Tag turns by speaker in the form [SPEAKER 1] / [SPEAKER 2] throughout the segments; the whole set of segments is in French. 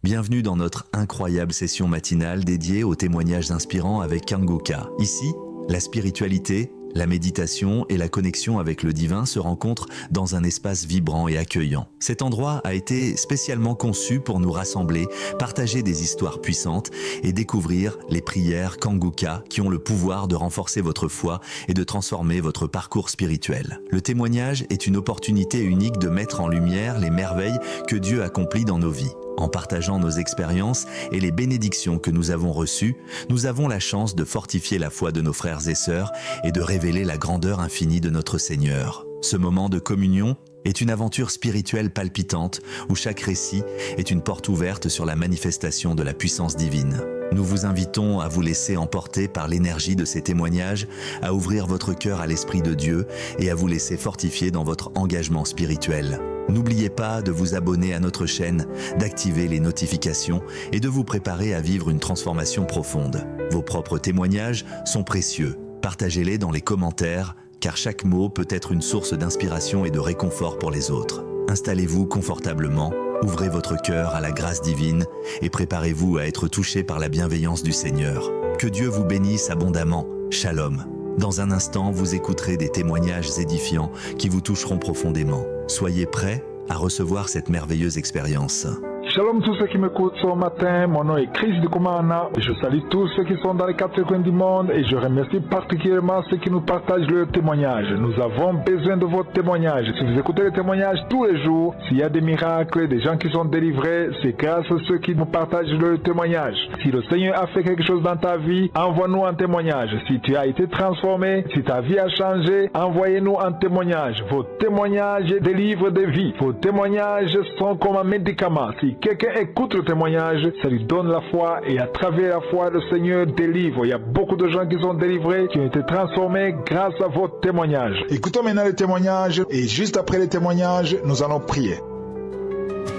[SPEAKER 1] Bienvenue dans notre incroyable session matinale dédiée aux témoignages inspirants avec Kanguka. Ici, la spiritualité, la méditation et la connexion avec le divin se rencontrent dans un espace vibrant et accueillant. Cet endroit a été spécialement conçu pour nous rassembler, partager des histoires puissantes et découvrir les prières Kanguka qui ont le pouvoir de renforcer votre foi et de transformer votre parcours spirituel. Le témoignage est une opportunité unique de mettre en lumière les merveilles que Dieu accomplit dans nos vies. En partageant nos expériences et les bénédictions que nous avons reçues, nous avons la chance de fortifier la foi de nos frères et sœurs et de révéler la grandeur infinie de notre Seigneur. Ce moment de communion est une aventure spirituelle palpitante où chaque récit est une porte ouverte sur la manifestation de la puissance divine. Nous vous invitons à vous laisser emporter par l'énergie de ces témoignages, à ouvrir votre cœur à l'Esprit de Dieu et à vous laisser fortifier dans votre engagement spirituel. N'oubliez pas de vous abonner à notre chaîne, d'activer les notifications et de vous préparer à vivre une transformation profonde. Vos propres témoignages sont précieux. Partagez-les dans les commentaires, car chaque mot peut être une source d'inspiration et de réconfort pour les autres. Installez-vous confortablement, ouvrez votre cœur à la grâce divine et préparez-vous à être touché par la bienveillance du Seigneur. Que Dieu vous bénisse abondamment. Shalom. Dans un instant, vous écouterez des témoignages édifiants qui vous toucheront profondément. Soyez prêts à recevoir cette merveilleuse expérience.
[SPEAKER 2] Shalom tous ceux qui m'écoutent ce matin, mon nom est Chris de Kumana. Je salue tous ceux qui sont dans les quatre coins du monde et je remercie particulièrement ceux qui nous partagent leurs témoignages. Nous avons besoin de votre témoignage. Si vous écoutez les témoignages tous les jours, s'il y a des miracles, des gens qui sont délivrés, c'est grâce à ceux qui nous partagent leurs témoignages. Si le Seigneur a fait quelque chose dans ta vie, envoie-nous un témoignage. Si tu as été transformé, si ta vie a changé, envoyez-nous un témoignage. Vos témoignages délivrent des vies. Vos témoignages sont comme un médicament. Si quelqu'un écoute le témoignage, ça lui donne la foi et à travers la foi, le Seigneur délivre. Il y a beaucoup de gens qui sont délivrés, qui ont été transformés grâce à votre témoignage. Écoutons maintenant les témoignages et juste après les témoignages, nous allons prier.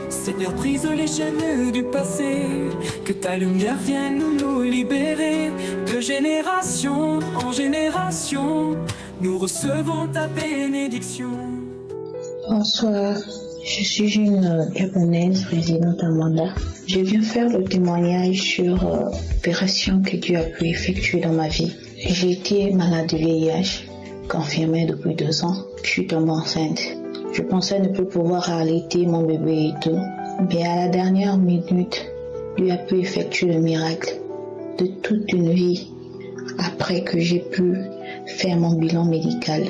[SPEAKER 3] Seigneur, brise les chaînes du passé, que ta lumière vienne nous libérer. De génération en génération, nous recevons ta bénédiction.
[SPEAKER 4] Bonsoir. Je suis une Gabonaise résidente à Manda. Je viens faire le témoignage sur l'opération que Dieu a pu effectuer dans ma vie. J'ai été malade de VIH, confirmée depuis 2 ans. Je suis tombée enceinte. Je pensais ne plus pouvoir allaiter mon bébé et tout. Mais à la dernière minute, Dieu a pu effectuer le miracle de toute une vie après que j'ai pu faire mon bilan médical.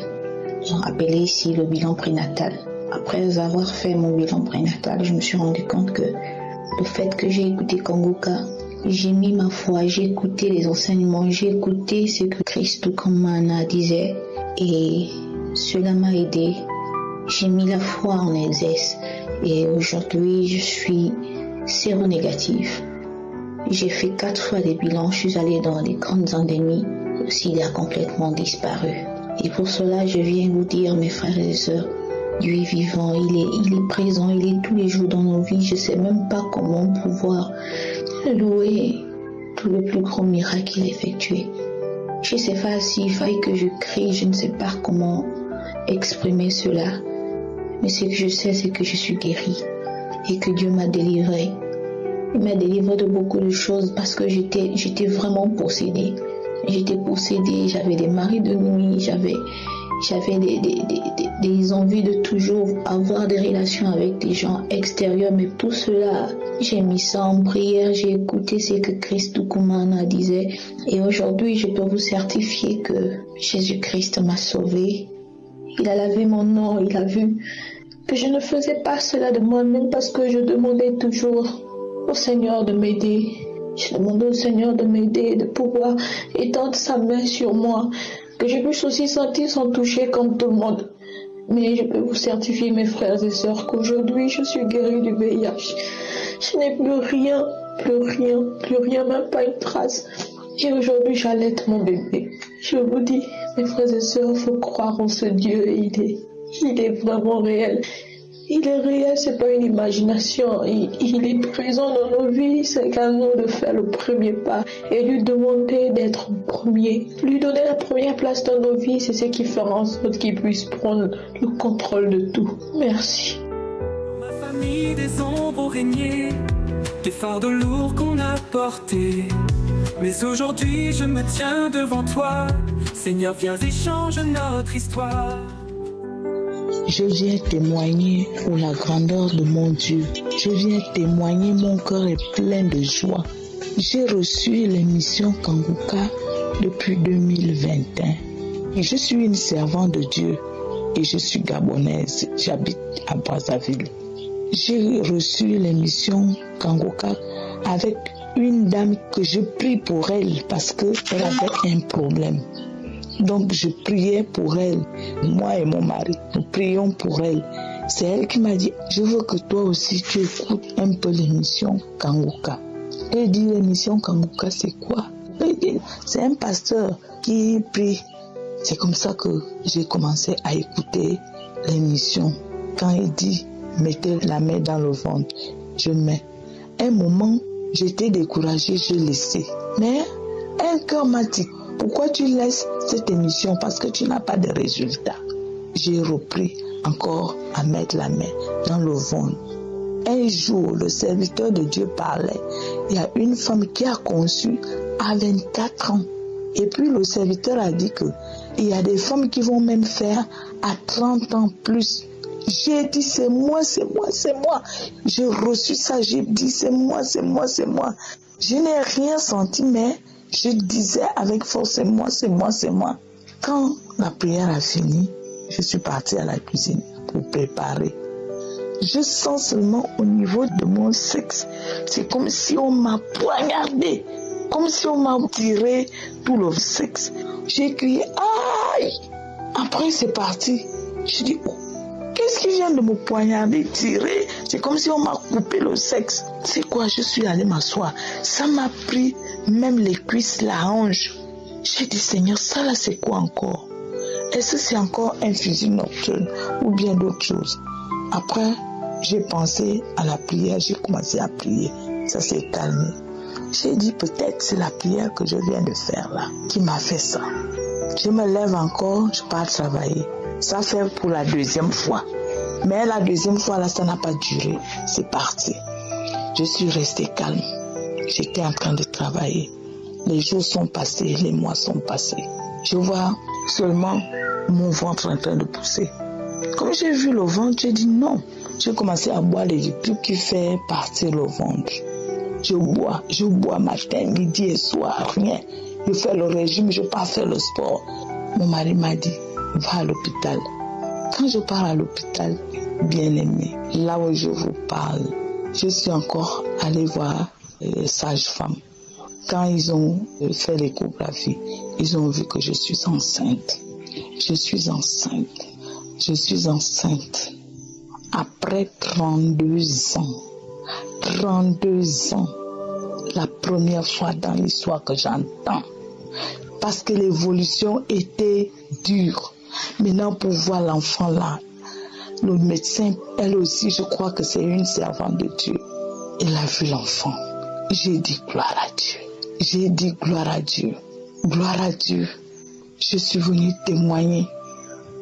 [SPEAKER 4] Ils ont appelé ici le bilan prénatal. Après avoir fait mon bilan prénatal, je me suis rendu compte que le fait que j'ai écouté Kanguka, j'ai mis ma foi, j'ai écouté les enseignements, j'ai écouté ce que Christ Kumana disait et cela m'a aidé. J'ai mis la foi en exercice et aujourd'hui je suis séronégative. J'ai fait 4 fois des bilans, je suis allée dans les grandes endémies, le sida a complètement disparu. Et pour cela, je viens vous dire, mes frères et sœurs, Dieu est vivant, il est présent, il est tous les jours dans nos vies. Je ne sais même pas comment pouvoir louer tout le plus grand miracle qu'il a effectué. Je ne sais pas s'il faille que je crie, je ne sais pas comment exprimer cela. Mais ce que je sais, c'est que je suis guérie et que Dieu m'a délivrée. Il m'a délivrée de beaucoup de choses parce que j'étais vraiment possédée. J'étais possédée, j'avais des maris de nuit, j'avais des envies de toujours avoir des relations avec des gens extérieurs, mais tout cela, j'ai mis ça en prière, j'ai écouté ce que Christ Kumana disait, et aujourd'hui, je peux vous certifier que Jésus-Christ m'a sauvée. Il a lavé mon nom, il a vu que je ne faisais pas cela de moi-même parce que je demandais toujours au Seigneur de m'aider. Je demandais au Seigneur de m'aider, de pouvoir étendre sa main sur moi, que je puisse aussi sentir sans toucher comme tout le monde. Mais je peux vous certifier, mes frères et sœurs, qu'aujourd'hui je suis guérie du VIH. Je n'ai plus rien, même pas une trace. Et aujourd'hui j'allaite mon bébé. Je vous dis, mes frères et sœurs, il faut croire en ce Dieu, il est vraiment réel. Il est réel, c'est pas une imagination. Il est présent dans nos vies. C'est qu'à nous de faire le premier pas et lui demander d'être premier. Lui donner la première place dans nos vies, c'est ce qui fera en sorte qu'il puisse prendre le contrôle de tout. Merci.
[SPEAKER 3] Dans ma famille, des ombres ont régné. des fardeaux lourds qu'on a portés. Mais aujourd'hui je me tiens devant toi. Seigneur, viens et change notre histoire.
[SPEAKER 5] Je viens témoigner pour la grandeur de mon Dieu. Je viens témoigner, mon cœur est plein de joie. J'ai reçu l'émission Kanguka depuis 2021. Et je suis une servante de Dieu et je suis gabonaise. J'habite à Brazzaville. J'ai reçu l'émission Kanguka avec une dame que je prie pour elle parce qu'elle avait un problème. Donc je priais pour elle, moi et mon mari, nous prions pour elle. C'est elle qui m'a dit, je veux que toi aussi tu écoutes un peu l'émission Kanguka. Elle dit, l'émission Kanguka c'est quoi? Elle dit, c'est un pasteur qui prie. C'est comme ça que j'ai commencé à écouter l'émission. Quand il dit, mettez la main dans le ventre, je mets. Un moment, j'étais découragée, je laissais. Mais un cœur m'a dit, pourquoi tu laisses cette émission? Parce que tu n'as pas de résultats. J'ai repris encore à mettre la main dans le ventre. Un jour, le serviteur de Dieu parlait. Il y a une femme qui a conçu à 24 ans. Et puis le serviteur a dit qu'il y a des femmes qui vont même faire à 30 ans plus. J'ai dit c'est moi, c'est moi, c'est moi. J'ai reçu ça, j'ai dit c'est moi, c'est moi, c'est moi. Je n'ai rien senti, mais je disais avec force, c'est moi, c'est moi, c'est moi. Quand la prière a fini, je suis partie à la cuisine pour préparer. Je sens seulement au niveau de mon sexe, c'est comme si on m'a poignardé, comme si on m'a tiré tout le sexe. J'ai crié, aïe! Après c'est parti. Je dis, oh, qu'est-ce qui vient de me poignarder, tirer? C'est comme si on m'a coupé le sexe. C'est quoi? Je suis allée m'asseoir. Ça m'a pris même les cuisses, la hanche. J'ai dit, Seigneur, ça là c'est quoi encore? Est-ce que c'est encore un fusil nocturne ou bien d'autres choses? Après, j'ai pensé à la prière, j'ai commencé à prier. Ça s'est calmé. J'ai dit, peut-être c'est la prière que je viens de faire là qui m'a fait ça. Je me lève encore, je pars travailler. Ça fait pour la deuxième fois. Mais la deuxième fois là, ça n'a pas duré. C'est parti. Je suis restée calme. J'étais en train de travailler. Les jours sont passés, les mois sont passés. Je vois seulement mon ventre en train de pousser. Comme j'ai vu le ventre, j'ai dit non. J'ai commencé à boire les trucs qui font partir le ventre. Je bois matin, midi et soir, rien. Je fais le régime, je pars faire le sport. Mon mari m'a dit, va à l'hôpital. Quand je pars à l'hôpital, bien aimé, là où je vous parle, je suis encore allée voir les sages-femmes. Quand ils ont fait l'échographie, ils ont vu que je suis enceinte. Je suis enceinte. Je suis enceinte. Après 32 ans. 32 ans. La première fois dans l'histoire que j'entends. Parce que l'évolution était dure. Maintenant, pour voir l'enfant là, le médecin, elle aussi, je crois que c'est une servante de Dieu. Elle a vu l'enfant. J'ai dit gloire à Dieu. J'ai dit gloire à Dieu. Gloire à Dieu. Je suis venue témoigner.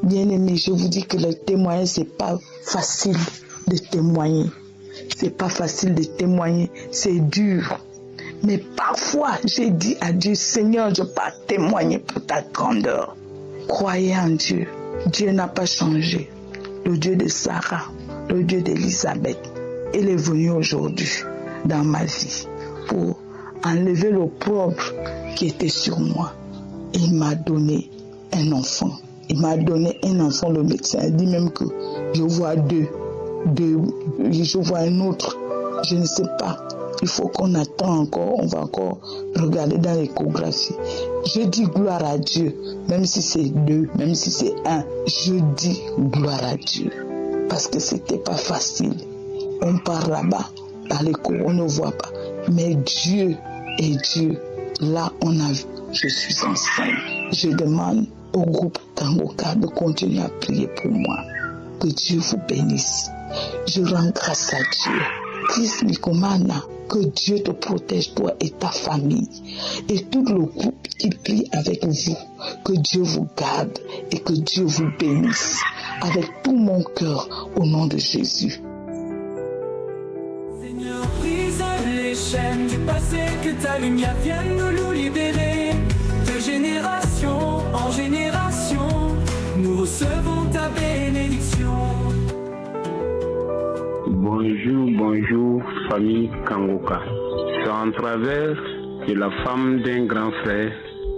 [SPEAKER 5] Bien-aimé, je vous dis que le témoignage, c'est pas facile de témoigner. C'est pas facile de témoigner. C'est dur. Mais parfois, j'ai dit à Dieu, Seigneur, je pars témoigner pour ta grandeur. Croyez en Dieu. Dieu n'a pas changé. Le Dieu de Sarah, le Dieu d'Élisabeth, il est venu aujourd'hui dans ma vie pour enlever l'opprobre qui était sur moi. Il m'a donné un enfant. Il m'a donné un enfant, le médecin dit même que je vois deux, je vois un autre, je ne sais pas. Il faut qu'on attend encore, on va encore regarder dans l'échographie. Je dis gloire à Dieu, même si c'est 2, même si c'est 1, je dis gloire à Dieu. Parce que c'était pas facile. On part là-bas, dans l'écho, on ne voit pas. Mais Dieu est Dieu. Là, on a vu, je suis enceinte. Je demande au groupe Kanguka de continuer à prier pour moi. Que Dieu vous bénisse. Je rends grâce à Dieu. Christ Nikomana, que Dieu te protège, toi et ta famille. Et tout le groupe qui prie avec vous. Que Dieu vous garde et que Dieu vous bénisse. Avec tout mon cœur, au nom de Jésus.
[SPEAKER 3] Seigneur, brise passé, que ta lumière vienne nous libérer. De génération en génération, nous recevons ta bénédiction.
[SPEAKER 6] Bonjour, famille Kangoka. C'est en travers de la femme d'un grand frère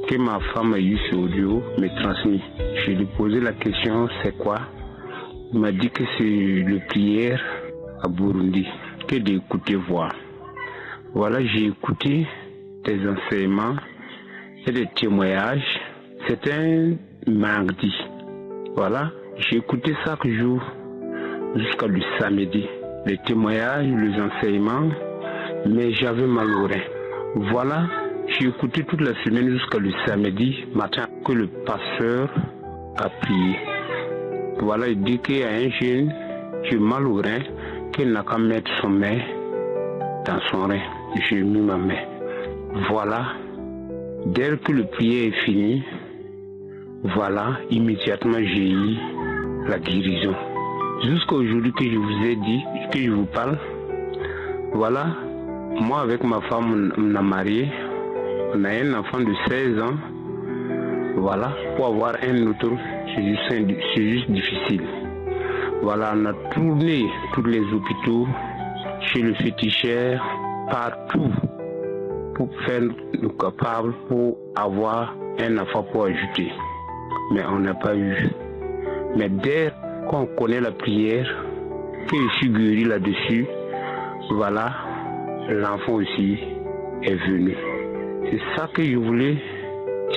[SPEAKER 6] que ma femme a eu ce audio me transmis. Je lui ai posé la question, c'est quoi? Il m'a dit que c'est le prière à Burundi, que d'écouter voir. Voilà, j'ai écouté des enseignements et des témoignages. C'était un mardi. Voilà, j'ai écouté chaque jour jusqu'à le samedi. Les témoignages, les enseignements, mais j'avais mal au rein. Voilà, j'ai écouté toute la semaine jusqu'à le samedi matin que le pasteur a prié. Voilà, il dit qu'il y a un jeune qui a mal au rein, qu'il n'a qu'à mettre son main dans son rein. J'ai mis ma main. Voilà, dès que le prière est fini, voilà, immédiatement j'ai eu la guérison. Jusqu'à aujourd'hui que je vous ai dit, que je vous parle, voilà, moi avec ma femme, on a marié, on a un enfant de 16 ans, voilà, pour avoir un autre, c'est juste difficile. Voilà, on a tourné tous les hôpitaux, chez le féticheur, partout, pour faire nous capables pour avoir un enfant pour ajouter. Mais on n'a pas eu. Mais dès qu'on connaît la prière, que je suis guéri là-dessus, voilà, l'enfant aussi est venu. C'est ça que je voulais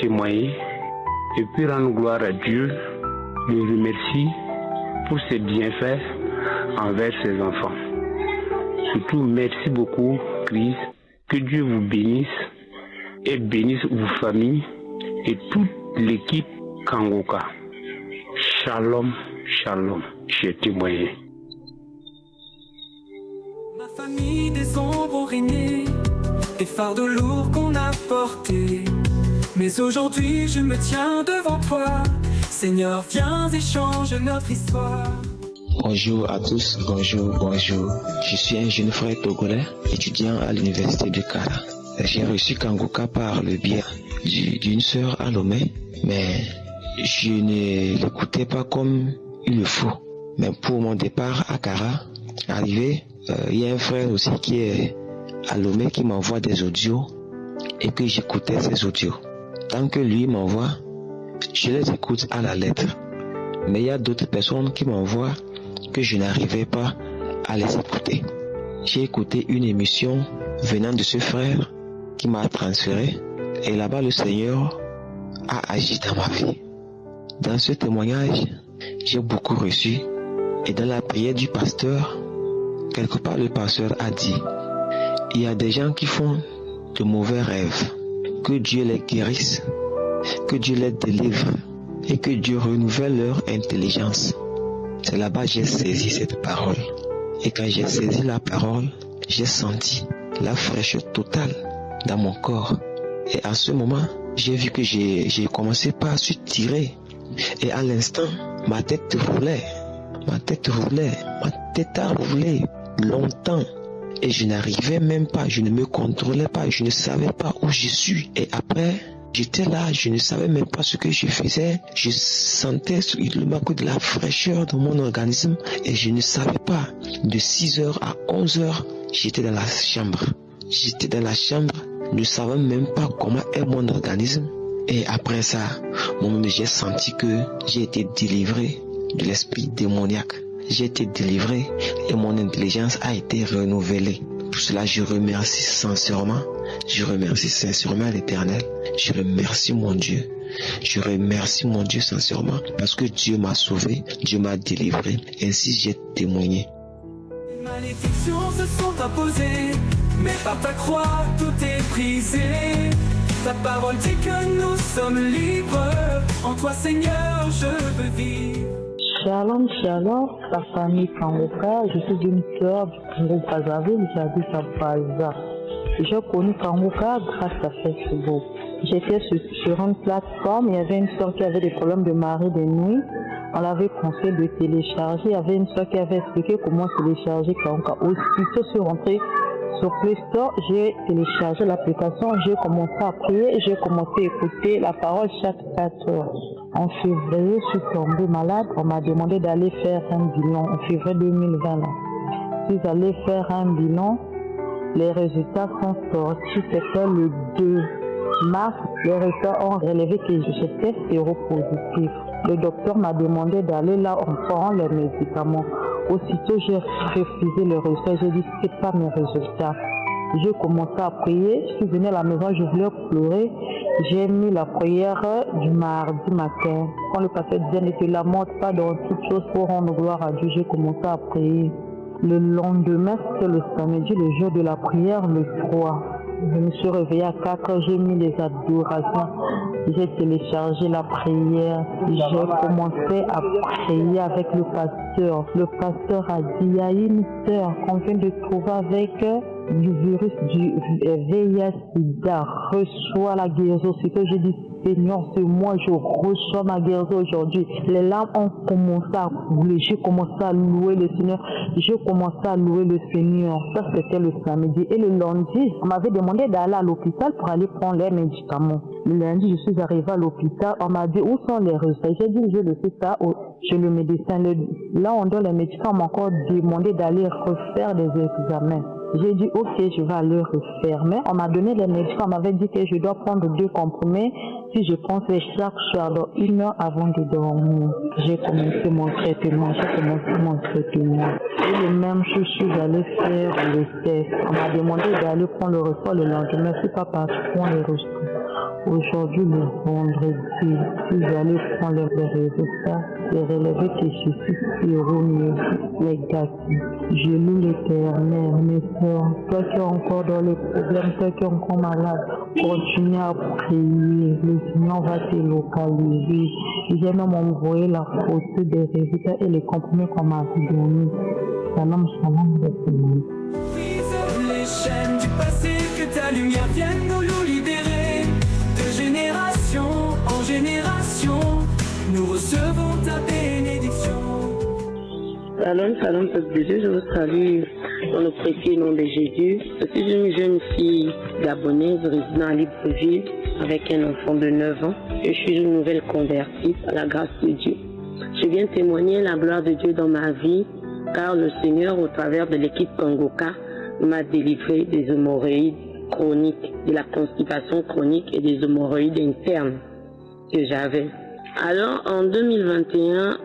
[SPEAKER 6] témoigner et puis rendre gloire à Dieu, le remercier pour ses bienfaits envers ses enfants. Surtout, merci beaucoup, Christ. Que Dieu vous bénisse et bénisse vos familles et toute l'équipe Kangoka. Shalom, shalom, j'ai témoigné.
[SPEAKER 3] Ma famille des ombres ont régné, des fardeaux lourds qu'on a portés. Mais aujourd'hui je me tiens devant toi. Seigneur, viens et change notre histoire.
[SPEAKER 7] Bonjour à tous, bonjour. Je suis un jeune frère togolais, étudiant à l'université de Kara. J'ai reçu Kangoka par le biais d'une sœur à Lomé, mais je ne l'écoutais pas comme il le faut. Mais pour mon départ à Kara, arrivé, il y a un frère aussi qui est à Lomé qui m'envoie des audios et que j'écoutais ces audios. Tant que lui m'envoie, je les écoute à la lettre. Mais il y a d'autres personnes qui m'envoient que je n'arrivais pas à les écouter. J'ai écouté une émission venant de ce frère qui m'a transféré et là-bas le Seigneur a agi dans ma vie. Dans ce témoignage, j'ai beaucoup reçu et dans la prière du pasteur, quelque part le pasteur a dit, il y a des gens qui font de mauvais rêves, que Dieu les guérisse, que Dieu les délivre et que Dieu renouvelle leur intelligence. C'est là-bas que j'ai saisi cette parole. Et quand j'ai saisi la parole, j'ai senti la fraîcheur totale dans mon corps. Et à ce moment, j'ai vu que j'ai commencé par se tirer. Et à l'instant, ma tête roulait. Ma tête a roulé longtemps. Et je n'arrivais même pas, je ne me contrôlais pas, je ne savais pas où je suis. Et après, j'étais là, je ne savais même pas ce que je faisais. Je sentais de la fraîcheur dans mon organisme et je ne savais pas. De 6h à 11h, j'étais dans la chambre. Je ne savais même pas comment est mon organisme. Et après ça, j'ai senti que j'ai été délivré de l'esprit démoniaque. J'ai été délivré et mon intelligence a été renouvelée. Pour cela, je remercie sincèrement l'Éternel. Je remercie mon Dieu. Je remercie mon Dieu sincèrement parce que Dieu m'a sauvé, Dieu m'a délivré. Ainsi, j'ai témoigné.
[SPEAKER 3] Les malédictions se sont imposées, mais par ta croix tout est brisé. Ta parole dit que nous sommes libres. En toi, Seigneur, je veux vivre.
[SPEAKER 8] Shalom, la famille Kangoka. Je suis une sœur du groupe Brazzaville, j'habite à Baza. J'ai connu Kangoka grâce à Facebook. J'étais sur une plateforme, il y avait une sœur qui avait des problèmes de mari de nuit. On l'avait conseillé de télécharger. Il y avait une sœur qui avait expliqué comment télécharger Kangoka. Aussitôt, je suis rentrée Sur Play Store, j'ai téléchargé l'application, j'ai commencé à prier, j'ai commencé à écouter la parole chaque 4 heures. En février, je suis tombée malade, on m'a demandé d'aller faire un bilan en février 2020. Je suis allée faire un bilan, les résultats sont sortis, c'était le 2 mars, les résultats ont relevé que j'étais séropositif. Le docteur m'a demandé d'aller là en prenant les médicaments. Aussitôt, j'ai refusé le résultat. J'ai dit, ce n'est pas mes résultats. J'ai commencé à prier. Je suis venue à la maison, je voulais pleurer. J'ai mis la prière du mardi matin. Quand le pasteur disait, ne te lamente pas dans toute chose pour rendre gloire à Dieu, j'ai commencé à prier. Le lendemain, c'était le samedi, le jour de la prière, le 3. Je me suis réveillée à 4 heures, j'ai mis les adorations, j'ai téléchargé la prière, j'ai commencé à prier avec le pasteur. Le pasteur a dit, il y a une sœur qu'on vient de trouver avec du virus du VIH-Sida, reçoit la guérison. C'est que j'ai dit, Seigneur, c'est moi, je reçois ma guérison aujourd'hui. Les larmes ont commencé à couler, j'ai commencé à louer le Seigneur, j'ai commencé à louer le Seigneur. Ça, c'était le samedi. Et le lundi, on m'avait demandé d'aller à l'hôpital pour aller prendre les médicaments. Le lundi, je suis arrivée à l'hôpital, on m'a dit, où sont les résultats? J'ai dit, je le sais ça chez le médecin. Là, on donne les médicaments, on m'a encore demandé d'aller refaire des examens. J'ai dit, ok, je vais aller refaire. Mais on m'a donné les médicaments, on m'avait dit que je dois prendre 2 comprimés si je prends chaque soir, dans 1 heure avant de dormir. J'ai commencé mon traitement, Et le même jour, je suis allée faire le test. On m'a demandé d'aller prendre le repas le lendemain. Je ne suis pas partie prendre les résultats. Aujourd'hui, le vendredi, je suis allée prendre les résultats. J'ai relevé que je suis séronégatif. Je loue l'Éternel, mes soeurs, toi qui es encore dans les problèmes, toi qui es encore malade, continue à prier. Le Seigneur va te localiser. J'ai même envoyé la photo des résultats et les comprimés qu'on m'a donnés. Salam, salam, salam.
[SPEAKER 3] Brise les chaînes du passé, que ta lumière vienne nous libérer. De génération en génération, nous recevons ta bénédiction.
[SPEAKER 9] Salam, peuple de Dieu, je vous salue dans le précieux nom de Jésus. Je suis une jeune fille gabonaise résidant à Libreville avec un enfant de 9 ans. Je suis une nouvelle convertie à la grâce de Dieu. Je viens témoigner la gloire de Dieu dans ma vie, car le Seigneur, au travers de l'équipe Kangoka, m'a délivré des hémorroïdes chroniques, de la constipation chronique et des hémorroïdes internes que j'avais. Alors, en 2021,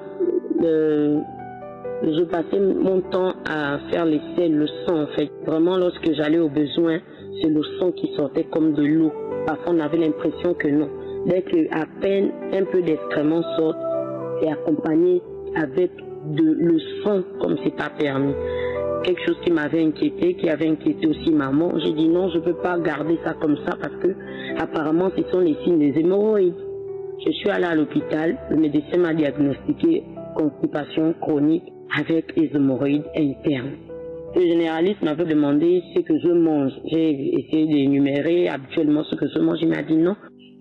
[SPEAKER 9] je passais mon temps à faire les selles, le sang en fait. Vraiment, lorsque j'allais au besoin, c'est le sang qui sortait comme de l'eau. Parfois, on avait l'impression que non. Dès qu'à peine un peu d'excréments sort, c'est accompagné avec le sang comme c'est pas permis. Quelque chose qui m'avait inquiété, qui avait inquiété aussi maman. J'ai dit non, je ne peux pas garder ça comme ça parce que apparemment ce sont les signes des hémorroïdes. Je suis allée à l'hôpital, le médecin m'a diagnostiqué constipation chronique avec les hémorroïdes internes. Le généraliste m'avait demandé ce que je mange. J'ai essayé d'énumérer habituellement ce que je mange. Il m'a dit non,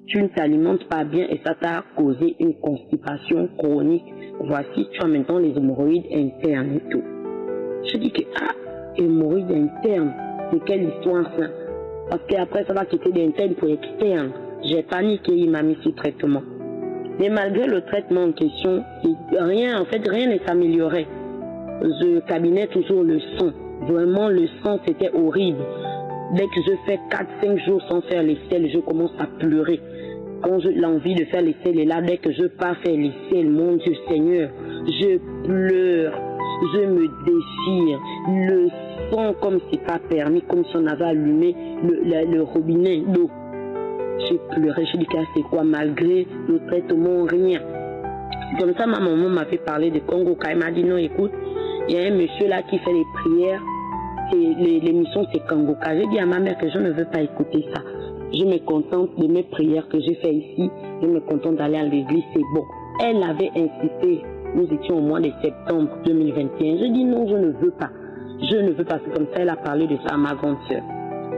[SPEAKER 9] tu ne t'alimentes pas bien et ça t'a causé une constipation chronique. Voici, tu as maintenant les hémorroïdes internes et tout. Je dis que, hémorroïdes internes, c'est quelle histoire ça? Parce qu'après ça va quitter d'interne pour externe. J'ai paniqué, il m'a mis sous traitement. Mais malgré le traitement en question, rien ne s'améliorait. Je cabinais toujours le sang. Vraiment, le sang, c'était horrible. Dès que je fais 4-5 jours sans faire les selles, je commence à pleurer. Quand j'ai l'envie de faire les selles, et là, dès que je pars faire les selles, mon Dieu Seigneur, je pleure, je me déchire. Le sang, comme c'est pas permis, comme si on avait allumé le robinet d'eau. J'ai pleuré, je dis que c'est quoi, malgré le traitement, rien. Comme ça, ma maman m'avait parlé de Kangoka. Elle m'a dit non, écoute, il y a un monsieur là qui fait les prières, et l'émission c'est Kangoka. J'ai dit à ma mère que je ne veux pas écouter ça. Je me contente de mes prières que j'ai fait ici, je me contente d'aller à l'église, c'est bon. Elle avait insisté, nous étions au mois de septembre 2021. Je dis non, je ne veux pas. Je ne veux pas, c'est comme ça, elle a parlé de ça à ma grande soeur.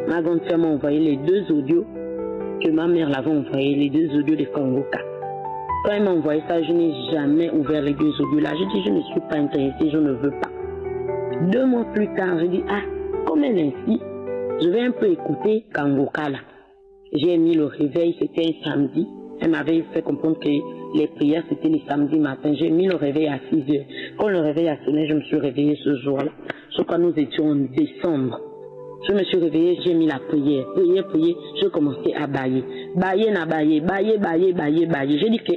[SPEAKER 9] Ma grande soeur m'a envoyé les 2 audios que ma mère l'avait envoyé, les 2 audios de Kangoka. Quand elle m'a envoyé ça, je n'ai jamais ouvert les 2 audios là. Je dis, je ne suis pas intéressée, je ne veux pas. 2 mois plus tard, je dis, comme elle insiste, je vais un peu écouter Kangoka là. J'ai mis le réveil, c'était un samedi. Elle m'avait fait comprendre que les prières c'était les samedis matin. J'ai mis le réveil à 6 heures. Quand le réveil a sonné, je me suis réveillée ce jour-là. Sauf que nous étions en décembre. Je me suis réveillée, j'ai mis la prière. Prière, je commençais à bailler. Bailler. J'ai dit que,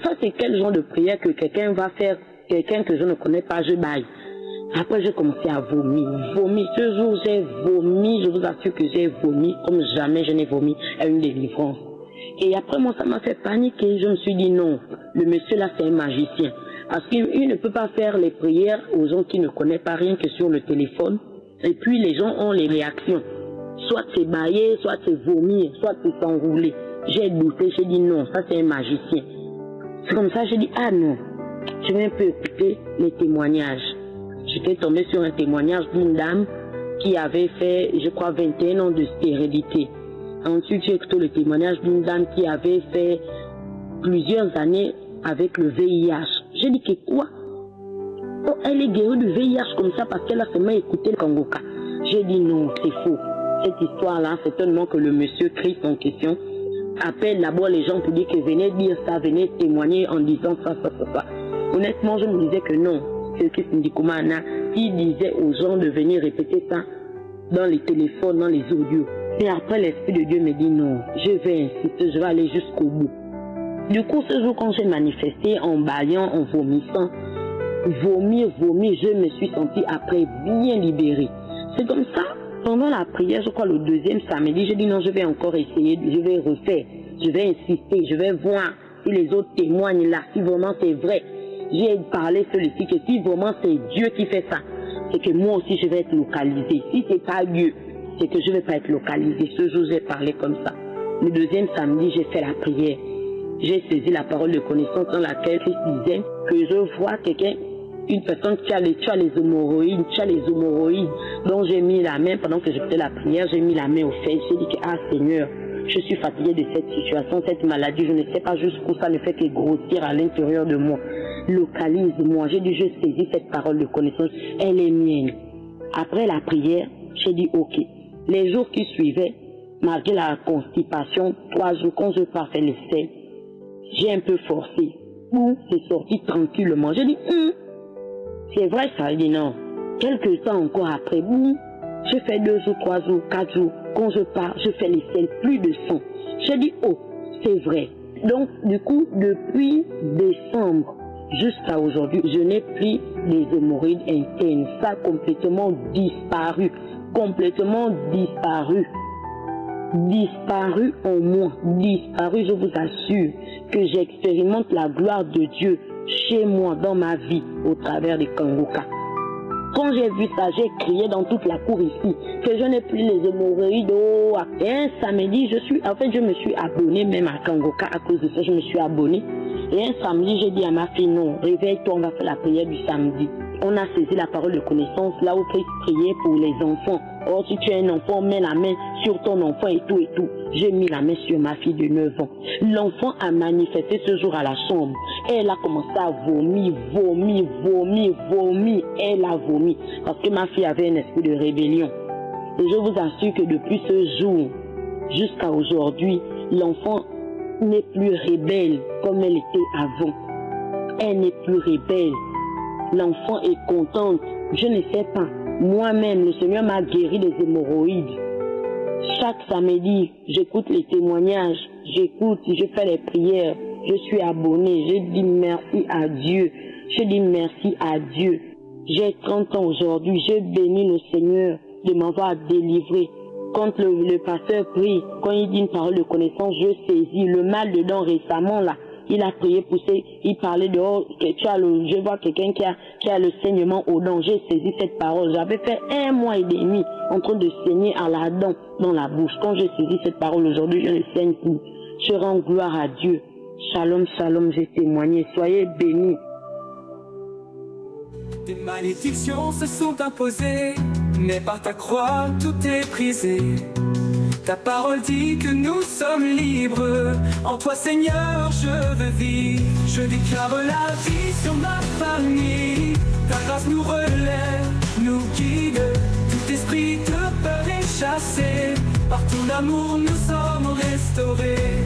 [SPEAKER 9] ça c'est quel genre de prière que quelqu'un va faire, quelqu'un que je ne connais pas, je baille. Après, j'ai commencé à vomir. Ce jour, j'ai vomi, je vous assure que j'ai vomi comme jamais je n'ai vomi à une délivrance. Et après, moi, ça m'a fait paniquer. Je me suis dit non, le monsieur là, c'est un magicien. Parce qu'il ne peut pas faire les prières aux gens qui ne connaissent pas rien que sur le téléphone. Et puis les gens ont les réactions. Soit c'est bailler, soit c'est vomir, soit c'est s'enrouler. J'ai douté, j'ai dit non, ça c'est un magicien. C'est comme ça, j'ai dit non, je vais un peu écouter les témoignages. J'étais tombée sur un témoignage d'une dame qui avait fait, je crois, 21 ans de stérilité. Ensuite, j'ai écouté le témoignage d'une dame qui avait fait plusieurs années avec le VIH. J'ai dit que quoi? Oh, elle est guérie du VIH comme ça parce qu'elle a seulement écouté le Kangoka. J'ai dit non, c'est faux. Cette histoire-là, c'est tellement que le monsieur Christ en question appelle d'abord les gens pour dire que venez dire ça, venez témoigner en disant ça. Honnêtement, je me disais que non. C'est Christ Ndikumana qui disait aux gens de venir répéter ça dans les téléphones, dans les audios. Et après, l'Esprit de Dieu me dit non, je vais insister, je vais aller jusqu'au bout. Du coup, ce jour, quand j'ai manifesté en baillant, en vomissant, vomir, je me suis sentie après bien libérée. C'est comme ça, pendant la prière, je crois le deuxième samedi, j'ai dit non, je vais encore essayer, je vais refaire, je vais insister, je vais voir si les autres témoignent là, si vraiment c'est vrai. J'ai parlé celui-ci que si vraiment c'est Dieu qui fait ça, c'est que moi aussi je vais être localisée. Si c'est pas Dieu, c'est que je vais pas être localisée. Ce jour, j'ai parlé comme ça. Le deuxième samedi, j'ai fait la prière. J'ai saisi la parole de connaissance dans laquelle Christ disait que je vois quelqu'un, une personne qui a les hémorroïdes, donc j'ai mis la main, pendant que je faisais la prière, j'ai mis la main au fait, j'ai dit que, Seigneur, je suis fatiguée de cette situation, cette maladie, je ne sais pas jusqu'où ça ne fait que grossir à l'intérieur de moi. Localise-moi, j'ai dit, je saisis cette parole de connaissance, elle est mienne. Après la prière, j'ai dit, ok. Les jours qui suivaient, malgré la constipation, 3 jours, quand je partais les selles, j'ai un peu forcé. C'est sorti tranquillement. J'ai dit, c'est vrai ça? Il dit non. Quelques temps encore après, je fais 2 jours, 3 jours, 4 jours. Quand je pars, je fais les selles, plus de sang. J'ai dit, c'est vrai. Donc, du coup, depuis décembre jusqu'à aujourd'hui, je n'ai plus les hémorroïdes internes. Ça a complètement disparu. Disparu en moi, disparu, je vous assure que j'expérimente la gloire de Dieu chez moi, dans ma vie, au travers des Kangoka. Quand j'ai vu ça, j'ai crié dans toute la cour ici que je n'ai plus les hémorroïdes. Et un samedi, je me suis abonnée même à Kangoka à cause de ça, je me suis abonnée. Et un samedi, j'ai dit à ma fille, non, réveille-toi, on va faire la prière du samedi. On a saisi la parole de connaissance, là où Christ priait pour les enfants. Or, si tu es un enfant, mets la main sur ton enfant et tout. J'ai mis la main sur ma fille de 9 ans. L'enfant a manifesté ce jour à la chambre. Elle a commencé à vomir. Elle a vomi. Parce que ma fille avait un esprit de rébellion. Et je vous assure que depuis ce jour jusqu'à aujourd'hui, l'enfant n'est plus rebelle comme elle était avant. Elle n'est plus rebelle. L'enfant est contente. Je ne sais pas. Moi-même, le Seigneur m'a guéri des hémorroïdes. Chaque samedi, j'écoute les témoignages, je fais les prières, je suis abonnée, je dis merci à Dieu. J'ai 30 ans aujourd'hui, je bénis le Seigneur de m'avoir délivré. Quand le pasteur prie, quand il dit une parole de connaissance, je saisis le mal dedans récemment là. Il a prié, poussé, il parlait de je vois quelqu'un qui a le saignement aux dents. J'ai saisi cette parole. J'avais fait 1 mois et demi en train de saigner à la dent dans la bouche. Quand j'ai saisi cette parole aujourd'hui, je ne saigne plus. Je rends gloire à Dieu. Shalom, shalom, j'ai témoigné. Soyez bénis.
[SPEAKER 3] Des malédictions se sont imposées, mais par ta croix tout est brisé. Ta parole dit que nous sommes libres. En toi, Seigneur, je veux vivre. Je déclare la vie sur ma famille. Ta grâce nous relève, nous guide. Tout esprit de peur et chassés. Par ton amour nous sommes restaurés.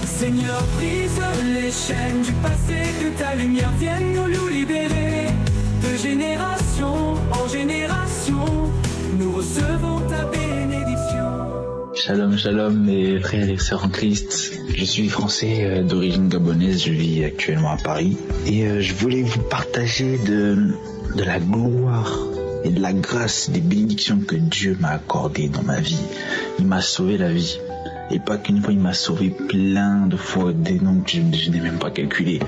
[SPEAKER 3] Seigneur, brise les chaînes du passé, que ta lumière vienne nous libérer. De génération en génération, nous recevons ta bénédiction.
[SPEAKER 10] Shalom, shalom mes frères et sœurs en Christ. Je suis français d'origine gabonaise, je vis actuellement à Paris. Et je voulais vous partager de la gloire et de la grâce, des bénédictions que Dieu m'a accordées dans ma vie. Il m'a sauvé la vie. Et pas qu'une fois, il m'a sauvé plein de fois, des noms que je n'ai même pas calculés.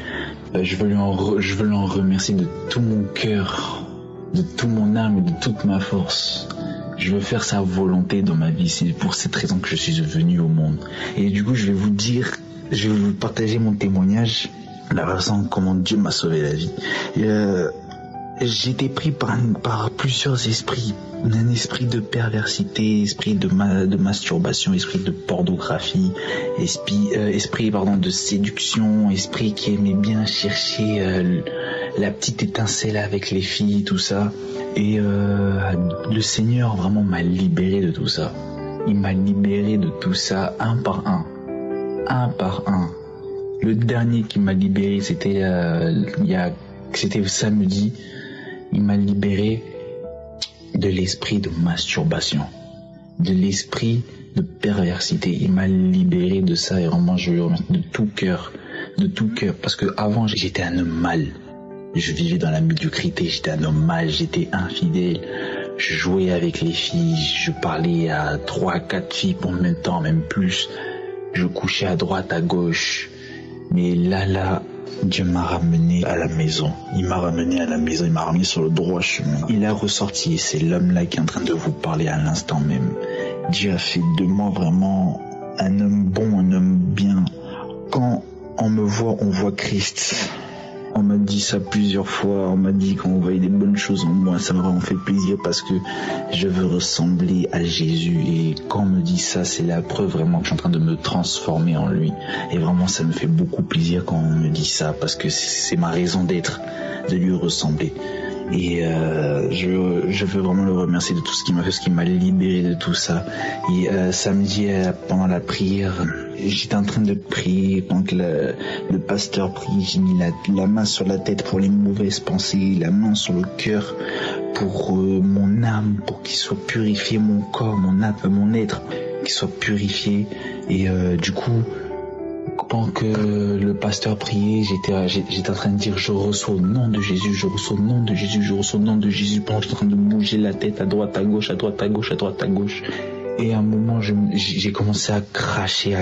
[SPEAKER 10] Je veux lui en remercier de tout mon cœur, de toute mon âme et de toute ma force. Je veux faire sa volonté dans ma vie. C'est pour cette raison que je suis venu au monde. Et du coup, je vais vous partager mon témoignage, la façon comment Dieu m'a sauvé la vie. J'ai été pris par plusieurs esprits. Un esprit de perversité, esprit de masturbation, esprit de pornographie, esprit de séduction, esprit qui aimait bien chercher la petite étincelle avec les filles, tout ça. Et le Seigneur vraiment m'a libéré de tout ça. Il m'a libéré de tout ça un par un. Un par un. Le dernier qui m'a libéré, c'était samedi. Il m'a libéré de l'esprit de masturbation, de l'esprit de perversité. Il m'a libéré de ça et vraiment je le remercie de tout cœur, parce que avant j'étais un homme mal. Je vivais dans la médiocrité, j'étais un homme mal, j'étais infidèle. Je jouais avec les filles, je parlais à 3-4 filles pour le même temps, même plus. Je couchais à droite, à gauche. Mais là, Dieu m'a ramené à la maison. Il m'a ramené à la maison, il m'a ramené sur le droit chemin. Il a ressorti, c'est l'homme-là qui est en train de vous parler à l'instant même. Dieu a fait de moi vraiment un homme bon, un homme bien. Quand on me voit, on voit Christ. On m'a dit ça plusieurs fois, on m'a dit qu'on voyait des bonnes choses en moi. Ça m'a vraiment fait plaisir parce que je veux ressembler à Jésus. Et quand on me dit ça, c'est la preuve vraiment que je suis en train de me transformer en lui. Et vraiment, ça me fait beaucoup plaisir quand on me dit ça parce que c'est ma raison d'être, de lui ressembler. Et je veux vraiment le remercier de tout ce qu'il m'a fait, ce qui m'a libéré de tout ça. Et samedi, pendant la prière, j'étais en train de prier pendant que le pasteur prie. J'ai mis la main sur la tête pour les mauvaises pensées, la main sur le cœur pour mon âme, pour qu'il soit purifié, mon corps, mon âme, mon être, qu'il soit purifié. Et du coup, pendant que le pasteur priait, j'étais en train de dire je reçois au nom de Jésus, je reçois au nom de Jésus, je reçois au nom de Jésus. Pendant que j'étais en train de bouger la tête à droite, à gauche, à droite, à gauche, à droite, à gauche. Et à un moment, j'ai commencé à cracher.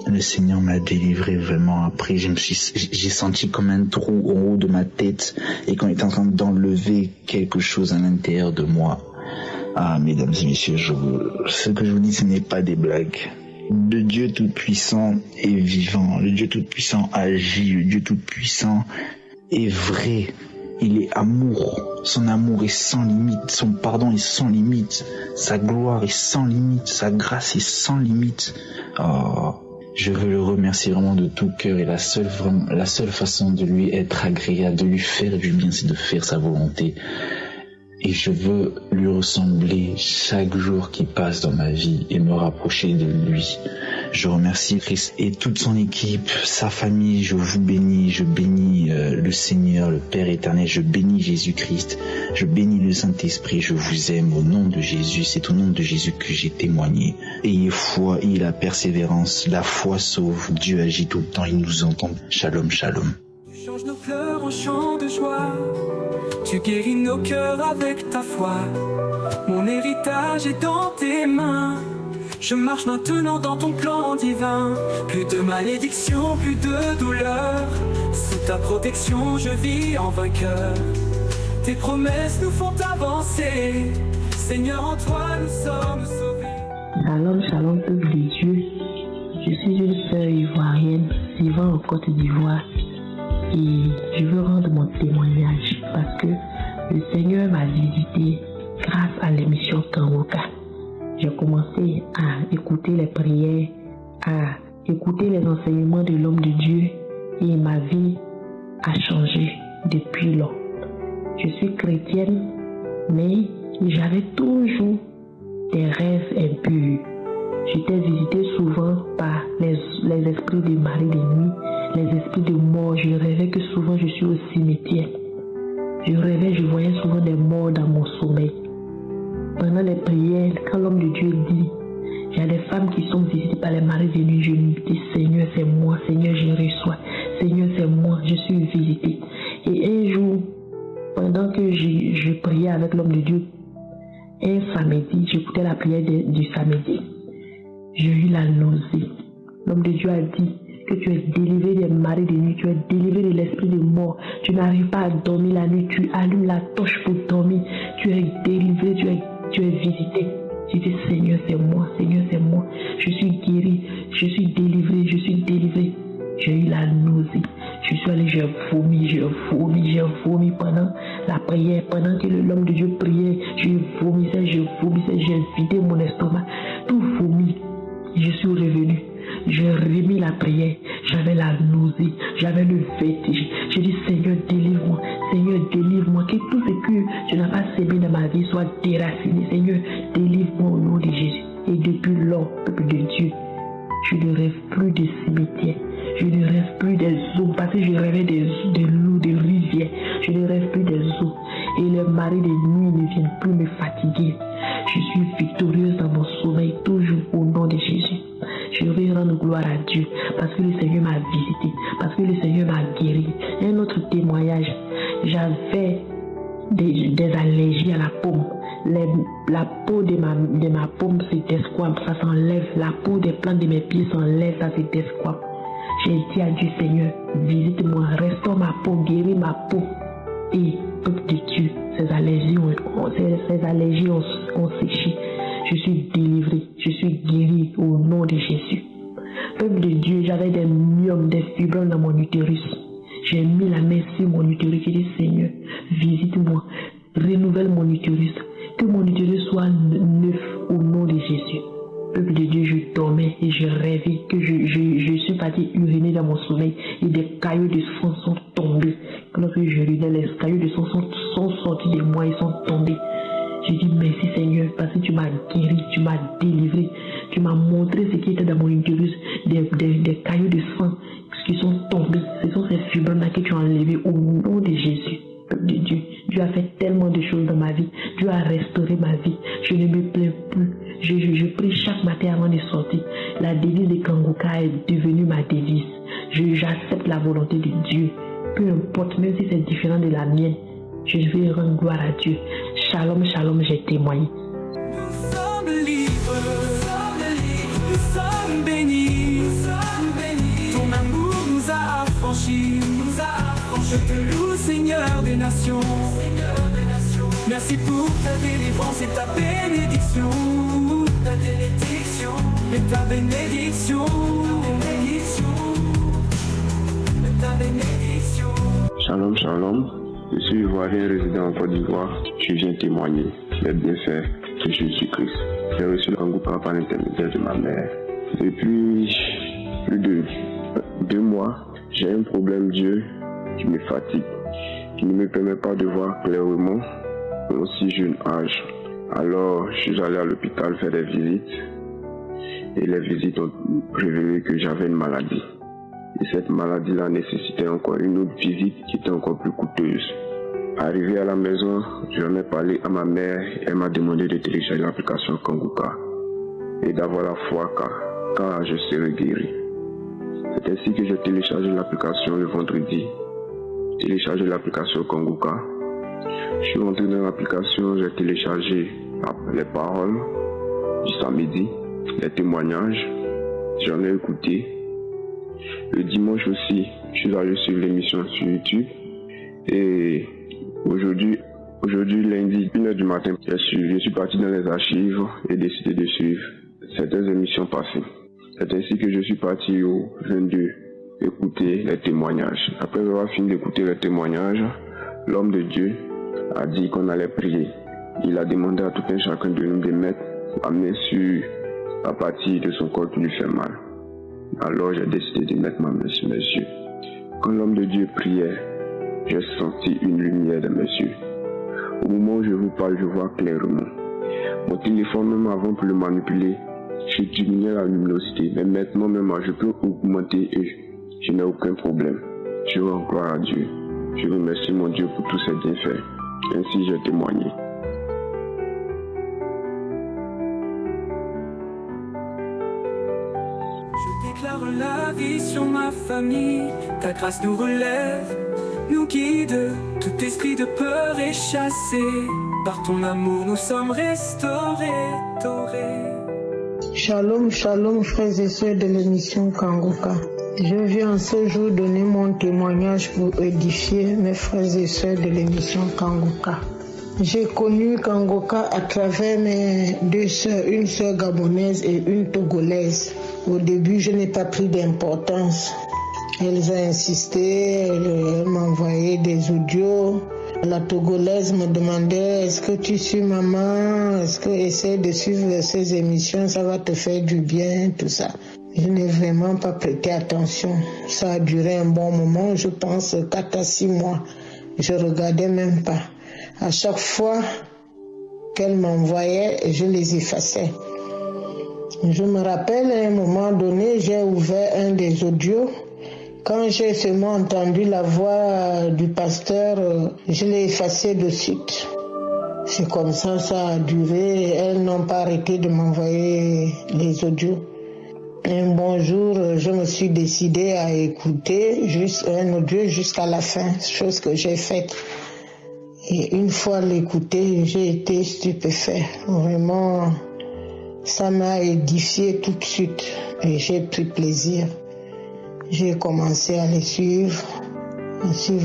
[SPEAKER 10] Le Seigneur m'a délivré vraiment. Après, j'ai senti comme un trou au haut de ma tête et quand il était en train d'enlever quelque chose à l'intérieur de moi. Ah, mesdames et messieurs, ce que je vous dis, ce n'est pas des blagues. Le Dieu Tout-Puissant est vivant, le Dieu Tout-Puissant agit, le Dieu Tout-Puissant est vrai, il est amour, son amour est sans limite, son pardon est sans limite, sa gloire est sans limite, sa grâce est sans limite. Oh, je veux le remercier vraiment de tout cœur et la seule façon de lui être agréable, de lui faire du bien, c'est de faire sa volonté. Et je veux lui ressembler chaque jour qui passe dans ma vie et me rapprocher de lui. Je remercie Christ et toute son équipe, sa famille. Je vous bénis, je bénis le Seigneur, le Père éternel. Je bénis Jésus-Christ, je bénis le Saint-Esprit. Je vous aime au nom de Jésus. C'est au nom de Jésus que j'ai témoigné. Ayez foi, ayez la persévérance. La foi sauve. Dieu agit tout le temps, il nous entend. Shalom, shalom.
[SPEAKER 3] Tu changes nos pleurs en chants de joie. Tu guéris nos cœurs avec ta foi. Mon héritage est dans tes mains. Je marche maintenant dans ton plan divin. Plus de malédiction, plus de douleur. Sous ta protection, je vis en vainqueur. Tes promesses nous font avancer. Seigneur, en toi nous sommes sauvés.
[SPEAKER 11] Shalom, shalom, peuple de Dieu. Je suis une sœur ivoirienne vivant en Côte d'Ivoire. Et je veux rendre mon témoignage parce que le Seigneur m'a visité grâce à l'émission Kangoka. J'ai commencé à écouter les prières, à écouter les enseignements de l'homme de Dieu et ma vie a changé depuis lors. Je suis chrétienne, mais Et j'avais toujours des rêves impurs. J'étais visitée souvent par les esprits de mari de nuit, les esprits de mort. Je rêvais que souvent je suis au cimetière. Je rêvais, je voyais souvent des morts dans mon sommeil. Pendant les prières, quand l'homme de Dieu dit, il y a des femmes qui sont visitées par les maris de nuit, je me dis, Seigneur, c'est moi, Seigneur, je reçois, Seigneur, c'est moi, je suis visitée. Et un jour, pendant que je priais avec l'homme de Dieu, un samedi, j'écoutais la prière du samedi, j'ai eu la nausée. L'homme de Dieu a dit que tu es délivré des maris de nuit, tu es délivré de l'esprit de mort, tu n'arrives pas à dormir la nuit, tu allumes la torche pour dormir, tu es délivré, tu es visité. J'ai dit, Seigneur, c'est moi, Seigneur, c'est moi. Je suis guéri, je suis délivré, je suis délivré. J'ai eu la nausée. Je suis allé, j'ai vomi pendant la prière. Pendant que l'homme de Dieu priait, je vomissais, j'ai vidé mon estomac. Tout vomi. Je suis revenu. J'ai remis la prière. J'avais la nausée, j'avais le vertige. J'ai dit, Seigneur, délivre-moi. Seigneur, délivre-moi. Que tout ce que je n'ai pas sémé dans ma vie soit déraciné. Seigneur, délivre-moi au nom de Jésus. Et depuis lors, peuple de Dieu, je ne rêve plus de cimetières. Je ne rêve plus des eaux. Parce que je rêvais des loups, des rivières. Je ne rêve plus des eaux. Et les maris de nuit ne viennent plus me fatiguer. Je suis victorieuse dans mon sommeil, toujours au nom de Jésus. Je vais rendre gloire à Dieu parce que le Seigneur m'a visité, parce que le Seigneur m'a guéri. Un autre témoignage, j'avais des allergies à la paume. La peau de ma paume se desquame, ça s'enlève. La peau des plantes de mes pieds s'enlève, ça se desquame. J'ai dit à Dieu, Seigneur, visite-moi, restaure ma peau, guéris ma peau. Et peuple de Dieu, ces allergies ont séché. Je suis délivré, je suis guéri au nom de Jésus. Peuple de Dieu, j'avais des myomes, des fibromes dans mon utérus. J'ai mis la main sur mon utérus. J'ai dit, Seigneur, visite-moi, renouvelle mon utérus. Que mon utérus soit neuf au nom de Jésus. Peuple de Dieu, je dormais et je rêvais que je suis parti uriner dans mon sommeil et des cailloux de sang sont tombés. Lorsque je urinais, les cailloux de sang sont sortis de moi et sont tombés. J'ai dit merci Seigneur parce que tu m'as guéri, tu m'as délivré, tu m'as montré ce qui était dans mon utérus, des cailloux de sang qui sont tombés. Ce sont ces fibres-là que tu as enlevées au nom de Jésus. Peuple de Dieu, Dieu a fait tellement de choses dans ma vie. Dieu a restauré ma vie. Je ne me plains plus. Je prie chaque matin avant de sortir. La devise de Kanguka est devenue ma devise. J'accepte la volonté de Dieu. Peu importe, même si c'est différent de la mienne, je vais rendre gloire à Dieu. Shalom, shalom, j'ai témoigné.
[SPEAKER 3] Nous sommes libres, nous sommes bénis, ton amour nous a affranchis, je te loue Seigneur des nations, merci pour ta délivrance et ta bénédiction, et ta bénédiction, ta bénédiction.
[SPEAKER 6] Shalom, shalom. Je suis ivoirien résident en Côte d'Ivoire. Je viens témoigner les bienfaits de Jésus-Christ. J'ai reçu le Kanguka par l'intermédiaire de ma mère. Depuis plus de 2 mois, j'ai un problème d'yeux qui me fatigue, qui ne me permet pas de voir clairement à mon si jeune âge. Alors, je suis allé à l'hôpital faire des visites et les visites ont révélé que j'avais une maladie. Et cette maladie-là nécessitait encore une autre visite qui était encore plus coûteuse. Arrivé à la maison, j'en ai parlé à ma mère et elle m'a demandé de télécharger l'application Kanguka et d'avoir la foi car je serai guéri. C'est ainsi que j'ai téléchargé l'application le vendredi. Téléchargé l'application Kanguka. Je suis rentré dans l'application, j'ai téléchargé les paroles du samedi, les témoignages, j'en ai écouté. Le dimanche aussi, je suis allé suivre l'émission sur YouTube. Et aujourd'hui lundi, 1h du matin, je suis parti dans les archives et décidé de suivre certaines émissions passées. C'est ainsi que je suis parti au 22 écouter les témoignages. Après avoir fini d'écouter les témoignages, l'homme de Dieu a dit qu'on allait prier. Il a demandé à tout un chacun de nous de mettre la main sur la partie de son corps qui lui fait mal. Alors j'ai décidé de mettre ma main sur mes yeux. Quand l'homme de Dieu priait, j'ai senti une lumière dans mes yeux. Au moment où je vous parle, je vois clairement. Mon téléphone, même avant pour le manipuler, je diminuais la luminosité. Mais maintenant, même, je peux augmenter et je n'ai aucun problème. Je rends gloire à Dieu. Je remercie mon Dieu pour tous ses bienfaits. Ainsi, j'ai témoigné.
[SPEAKER 3] Je déclare la vie sur ma famille. Ta grâce nous relève, nous guide. Tout esprit de peur est chassé. Par ton amour, nous sommes restaurés.
[SPEAKER 12] Shalom, shalom, frères et sœurs de l'émission Kangoka. Je viens ce jour donner mon témoignage pour édifier mes frères et sœurs de l'émission Kangoka. J'ai connu Kangoka à travers mes deux sœurs, une sœur gabonaise et une togolaise. Au début, je n'ai pas pris d'importance. Elles ont insisté, elles m'envoyaient des audios. La togolaise me demandait, est-ce que tu suis maman? Est-ce que essaie de suivre ces émissions, ça va te faire du bien, tout ça. Je n'ai vraiment pas prêté attention. Ça a duré un bon moment, je pense 4 à 6 mois. Je regardais même pas. À chaque fois qu'elle m'envoyait, je les effaçais. Je me rappelle à un moment donné, j'ai ouvert un des audios. Quand j'ai seulement entendu la voix du pasteur, je l'ai effacé de suite. C'est comme ça a duré. Elles n'ont pas arrêté de m'envoyer les audios. Un bon jour, je me suis décidée à écouter juste un audio jusqu'à la fin, chose que j'ai faite. Et une fois l'écouté, j'ai été stupéfait. Vraiment, ça m'a édifié tout de suite et j'ai pris plaisir. J'ai commencé à les suivre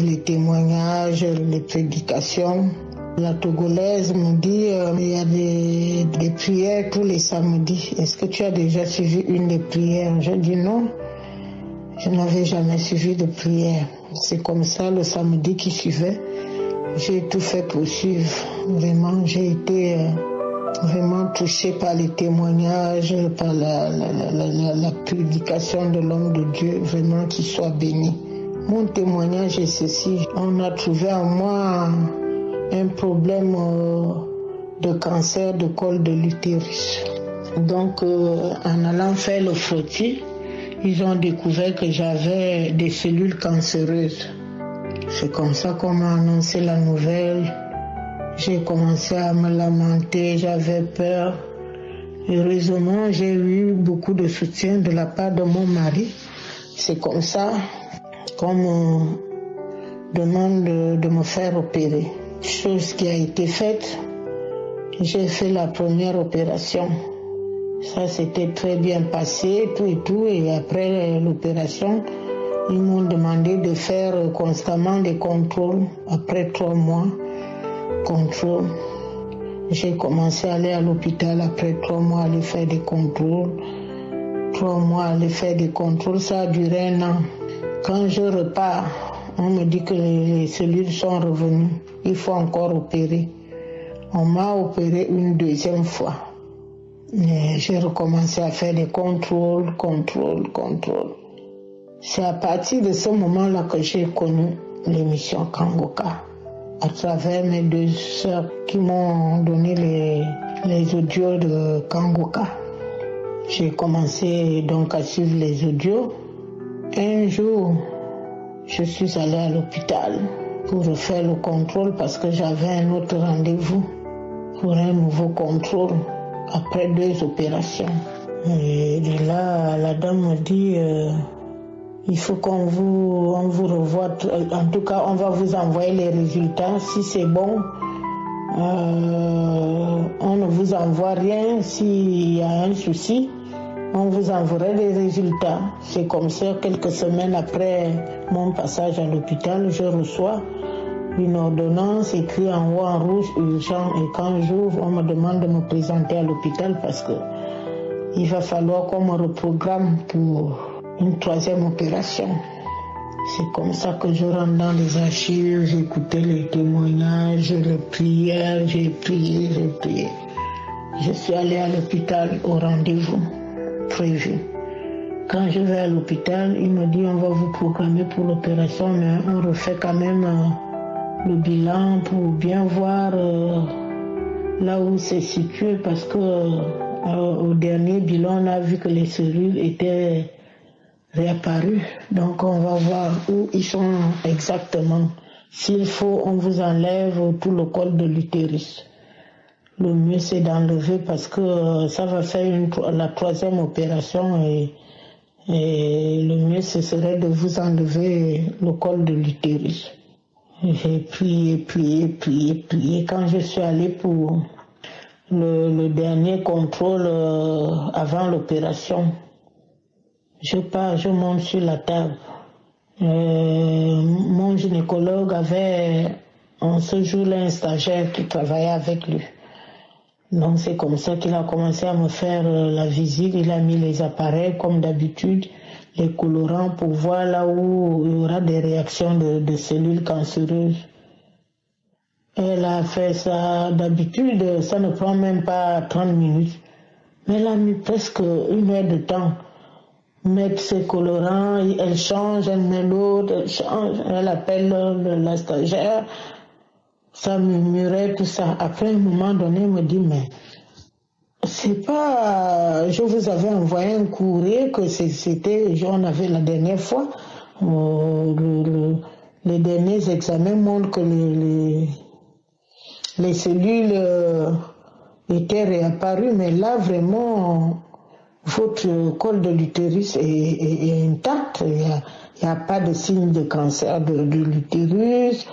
[SPEAKER 12] les témoignages, les prédications. La togolaise me dit, il y a des prières tous les samedis. Est-ce que tu as déjà suivi une des prières? Je dis non, je n'avais jamais suivi de prière. C'est comme ça, le samedi qui suivait, j'ai tout fait pour suivre. Vraiment, j'ai été vraiment touchée par les témoignages, par la prédication de l'homme de Dieu, vraiment qu'il soit béni. Mon témoignage est ceci, on a trouvé en moi un problème de cancer de col de l'utérus. Donc en allant faire le frottis, ils ont découvert que j'avais des cellules cancéreuses. C'est comme ça qu'on m'a annoncé la nouvelle. J'ai commencé à me lamenter, j'avais peur. Heureusement, j'ai eu beaucoup de soutien de la part de mon mari. C'est comme ça qu'on me demande de me faire opérer. Chose qui a été faite, j'ai fait la première opération. Ça s'était très bien passé, tout. Et après l'opération, ils m'ont demandé de faire constamment des contrôles. Après 3 mois, contrôle. J'ai commencé à aller à l'hôpital après 3 mois, aller faire des contrôles. 3 mois, aller faire des contrôles, ça a duré 1 an. Quand je repars, on me dit que les cellules sont revenues. Il faut encore opérer. On m'a opéré une 2e fois. Et j'ai recommencé à faire des contrôles. C'est à partir de ce moment-là que j'ai connu l'émission Kangoka. À travers mes 2 sœurs qui m'ont donné les audios de Kangoka. J'ai commencé donc à suivre les audios. Un jour, je suis allée à l'hôpital pour refaire le contrôle parce que j'avais un autre rendez-vous pour un nouveau contrôle après 2 opérations. Et là, la dame me dit... il faut qu'on vous revoie. En tout cas, on va vous envoyer les résultats. Si c'est bon, on ne vous envoie rien. S'il y a un souci, on vous enverra les résultats. C'est comme ça, quelques semaines après mon passage à l'hôpital, je reçois une ordonnance écrite en haut en rouge, urgent. Et quand j'ouvre, on me demande de me présenter à l'hôpital parce que il va falloir qu'on me reprogramme pour une 3e opération. C'est comme ça que je rentre dans les archives, j'écoutais les témoignages, les prières, j'ai prié. Je suis allée à l'hôpital au rendez-vous prévu. Quand je vais à l'hôpital, il me dit on va vous programmer pour l'opération, mais on refait quand même le bilan pour bien voir là où c'est situé parce que au dernier bilan, on a vu que les cellules étaient réapparues. Donc on va voir où ils sont exactement. S'il faut, on vous enlève tout le col de l'utérus. Le mieux, c'est d'enlever parce que ça va faire la 3e opération et le mieux, ce serait de vous enlever le col de l'utérus. J'ai prié. Quand je suis allée pour le dernier contrôle avant l'opération, je monte sur la table. Mon gynécologue avait en ce jour-là un stagiaire qui travaillait avec lui. Donc c'est comme ça qu'il a commencé à me faire la visite. Il a mis les appareils comme d'habitude, les colorants pour voir là où il y aura des réactions de cellules cancéreuses. Elle a fait ça d'habitude, ça ne prend même pas 30 minutes. Mais elle a mis presque 1 heure de temps. Mettre ses colorants, elle change, elle met l'autre, elle change, elle appelle la stagiaire. Ça murmurait tout ça. Après un moment donné, elle me dit, mais c'est pas, je vous avais envoyé un courrier que c'était, on avait la dernière fois, les derniers examens montrent que les cellules étaient réapparues, mais là vraiment, votre col de l'utérus est intact. Il n'y a pas de signe de cancer de l'utérus.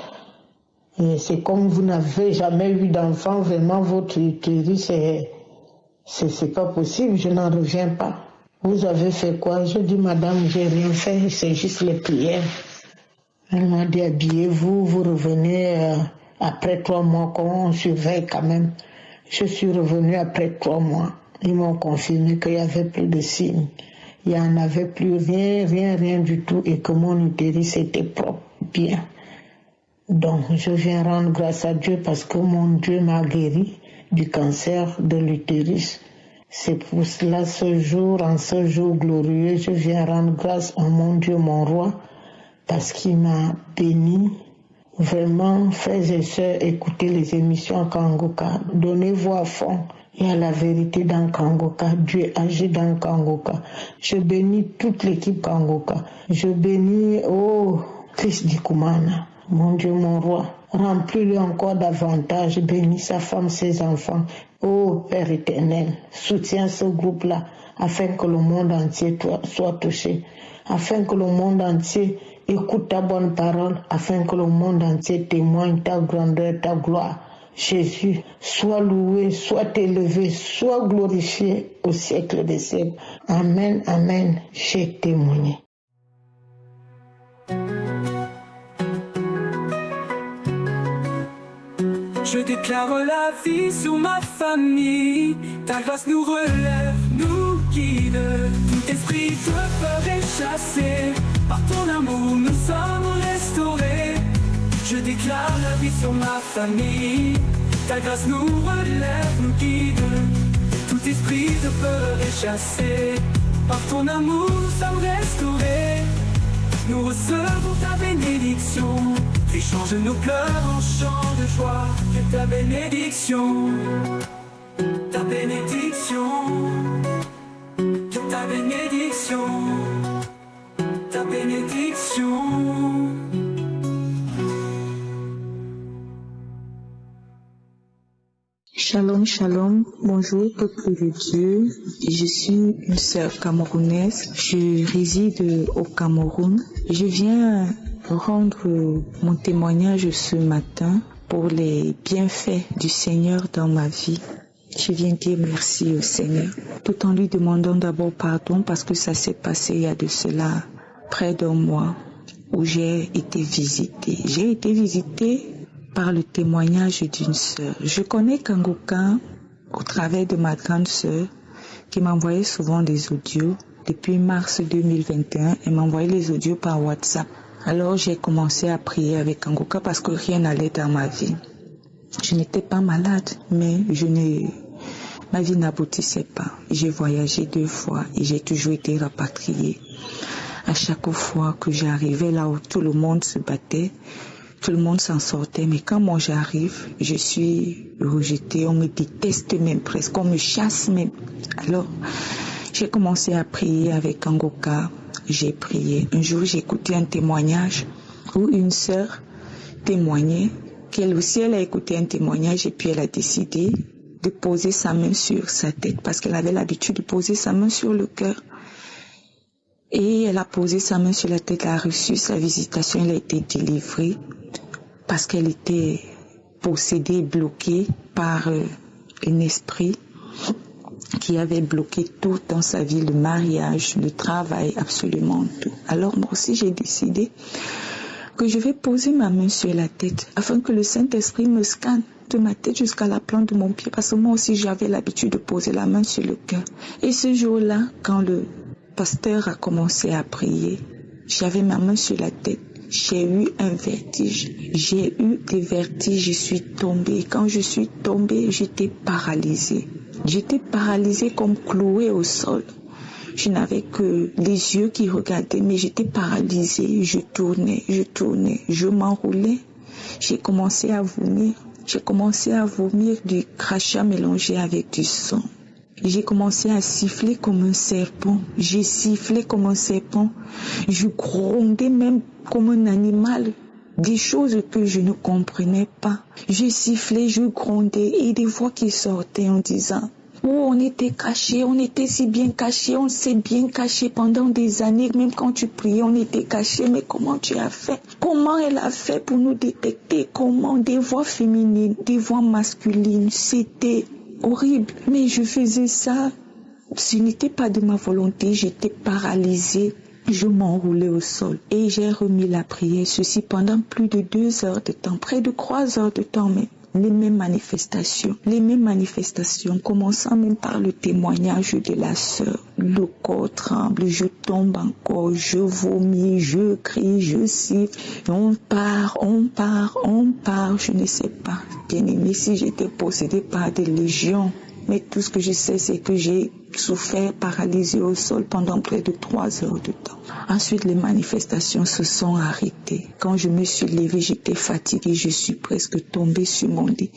[SPEAKER 12] Et c'est comme vous n'avez jamais eu d'enfant, vraiment votre utérus, c'est pas possible, je n'en reviens pas. Vous avez fait quoi? Je dis, madame, j'ai rien fait, c'est juste les prières. Elle m'a dit, habillez-vous, vous revenez après 3 mois, qu'on surveille quand même. Je suis revenue après 3 mois. Ils m'ont confirmé qu'il n'y avait plus de signes. Il n'y en avait plus rien du tout et que mon utérus était propre, bien. Donc, je viens rendre grâce à Dieu parce que mon Dieu m'a guéri du cancer de l'utérus. C'est pour cela, en ce jour glorieux, je viens rendre grâce à mon Dieu, mon roi, parce qu'il m'a béni. Vraiment, frères et sœurs, écoutez les émissions Kangoka. Donnez-vous à fond. Il y a la vérité dans Kangoka. Dieu agit dans Kangoka. Je bénis toute l'équipe Kangoka. Je bénis, Christ Dikumana. Mon Dieu, mon roi, remplis-le encore davantage, bénis sa femme, ses enfants. Ô Père éternel, soutiens ce groupe-là, afin que le monde entier soit touché, afin que le monde entier écoute ta bonne parole, afin que le monde entier témoigne ta grandeur, ta gloire. Jésus, sois loué, sois élevé, sois glorifié au siècle des siècles. Amen, amen, j'ai témoigné.
[SPEAKER 3] Je déclare la vie sur ma famille. Ta grâce nous relève, nous guide. Tout esprit de peur est chassé. Par ton amour nous sommes restaurés. Je déclare la vie sur ma famille. Ta grâce nous relève, nous guide. Tout esprit de peur est chassé. Par ton amour nous sommes restaurés. Nous recevons ta bénédiction. Tu changes nos pleurs en chants de joie. Que ta bénédiction, ta bénédiction, que ta bénédiction, ta bénédiction.
[SPEAKER 5] Shalom, shalom, bonjour peuple de Dieu. Je suis une sœur camerounaise, je réside au Cameroun. Je viens rendre mon témoignage ce matin pour les bienfaits du Seigneur dans ma vie. Je viens dire merci au Seigneur, tout en lui demandant d'abord pardon parce que ça s'est passé il y a de cela près d'un mois où j'ai été visitée. J'ai été visitée par le témoignage d'une sœur. Je connais Kangoka au travers de ma grande sœur qui m'envoyait souvent des audios. Depuis mars 2021, elle m'envoyait les audios par WhatsApp. Alors j'ai commencé à prier avec Kangoka parce que rien n'allait dans ma vie. Je n'étais pas malade, mais ma vie n'aboutissait pas. J'ai voyagé 2 fois et j'ai toujours été rapatriée. À chaque fois que j'arrivais là où tout le monde se battait, tout le monde s'en sortait, mais quand moi j'arrive, je suis rejetée, on me déteste même presque, on me chasse même. Alors, j'ai commencé à prier avec Kangoka, j'ai prié. Un jour, j'ai écouté un témoignage où une sœur témoignait qu'elle aussi, elle a écouté un témoignage et puis elle a décidé de poser sa main sur sa tête parce qu'elle avait l'habitude de poser sa main sur le cœur. Et elle a posé sa main sur la tête, elle a reçu sa visitation, elle a été délivrée parce qu'elle était possédée, bloquée par un esprit qui avait bloqué tout dans sa vie, le mariage, le travail, absolument tout. Alors moi aussi j'ai décidé que je vais poser ma main sur la tête afin que le Saint-Esprit me scanne de ma tête jusqu'à la plante de mon pied parce que moi aussi j'avais l'habitude de poser la main sur le cœur. Et ce jour-là, quand le pasteur a commencé à prier, j'avais ma main sur la tête. J'ai eu un vertige. J'ai eu des vertiges, je suis tombée. Quand je suis tombée, j'étais paralysée. J'étais paralysée comme clouée au sol. Je n'avais que les yeux qui regardaient, mais j'étais paralysée. Je tournais, je m'enroulais. J'ai commencé à vomir. J'ai commencé à vomir du crachat mélangé avec du sang. J'ai commencé à siffler comme un serpent. J'ai sifflé comme un serpent. Je grondais même comme un animal. Des choses que je ne comprenais pas. Je sifflais, je grondais et des voix qui sortaient en disant « Oh, on était cachés, on était si bien cachés, on s'est bien cachés pendant des années. Même quand tu priais, on était cachés. Mais comment tu as fait? Comment elle a fait pour nous détecter? Comment? Des voix féminines, des voix masculines. C'était horrible. Mais je faisais ça. Ce n'était pas de ma volonté. J'étais paralysée. Je m'enroulais au sol et j'ai remis la prière. Ceci pendant plus de 2 heures de temps, près de 3 heures de temps même. Les mêmes manifestations, commençant même par le témoignage de la sœur. Le corps tremble, je tombe encore, je vomis, je crie, je siffle. On part, je ne sais pas. Bien-aimé, si j'étais possédée par des légions, mais tout ce que je sais, c'est que j'ai souffert paralysé au sol pendant près de 3 heures de temps. Ensuite, les manifestations se sont arrêtées. Quand je me suis levée, j'étais fatiguée, je suis presque tombée sur mon lit.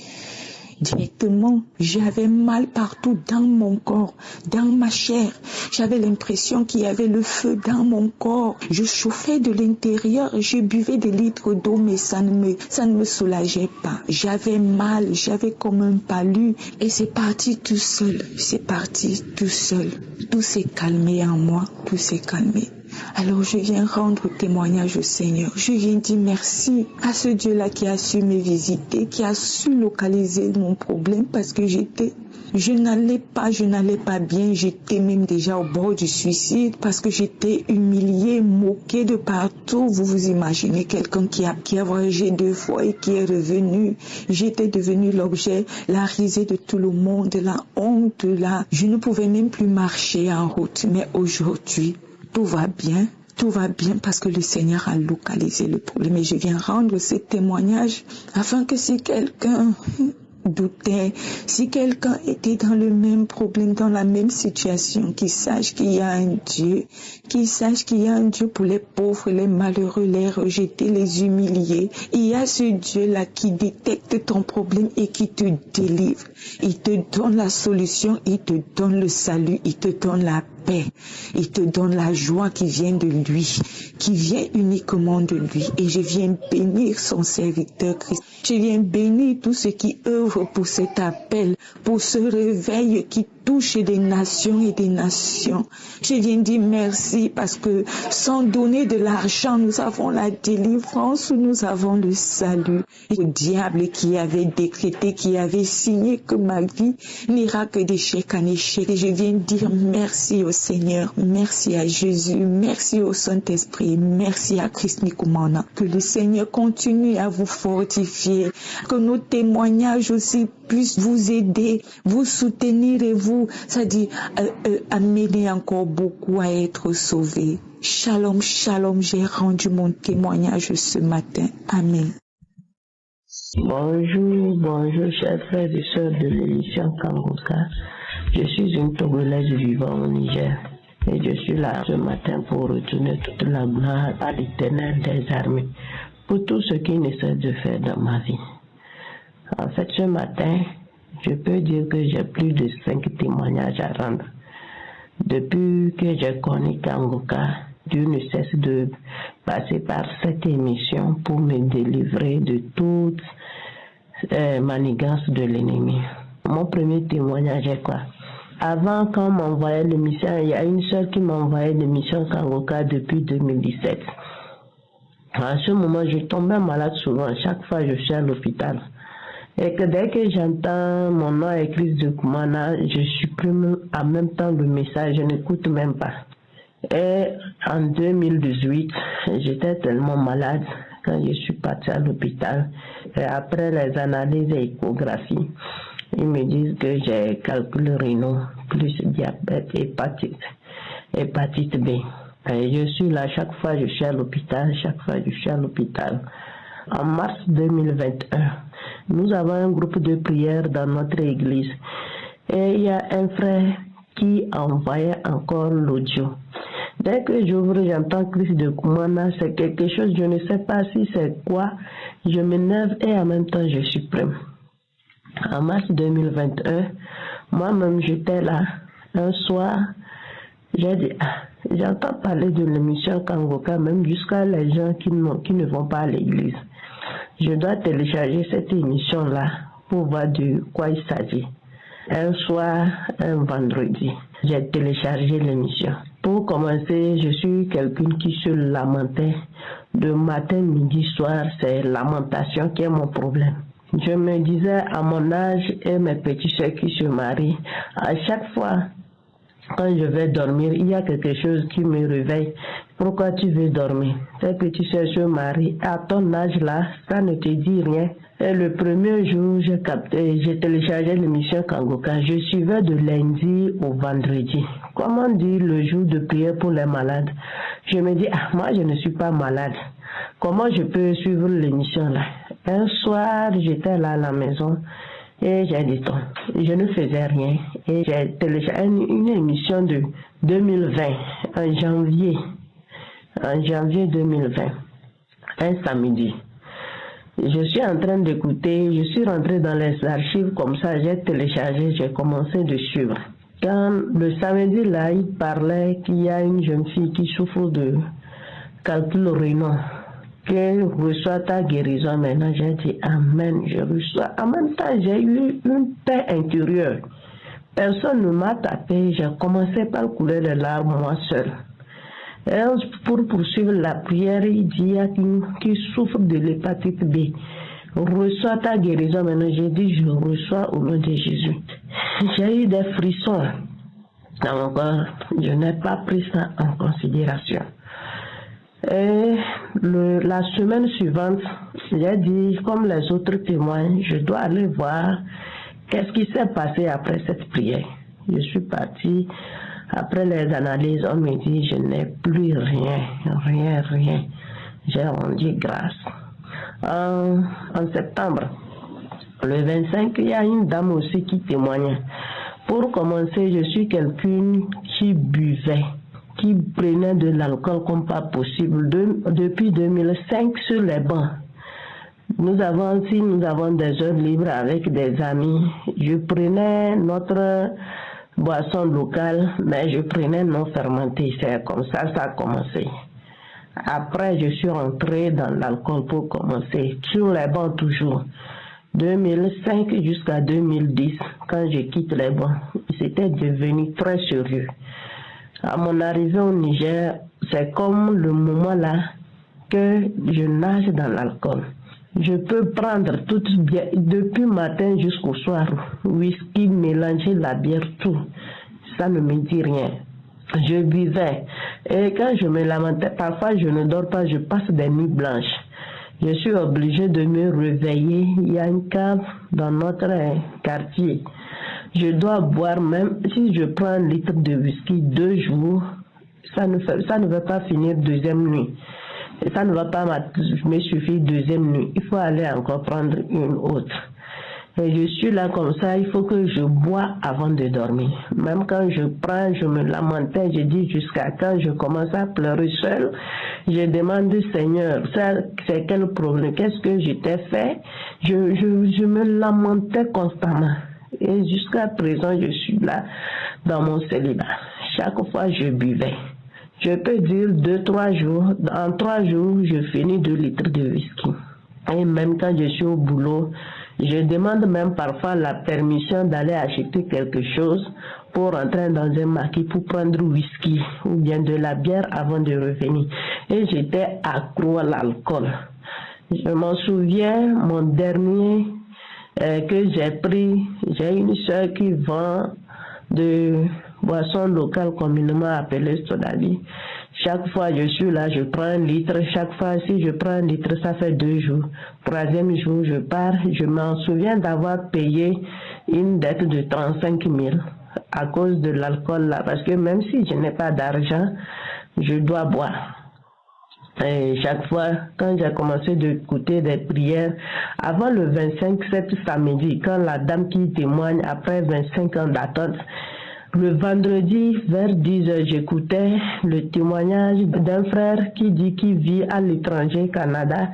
[SPEAKER 5] Directement, j'avais mal partout dans mon corps, dans ma chair. J'avais l'impression qu'il y avait le feu dans mon corps. Je chauffais de l'intérieur, je buvais des litres d'eau, mais ça ne me soulageait pas. J'avais mal, j'avais comme un palu et c'est parti tout seul. Tout s'est calmé en moi, tout s'est calmé. Alors je viens rendre témoignage au Seigneur. Je viens dire merci à ce Dieu-là qui a su me visiter, qui a su localiser mon problème parce que je n'allais pas bien. J'étais même déjà au bord du suicide parce que j'étais humiliée, moquée de partout. Vous vous imaginez quelqu'un qui a voyagé 2 fois et qui est revenu. J'étais devenue l'objet, la risée de tout le monde, la honte, je ne pouvais même plus marcher en route. Mais aujourd'hui, tout va bien parce que le Seigneur a localisé le problème et je viens rendre ce témoignage afin que si quelqu'un doutait, si quelqu'un était dans le même problème, dans la même situation, qu'il sache qu'il y a un Dieu, pour les pauvres, les malheureux, les rejetés, les humiliés. Il y a ce Dieu-là qui détecte ton problème et qui te délivre. Il te donne la solution, il te donne le salut, il te donne la paix, il te donne la joie qui vient de lui, qui vient uniquement de lui. Et je viens bénir son serviteur Christ. Je viens bénir tous ceux qui œuvrent pour cet appel, pour ce réveil qui touche des nations et des nations. Je viens dire merci parce que sans donner de l'argent, nous avons la délivrance, nous avons le salut. Le diable qui avait décrété, qui avait signé que ma vie n'ira que d'échec en échec. Et je viens dire merci au Seigneur, merci à Jésus, merci au Saint-Esprit, merci à Christ Nicoumana. Que le Seigneur continue à vous fortifier, que nos témoignages aussi puissent vous aider, vous soutenir et vous, c'est-à-dire amener encore beaucoup à être sauvés. Shalom, shalom, j'ai rendu mon témoignage ce matin. Amen.
[SPEAKER 11] Bonjour, chers frères et sœurs de l'émission Kangoka. Je suis une Togolaise vivant au Niger et je suis là ce matin pour retourner toute la gloire à l'Éternel des armées. pour tout ce qu'il essaie de faire dans ma vie. En fait, ce matin, je peux dire que j'ai plus de 5 témoignages à rendre. Depuis que j'ai connu Kangoka, Dieu ne cesse de passer par cette émission pour me délivrer de toute manigance de l'ennemi. Mon premier témoignage est quoi? Avant, quand on m'envoyait l'émission, il y a une seule qui m'envoyait l'émission Kangoka depuis 2017. À ce moment, je tombais malade souvent. Chaque fois, je suis à l'hôpital. Et que dès que j'entends mon nom écrit de Kumana, je supprime en même temps le message, je n'écoute même pas. Et en 2018, j'étais tellement malade quand je suis partie à l'hôpital. Et après les analyses et échographies, ils me disent que j'ai calcul rénal, plus diabète, hépatite B. Et je suis là, chaque fois je suis à l'hôpital, En mars 2021, nous avons un groupe de prière dans notre église. Et il y a un frère qui envoyait encore l'audio. Dès que j'ouvre, j'entends Christ de Kumana, c'est quelque chose, je ne sais pas si c'est quoi. Je m'énerve et en même temps je supprime. En mars 2021, moi-même j'étais là. Un soir, j'ai dit, j'entends parler de l'émission Kangoka, même jusqu'à les gens qui ne vont pas à l'église. Je dois télécharger cette émission-là pour voir de quoi il s'agit. Un soir, un vendredi, j'ai téléchargé l'émission. Pour commencer, je suis quelqu'un qui se lamentait. De matin, midi, soir, c'est lamentation qui est mon problème. Je me disais à mon âge et mes petits soeurs qui se marient, à chaque fois, quand je vais dormir, il y a quelque chose qui me réveille. Pourquoi tu veux dormir? Tes petits soeurs se marient. À ton âge là, ça ne te dit rien. Et le premier jour, j'ai téléchargé l'émission Kangoka. Je suivais de lundi au vendredi. Comment dire le jour de prière pour les malades? Je me dis, moi je ne suis pas malade. Comment je peux suivre l'émission là? Un soir, j'étais là à la maison. Et j'ai dit, je ne faisais rien. Et j'ai téléchargé une émission de 2020, en janvier 2020, un samedi. Je suis en train d'écouter, je suis rentré dans les archives comme ça, j'ai téléchargé, j'ai commencé de suivre. Quand le samedi là, il parlait qu'il y a une jeune fille qui souffre de calcul rénal, qu'elle reçoit ta guérison. Maintenant, j'ai dit amen, je reçois. En même temps, j'ai eu une paix intérieure. Personne ne m'a tapé, j'ai commencé par couler les larmes moi seul. Et pour poursuivre la prière, il dit il y a qui souffre de l'hépatite B. Reçois ta guérison. Maintenant, j'ai dit je reçois au nom de Jésus. J'ai eu des frissons dans mon corps. Je n'ai pas pris ça en considération. Et la semaine suivante, j'ai dit, comme les autres témoins, je dois aller voir qu'est-ce qui s'est passé après cette prière. Je suis partie, après les analyses, on me dit, je n'ai plus rien. J'ai rendu grâce. En septembre, le 25, il y a une dame aussi qui témoignait. Pour commencer, je suis quelqu'un qui buvait, qui prenait de l'alcool comme pas possible depuis 2005 sur les bancs. Nous avons des heures libres avec des amis. Je prenais notre boisson locale, mais je prenais non fermentée. C'est comme ça, ça a commencé. Après, je suis rentré dans l'alcool pour commencer, sur les bancs toujours. 2005 jusqu'à 2010, quand je quitte les bancs, c'était devenu très sérieux. À mon arrivée au Niger, c'est comme le moment là que je nage dans l'alcool. Je peux prendre depuis matin jusqu'au soir, whisky, mélanger la bière, tout. Ça ne me dit rien. Je buvais. Et quand je me lamentais, parfois je ne dors pas, je passe des nuits blanches. Je suis obligée de me réveiller. Il y a une cave dans notre quartier. Je dois boire, même si je prends 1 litre de whisky 2 jours, ça ne va pas finir deuxième nuit. Et ça ne va pas me suffire deuxième nuit. Il faut aller encore prendre une autre. Et je suis là comme ça, il faut que je bois avant de dormir. Même quand je prends, je me lamentais, je dis jusqu'à quand je commence à pleurer seule. Je demande au Seigneur, ça c'est quel problème, qu'est-ce que je t'ai fait? Je me lamentais constamment. Et jusqu'à présent, je suis là dans mon célibat. Chaque fois, je buvais. Je peux dire 2-3 jours, en 3 jours, je finis 2 litres de whisky. Et même quand je suis au boulot, je demande même parfois la permission d'aller acheter quelque chose pour entrer dans un marché pour prendre whisky ou bien de la bière avant de revenir. Et j'étais accro à l'alcool. Je m'en souviens, mon dernier que j'ai pris, j'ai une soeur qui vend de boissons locales communément appelées Sodavi. Chaque fois je suis là, je prends 1 litre. Chaque fois, si je prends 1 litre, ça fait 2 jours. 3e jour, je pars. Je m'en souviens d'avoir payé une dette de 35 000 à cause de l'alcool là. Parce que même si je n'ai pas d'argent, je dois boire. Et chaque fois, quand j'ai commencé d'écouter des prières, avant le 25 cet samedi, quand la dame qui témoigne après 25 ans d'attente, le vendredi, vers 10h, j'écoutais le témoignage d'un frère qui dit qu'il vit à l'étranger, Canada,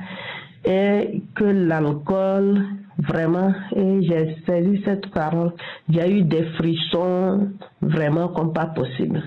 [SPEAKER 11] et que l'alcool, vraiment, et j'ai saisi cette parole, j'ai eu des frissons vraiment comme pas possible.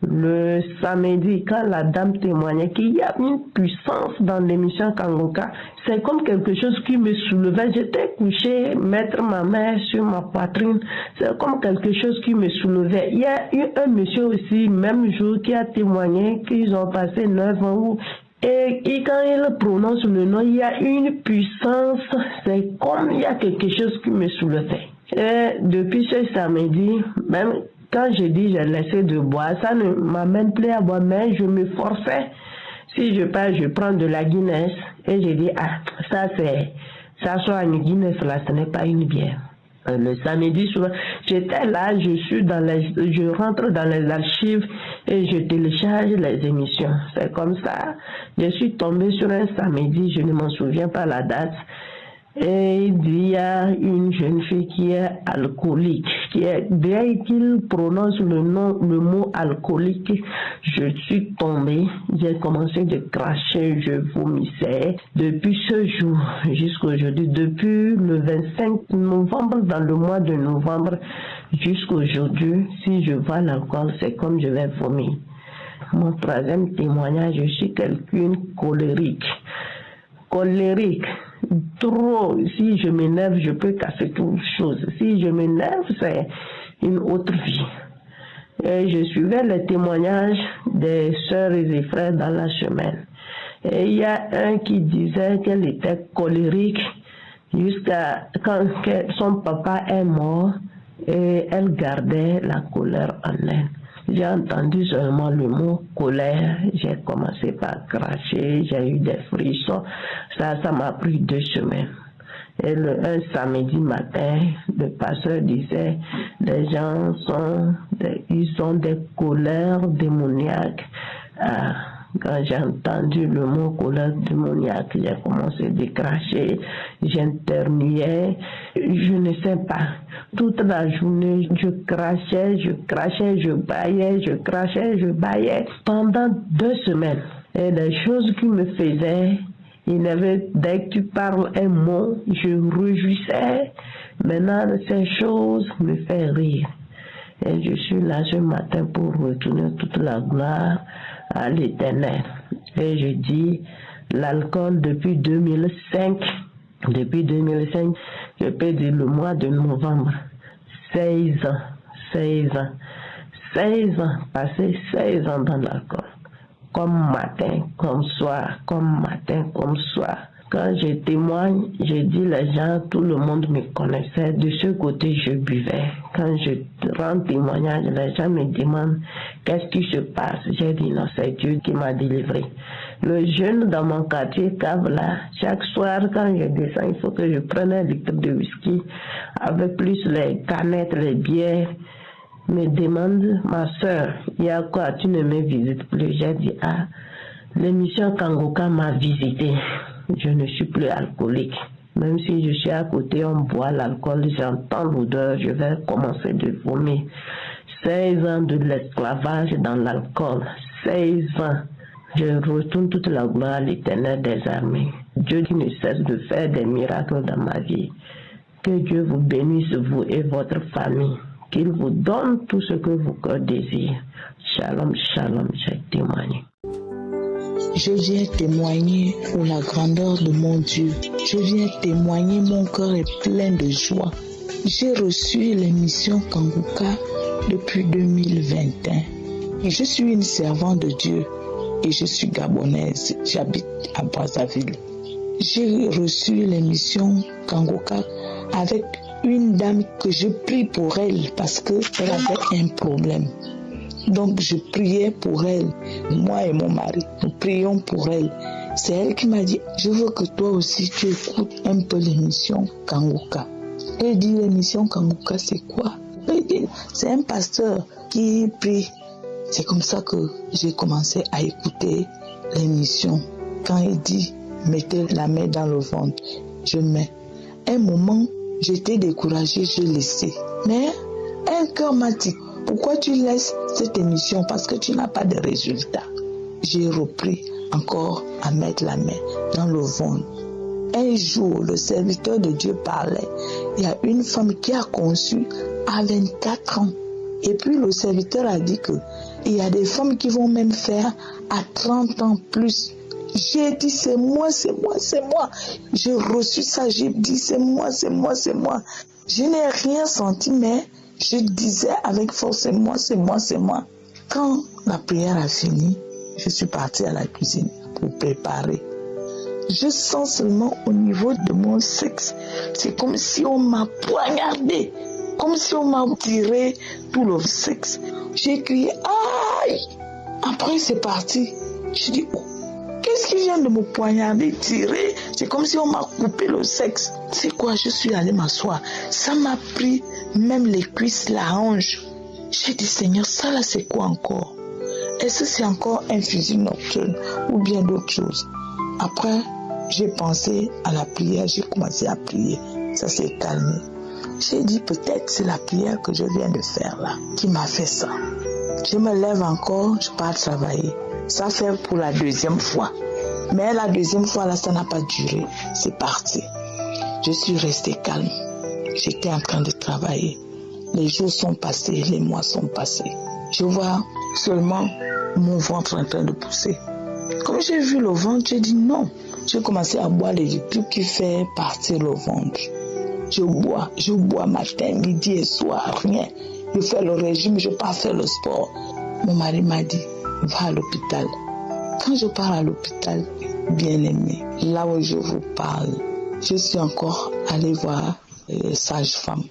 [SPEAKER 11] Le samedi, quand la dame témoignait qu'il y a une puissance dans l'émission Kangoka, c'est comme quelque chose qui me soulevait. J'étais couchée, mettre ma main sur ma poitrine, c'est comme quelque chose qui me soulevait. Il y a eu un monsieur aussi, même jour, qui a témoigné qu'ils ont passé 9 ans. Et quand il prononce le nom, il y a une puissance, c'est comme il y a quelque chose qui me soulevait. Et depuis ce samedi, même quand je dis j'ai laissé de boire, ça ne m'amène plus à boire, mais je me forçais. Si je pars, je prends de la Guinness et je dis, ça soit une Guinness là, ce n'est pas une bière. Le samedi soir, j'étais là, je rentre dans les archives et je télécharge les émissions. C'est comme ça. Je suis tombée sur un samedi, je ne m'en souviens pas la date. Et il y a une jeune fille qui est alcoolique, dès qu'il prononce le mot alcoolique, je suis tombée, j'ai commencé de cracher, je vomissais. Depuis ce jour jusqu'à aujourd'hui, depuis le 25 novembre, dans le mois de novembre jusqu'à aujourd'hui, si je vois l'alcool, c'est comme je vais vomir. Mon 3e témoignage, je suis quelqu'un colérique. Trop, si je m'énerve, je peux casser toute chose. Si je m'énerve, c'est une autre vie. Et je suivais les témoignages des sœurs et des frères dans la semaine. Et il y a un qui disait qu'elle était colérique jusqu'à quand son papa est mort et elle gardait la colère en elle. J'ai entendu seulement le mot colère, j'ai commencé par cracher, j'ai eu des frissons, ça m'a pris 2 semaines. Et un samedi matin, le pasteur disait, les gens ils ont des colères démoniaques. Quand j'ai entendu le mot colère démoniaque, j'ai commencé à cracher, j'interniais, je ne sais pas. Toute la journée, je crachais, je baillais, je crachais, je baillais pendant 2 semaines. Et les choses qui me faisaient, dès que tu parles un mot, je réjouissais. Maintenant, ces choses me font rire. Et je suis là ce matin pour retourner toute la gloire à l'Éternel. Et je dis, l'alcool depuis 2005, je peux dire le mois de novembre, 16 ans, passé 16 ans dans l'alcool. Comme matin, comme soir, comme matin, comme soir. Quand je témoigne, je dis les gens, tout le monde me connaissait. De ce côté, je buvais. Quand je rends témoignage, les gens me demandent qu'est-ce qui se passe. J'ai dit non, c'est Dieu qui m'a délivré. Le jeune dans mon quartier cave là, chaque soir quand je descends, il faut que je prenne 1 litre de whisky avec plus les canettes, les bières. Me demande, ma soeur, il y a quoi, tu ne me visites plus? J'ai dit, l'émission Kangoka m'a visité. Je ne suis plus alcoolique. Même si je suis à côté, on boit l'alcool, j'entends l'odeur, je vais commencer de vomir. 16 ans de l'esclavage dans l'alcool. 16 ans. Je retourne toute la gloire à l'Éternel des armées. Dieu qui ne cesse de faire des miracles dans ma vie. Que Dieu vous bénisse, vous et votre famille. Qu'il vous donne tout ce que vos cœurs désirent. Shalom, shalom, j'ai témoigné.
[SPEAKER 5] Je viens témoigner pour la grandeur de mon Dieu. Je viens témoigner, mon cœur est plein de joie. J'ai reçu l'émission Kanguka depuis 2021. Et je suis une servante de Dieu et je suis gabonaise. J'habite à Brazzaville. J'ai reçu l'émission Kanguka avec une dame que je prie pour elle parce qu'elle avait un problème. Donc je priais pour elle, moi et mon mari, nous prions pour elle. C'est elle qui m'a dit, je veux que toi aussi tu écoutes un peu l'émission Kanguka. Elle dit, l'émission Kanguka c'est quoi? Elle dit, c'est un pasteur qui prie. C'est comme ça que j'ai commencé à écouter l'émission. Quand il dit, mettez la main dans le ventre, je mets. Un moment, j'étais découragée, je laissais. Mais un cœur m'a dit, pourquoi tu laisses cette émission? Parce que tu n'as pas de résultats. J'ai repris encore à mettre la main dans le ventre. Un jour, le serviteur de Dieu parlait. Il y a une femme qui a conçu à 24 ans. Et puis le serviteur a dit qu'il y a des femmes qui vont même faire à 30 ans plus. J'ai dit c'est moi, c'est moi, c'est moi. J'ai reçu ça, j'ai dit c'est moi, c'est moi, c'est moi. Je n'ai rien senti, mais je disais avec force, c'est moi, c'est moi, c'est moi. Quand la prière a fini, je suis partie à la cuisine pour préparer. Je sens seulement au niveau de mon sexe, c'est comme si on m'a poignardé, comme si on m'a tiré tout le sexe. J'ai crié, aïe! Après c'est parti. Je dis, oh, qu'est-ce qui vient de me poignarder, tirer? C'est comme si on m'a coupé le sexe. C'est quoi? Je suis allée m'asseoir. Ça m'a pris même les cuisses, la hanche. J'ai dit, Seigneur, ça là c'est quoi encore? Est-ce que c'est encore un fusil nocturne ou bien d'autres choses? Après, j'ai pensé à la prière, j'ai commencé à prier. Ça s'est calmé. J'ai dit, peut-être c'est la prière que je viens de faire là qui m'a fait ça. Je me lève encore, je pars travailler. Ça fait pour la deuxième fois. Mais la deuxième fois là, ça n'a pas duré. C'est parti. Je suis restée calme. J'étais en train de travailler. Les jours sont passés, les mois sont passés. Je vois seulement mon ventre en train de pousser. Comme j'ai vu le ventre, j'ai dit non. J'ai commencé à boire les trucs qui fait partir le ventre. Je bois matin, midi et soir, rien. Je fais le régime, je pars faire le sport. Mon mari m'a dit, va à l'hôpital. Quand je pars à l'hôpital, bien aimé, là où je vous parle, je suis encore allée voir les sages-femmes.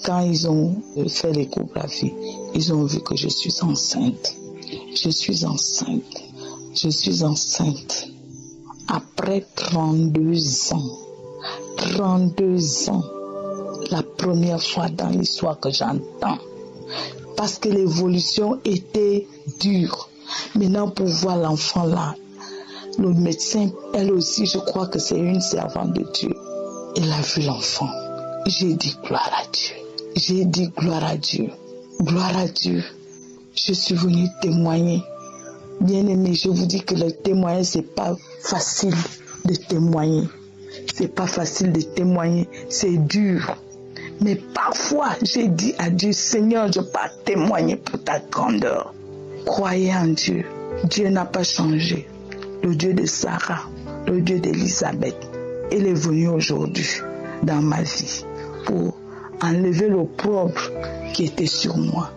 [SPEAKER 5] Quand ils ont fait l'échographie, ils ont vu que je suis enceinte. Je suis enceinte. Je suis enceinte. Après 32 ans. 32 ans. La première fois dans l'histoire que j'entends. Parce que l'évolution était dure. Maintenant, pour voir l'enfant là, le médecin, elle aussi, je crois que c'est une servante de Dieu. Elle a vu l'enfant. J'ai dit gloire à Dieu. J'ai dit gloire à Dieu. Gloire à Dieu. Je suis venue témoigner. Bien aimé, je vous dis que le témoignage, c'est pas facile de témoigner. C'est pas facile de témoigner. C'est dur. Mais parfois, j'ai dit à Dieu, Seigneur, je pars témoigner pour ta grandeur. Croyez en Dieu. Dieu n'a pas changé. Le Dieu de Sarah, le Dieu d'Élisabeth, il est venu aujourd'hui dans ma vie pour enlever l'opprobre qui était sur moi.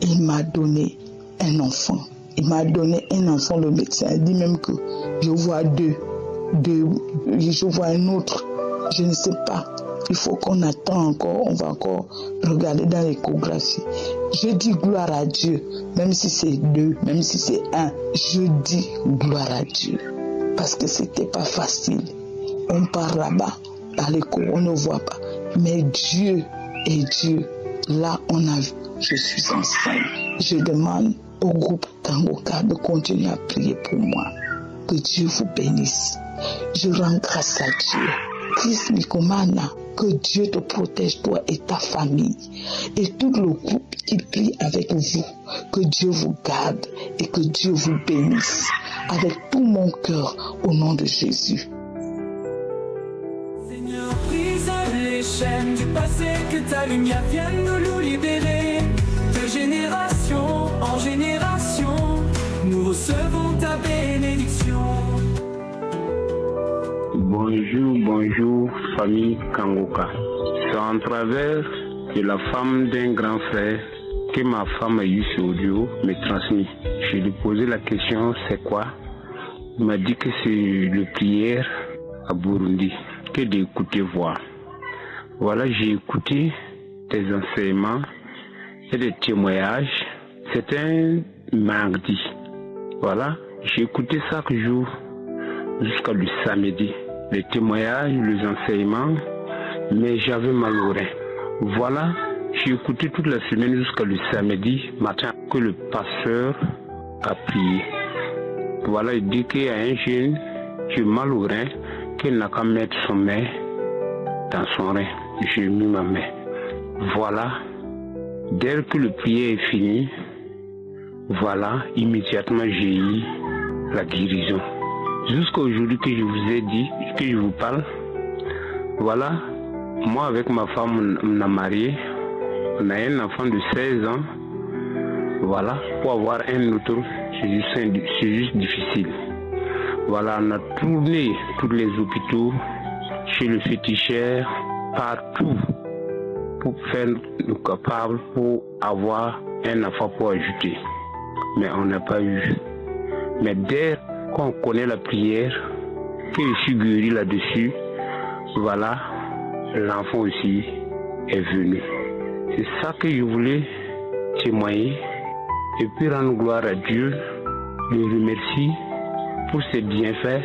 [SPEAKER 5] Il m'a donné un enfant. Il m'a donné un enfant, le médecin dit même que je vois deux, je vois un autre. Je ne sais pas. Il faut qu'on attend encore, on va encore regarder dans l'échographie. Je dis gloire à Dieu, même si c'est 2, même si c'est 1. Je dis gloire à Dieu, parce que c'était pas facile. On part là-bas, dans l'écho, on ne voit pas. Mais Dieu est Dieu. Là, on a vu, je suis enceinte. Je demande au groupe Kanguka de continuer à prier pour moi. Que Dieu vous bénisse. Je rends grâce à Dieu. Chris Mikomana, que Dieu te protège, toi et ta famille, et tout le groupe qui prie avec vous. Que Dieu vous garde et que Dieu vous bénisse avec tout mon cœur au nom de Jésus.
[SPEAKER 3] Seigneur, brise les chaînes du passé, que ta lumière vienne nous libérer. De génération en génération, nous recevons ta bénédiction.
[SPEAKER 6] Bonjour, famille Kangoka. C'est en travers de la femme d'un grand frère que ma femme a eu ce audio me transmis. Je lui ai posé la question, c'est quoi? Il m'a dit que c'est le prière à Burundi, que d'écouter voir. Voilà, j'ai écouté tes enseignements et des témoignages. C'était un mardi. Voilà, j'ai écouté chaque jour jusqu'à le samedi. Les témoignages, les enseignements, mais j'avais mal au rein. Voilà, j'ai écouté toute la semaine jusqu'à le samedi matin que le pasteur a prié. Voilà, il dit qu'il y a un jeune qui a mal au rein, qu'il n'a qu'à mettre son main dans son rein. J'ai mis ma main. Voilà, dès que le prière est fini, voilà, immédiatement j'ai eu la guérison. Jusqu'à aujourd'hui que je vous ai dit, que je vous parle, voilà, moi avec ma femme, on a marié, on a un enfant de 16 ans, voilà, pour avoir un autre, c'est juste difficile. Voilà, on a tourné tous les hôpitaux, chez le féticheur, partout, pour faire le capable, pour avoir un enfant pour ajouter. Mais on n'a pas eu. Mais dès qu'on connaît la prière, que je suis guéri là-dessus, voilà, l'enfant aussi est venu. C'est ça que je voulais témoigner et puis rendre gloire à Dieu, le remercier pour ses bienfaits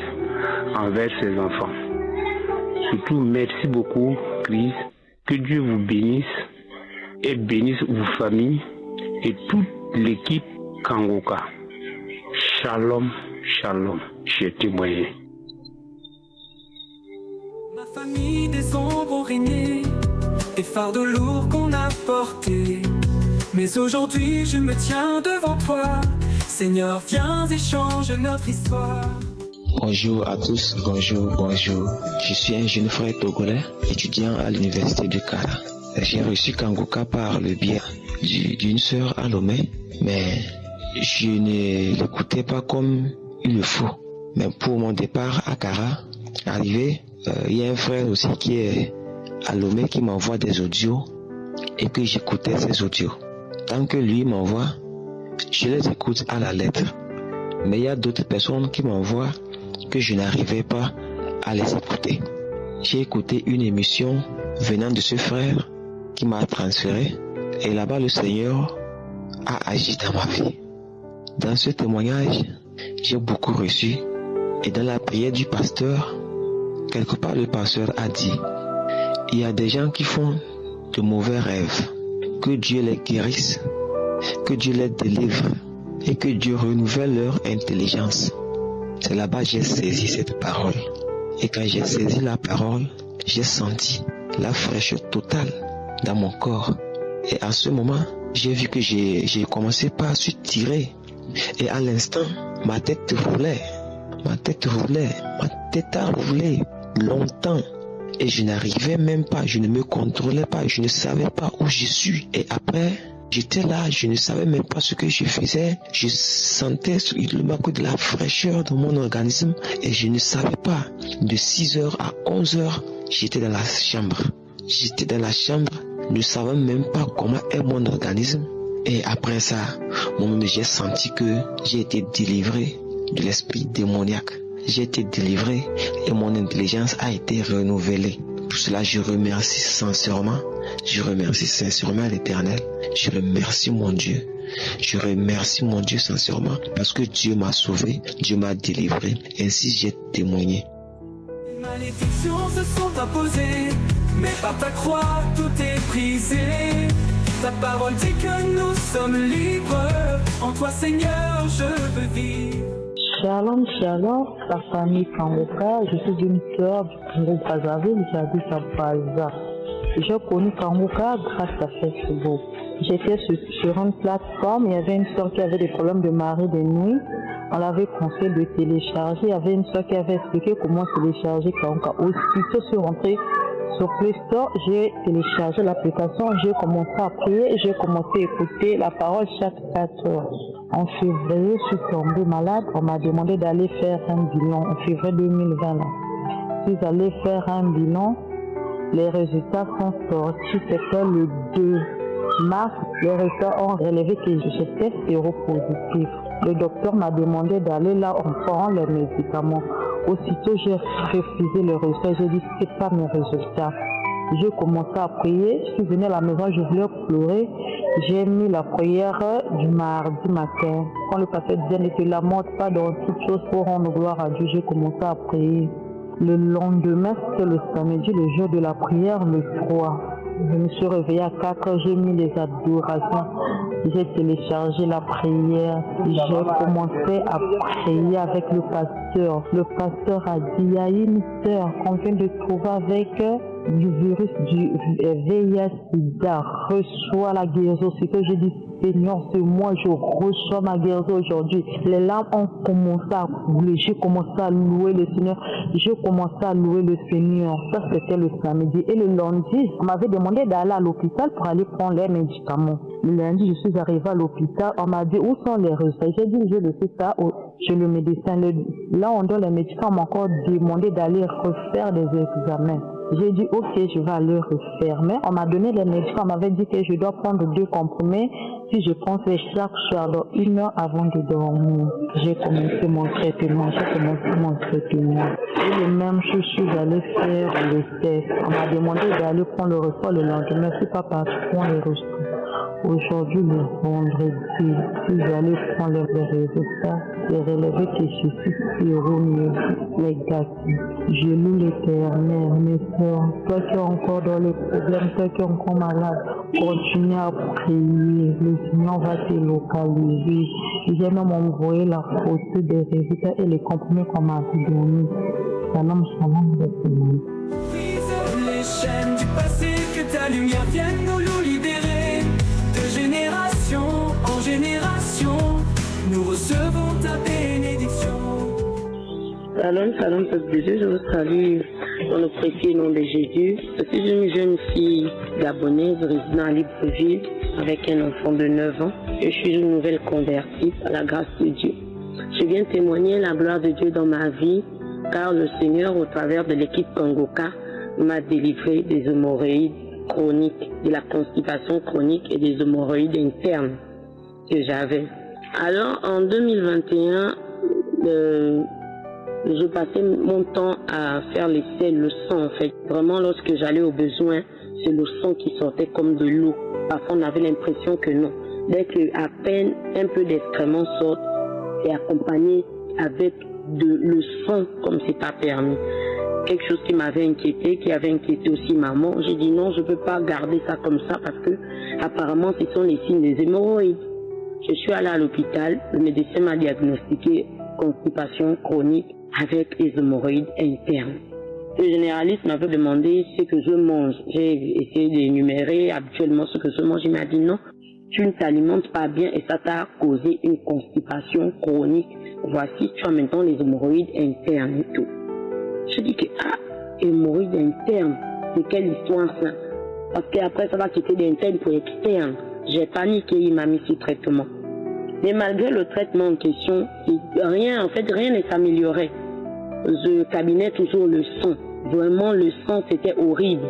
[SPEAKER 6] envers ses enfants. Surtout, merci beaucoup, Christ. Que Dieu vous bénisse et bénisse vos familles et toute l'équipe Kangoka. Shalom, shalom, j'ai témoigné.
[SPEAKER 3] Ma famille des ombres ont régné, des fardeaux lourds qu'on a portés. Mais aujourd'hui je me tiens devant toi. Seigneur, viens et change notre histoire.
[SPEAKER 7] Bonjour à tous, bonjour. Je suis un jeune frère togolais, étudiant à l'université de Kara. J'ai reçu Kangoka par le biais d'une sœur à Lomé, mais je ne l'écoutais pas comme il le faut. Mais pour mon départ à Kara, arrivé, il y a un frère aussi qui est à Lomé qui m'envoie des audios et que j'écoutais ces audios. Tant que lui m'envoie, je les écoute à la lettre. Mais il y a d'autres personnes qui m'envoient que je n'arrivais pas à les écouter. J'ai écouté une émission venant de ce frère qui m'a transféré et là-bas le Seigneur a agi dans ma vie. Dans ce témoignage, j'ai beaucoup reçu et dans la prière du pasteur, quelque part le pasteur a dit, il y a des gens qui font de mauvais rêves, que Dieu les guérisse, que Dieu les délivre et que Dieu renouvelle leur intelligence. C'est là-bas que j'ai saisi cette parole. Et quand j'ai saisi la parole, j'ai senti la fraîcheur totale dans mon corps. Et à ce moment, j'ai vu que j'ai commencé par se tirer. Et à l'instant, ma tête roulait. Ma tête a roulé longtemps. Et je n'arrivais même pas, je ne me contrôlais pas, je ne savais pas où je suis. Et après, j'étais là, je ne savais même pas ce que je faisais. Je sentais le manque de la fraîcheur dans mon organisme et je ne savais pas. De 6h à 11h, j'étais dans la chambre. J'étais dans la chambre, ne savais même pas comment est mon organisme. Et après ça, moi-même j'ai senti que j'ai été délivré de l'esprit démoniaque. J'ai été délivré et mon intelligence a été renouvelée. Pour cela, je remercie sincèrement l'Éternel. Je remercie mon Dieu. Je remercie mon Dieu sincèrement parce que Dieu m'a sauvé, Dieu m'a délivré. Ainsi, j'ai témoigné.
[SPEAKER 3] Les malédictions se sont imposées, mais par ta croix, tout est brisé. Ta parole dit que nous sommes libres. En toi, Seigneur, je veux vivre.
[SPEAKER 8] Shalom, shalom, la famille Kangoka. Je suis une sœur du Congo Brazzaville, j'habite à Baza. J'ai connu Kangoka grâce à Facebook. J'étais sur une plateforme, il y avait une sœur qui avait des problèmes de marée de nuit. On l'avait conseillé de télécharger. Il y avait une sœur qui avait expliqué comment télécharger Kangoka. Aussitôt, je suis rentrée sur Play Store, j'ai téléchargé l'application, j'ai commencé à prier, j'ai commencé à écouter la parole chaque 4 heures. En février, je suis tombée malade. On m'a demandé d'aller faire un bilan en février 2020. Je suis allée faire un bilan. Les résultats sont sortis. C'était le 2 mars. Les résultats ont relevé que j'étais séropositif. Le docteur m'a demandé d'aller là en prenant les médicaments. Aussitôt, j'ai refusé le résultat. J'ai dit, c'est pas mes résultats. J'ai commencé à prier. Je suis venue à la maison, je voulais pleurer. J'ai mis la prière du mardi matin. Quand le pasteur disait, ne te lamente pas dans toutes choses pour rendre gloire à Dieu, j'ai commencé à prier. Le lendemain, c'était le samedi, le jour de la prière, le 3. Je me suis réveillée à 4 heures, j'ai mis les adorations, j'ai téléchargé la prière, j'ai commencé à prier avec le pasteur. Le pasteur a dit, il y a une sœur qu'on vient de trouver avec du virus du VIH-Sida, reçois la guérison. C'est que j'ai dit, Seigneur, c'est moi, je reçois ma guérison aujourd'hui. Les larmes ont commencé à couler, j'ai commencé à louer le Seigneur, j'ai commencé à louer le Seigneur. Ça, c'était le samedi. Et le lundi, on m'avait demandé d'aller à l'hôpital pour aller prendre les médicaments. Le lundi, je suis arrivée à l'hôpital, on m'a dit, où sont les résultats? J'ai dit, je le sais ça chez le médecin. Là, on donne les médicaments, on m'a encore demandé d'aller refaire des examens. J'ai dit, ok, je vais aller refaire. Mais on m'a donné les médicaments, on m'avait dit que je dois prendre 2 comprimés si je prends chaque soir, dans 1 heure avant de dormir. J'ai commencé mon traitement, Et le même jour, je suis allée faire le test. On m'a demandé d'aller prendre le repas le lendemain. Je suis pas partie prendre le repas. Aujourd'hui, le vendredi, je suis allée prendre les résultats. J'ai relevé que je suis séronégatif. Je loue l'Éternel, mes soeurs. Toi qui es encore dans le problème, toi qui es encore malade, continue à prier. Le Seigneur va te localiser. J'ai même envoyé la photo des résultats et les comprimés qu'on m'a donnés. Shalom, shalom,
[SPEAKER 3] les chaînes du passé, que ta lumière vienne nous libérer. De génération en génération, nous recevons ta bénédiction.
[SPEAKER 9] Salam, peuple de Dieu, je vous salue dans le précieux nom de Jésus. Je suis une jeune fille gabonaise résidant à Libreville avec un enfant de 9 ans. Je suis une nouvelle convertie à la grâce de Dieu. Je viens témoigner la gloire de Dieu dans ma vie, car le Seigneur, au travers de l'équipe Kangoka, m'a délivré des hémorroïdes chroniques, de la constipation chronique et des hémorroïdes internes que j'avais. Alors, en 2021, je passais mon temps à faire les selles, le sang en fait. Vraiment, lorsque j'allais au besoin, c'est le sang qui sortait comme de l'eau. Parfois, on avait l'impression que non. Dès qu'à peine un peu d'excréments sortent, c'est accompagné avec le sang comme c'est pas permis. Quelque chose qui m'avait inquiété, qui avait inquiété aussi maman. J'ai dit non, je ne peux pas garder ça comme ça parce que apparemment ce sont les signes des hémorroïdes. Je suis allée à l'hôpital, le médecin m'a diagnostiqué constipation chronique avec les hémorroïdes internes. Le généraliste m'avait demandé ce que je mange. J'ai essayé d'énumérer habituellement ce que je mange. Il m'a dit non, tu ne t'alimentes pas bien et ça t'a causé une constipation chronique. Voici, tu as maintenant les hémorroïdes internes et tout. Je dis que, hémorroïdes internes, c'est quelle histoire ça? Parce qu'après, ça va quitter d'interne pour externe. J'ai paniqué, il m'a mis sous traitement. Mais malgré le traitement en question, rien ne s'améliorait. Je cabinais toujours le sang. Vraiment, le sang, c'était horrible.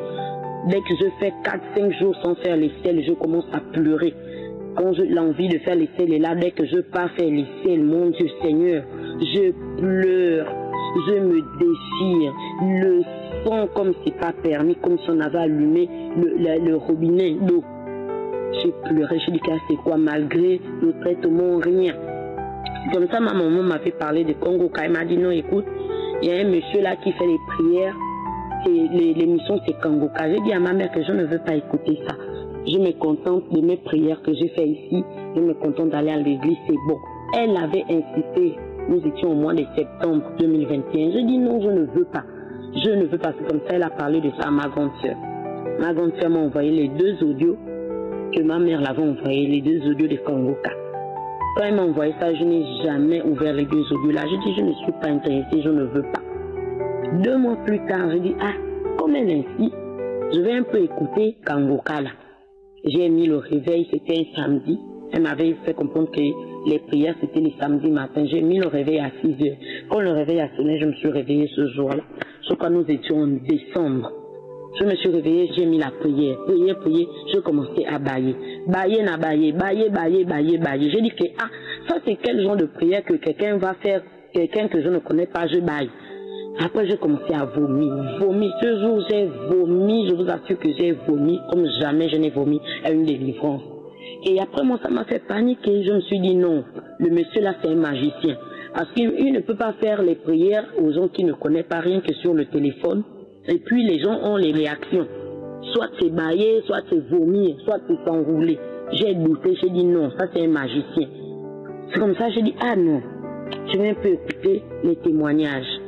[SPEAKER 9] Dès que je fais 4-5 jours sans faire les selles, je commence à pleurer. Quand j'ai l'envie de faire les selles est là, dès que je pars faire les selles, mon Dieu Seigneur, je pleure. Je me déchire, le sang comme c'est pas permis, comme si on avait allumé le robinet d'eau. J'ai pleuré, je dis que c'est quoi malgré le traitement, rien. Comme ça, ma maman m'avait parlé de Kangoka, elle m'a dit non écoute, il y a un monsieur là qui fait les prières, l'émission c'est Kangoka. J'ai dit à ma mère que je ne veux pas écouter ça. Je me contente de mes prières que j'ai fait ici, je me contente d'aller à l'église, c'est bon. Elle avait insisté Nous étions au mois de septembre 2021. J'ai dit non, je ne veux pas. Je ne veux pas. C'est comme ça, elle a parlé de ça à ma grande sœur. Ma grande sœur m'a envoyé les 2 audios que ma mère l'avait envoyé, les 2 audios de Kangoka. Quand elle m'a envoyé ça, je n'ai jamais ouvert les 2 audios-là. J'ai dit, je ne suis pas intéressée, je ne veux pas. 2 mois plus tard, j'ai dit, comme elle insiste, je vais un peu écouter Kangoka là. J'ai mis le réveil, c'était un samedi. Elle m'avait fait comprendre que les prières, c'était les samedis matin. J'ai mis le réveil à 6 heures. Quand le réveil a sonné, je me suis réveillée ce jour-là. Sauf quand nous étions en décembre. Je me suis réveillée, j'ai mis la prière. Prier, je commençais à bailler. Bailler. J'ai dit que, ça c'est quel genre de prière que quelqu'un va faire, quelqu'un que je ne connais pas, je baille. Après, j'ai commencé à vomir. Ce jour, j'ai vomi, je vous assure que j'ai vomi comme jamais je n'ai vomi à une délivrance. Et après, moi, ça m'a fait paniquer. Je me suis dit non, le monsieur là, c'est un magicien. Parce qu'il ne peut pas faire les prières aux gens qui ne connaissent pas rien que sur le téléphone. Et puis, les gens ont les réactions. Soit c'est bailler, soit c'est vomir, soit c'est s'enrouler. J'ai douté, j'ai dit non, ça c'est un magicien. C'est comme ça, j'ai dit, non, je vais un peu écouter les témoignages.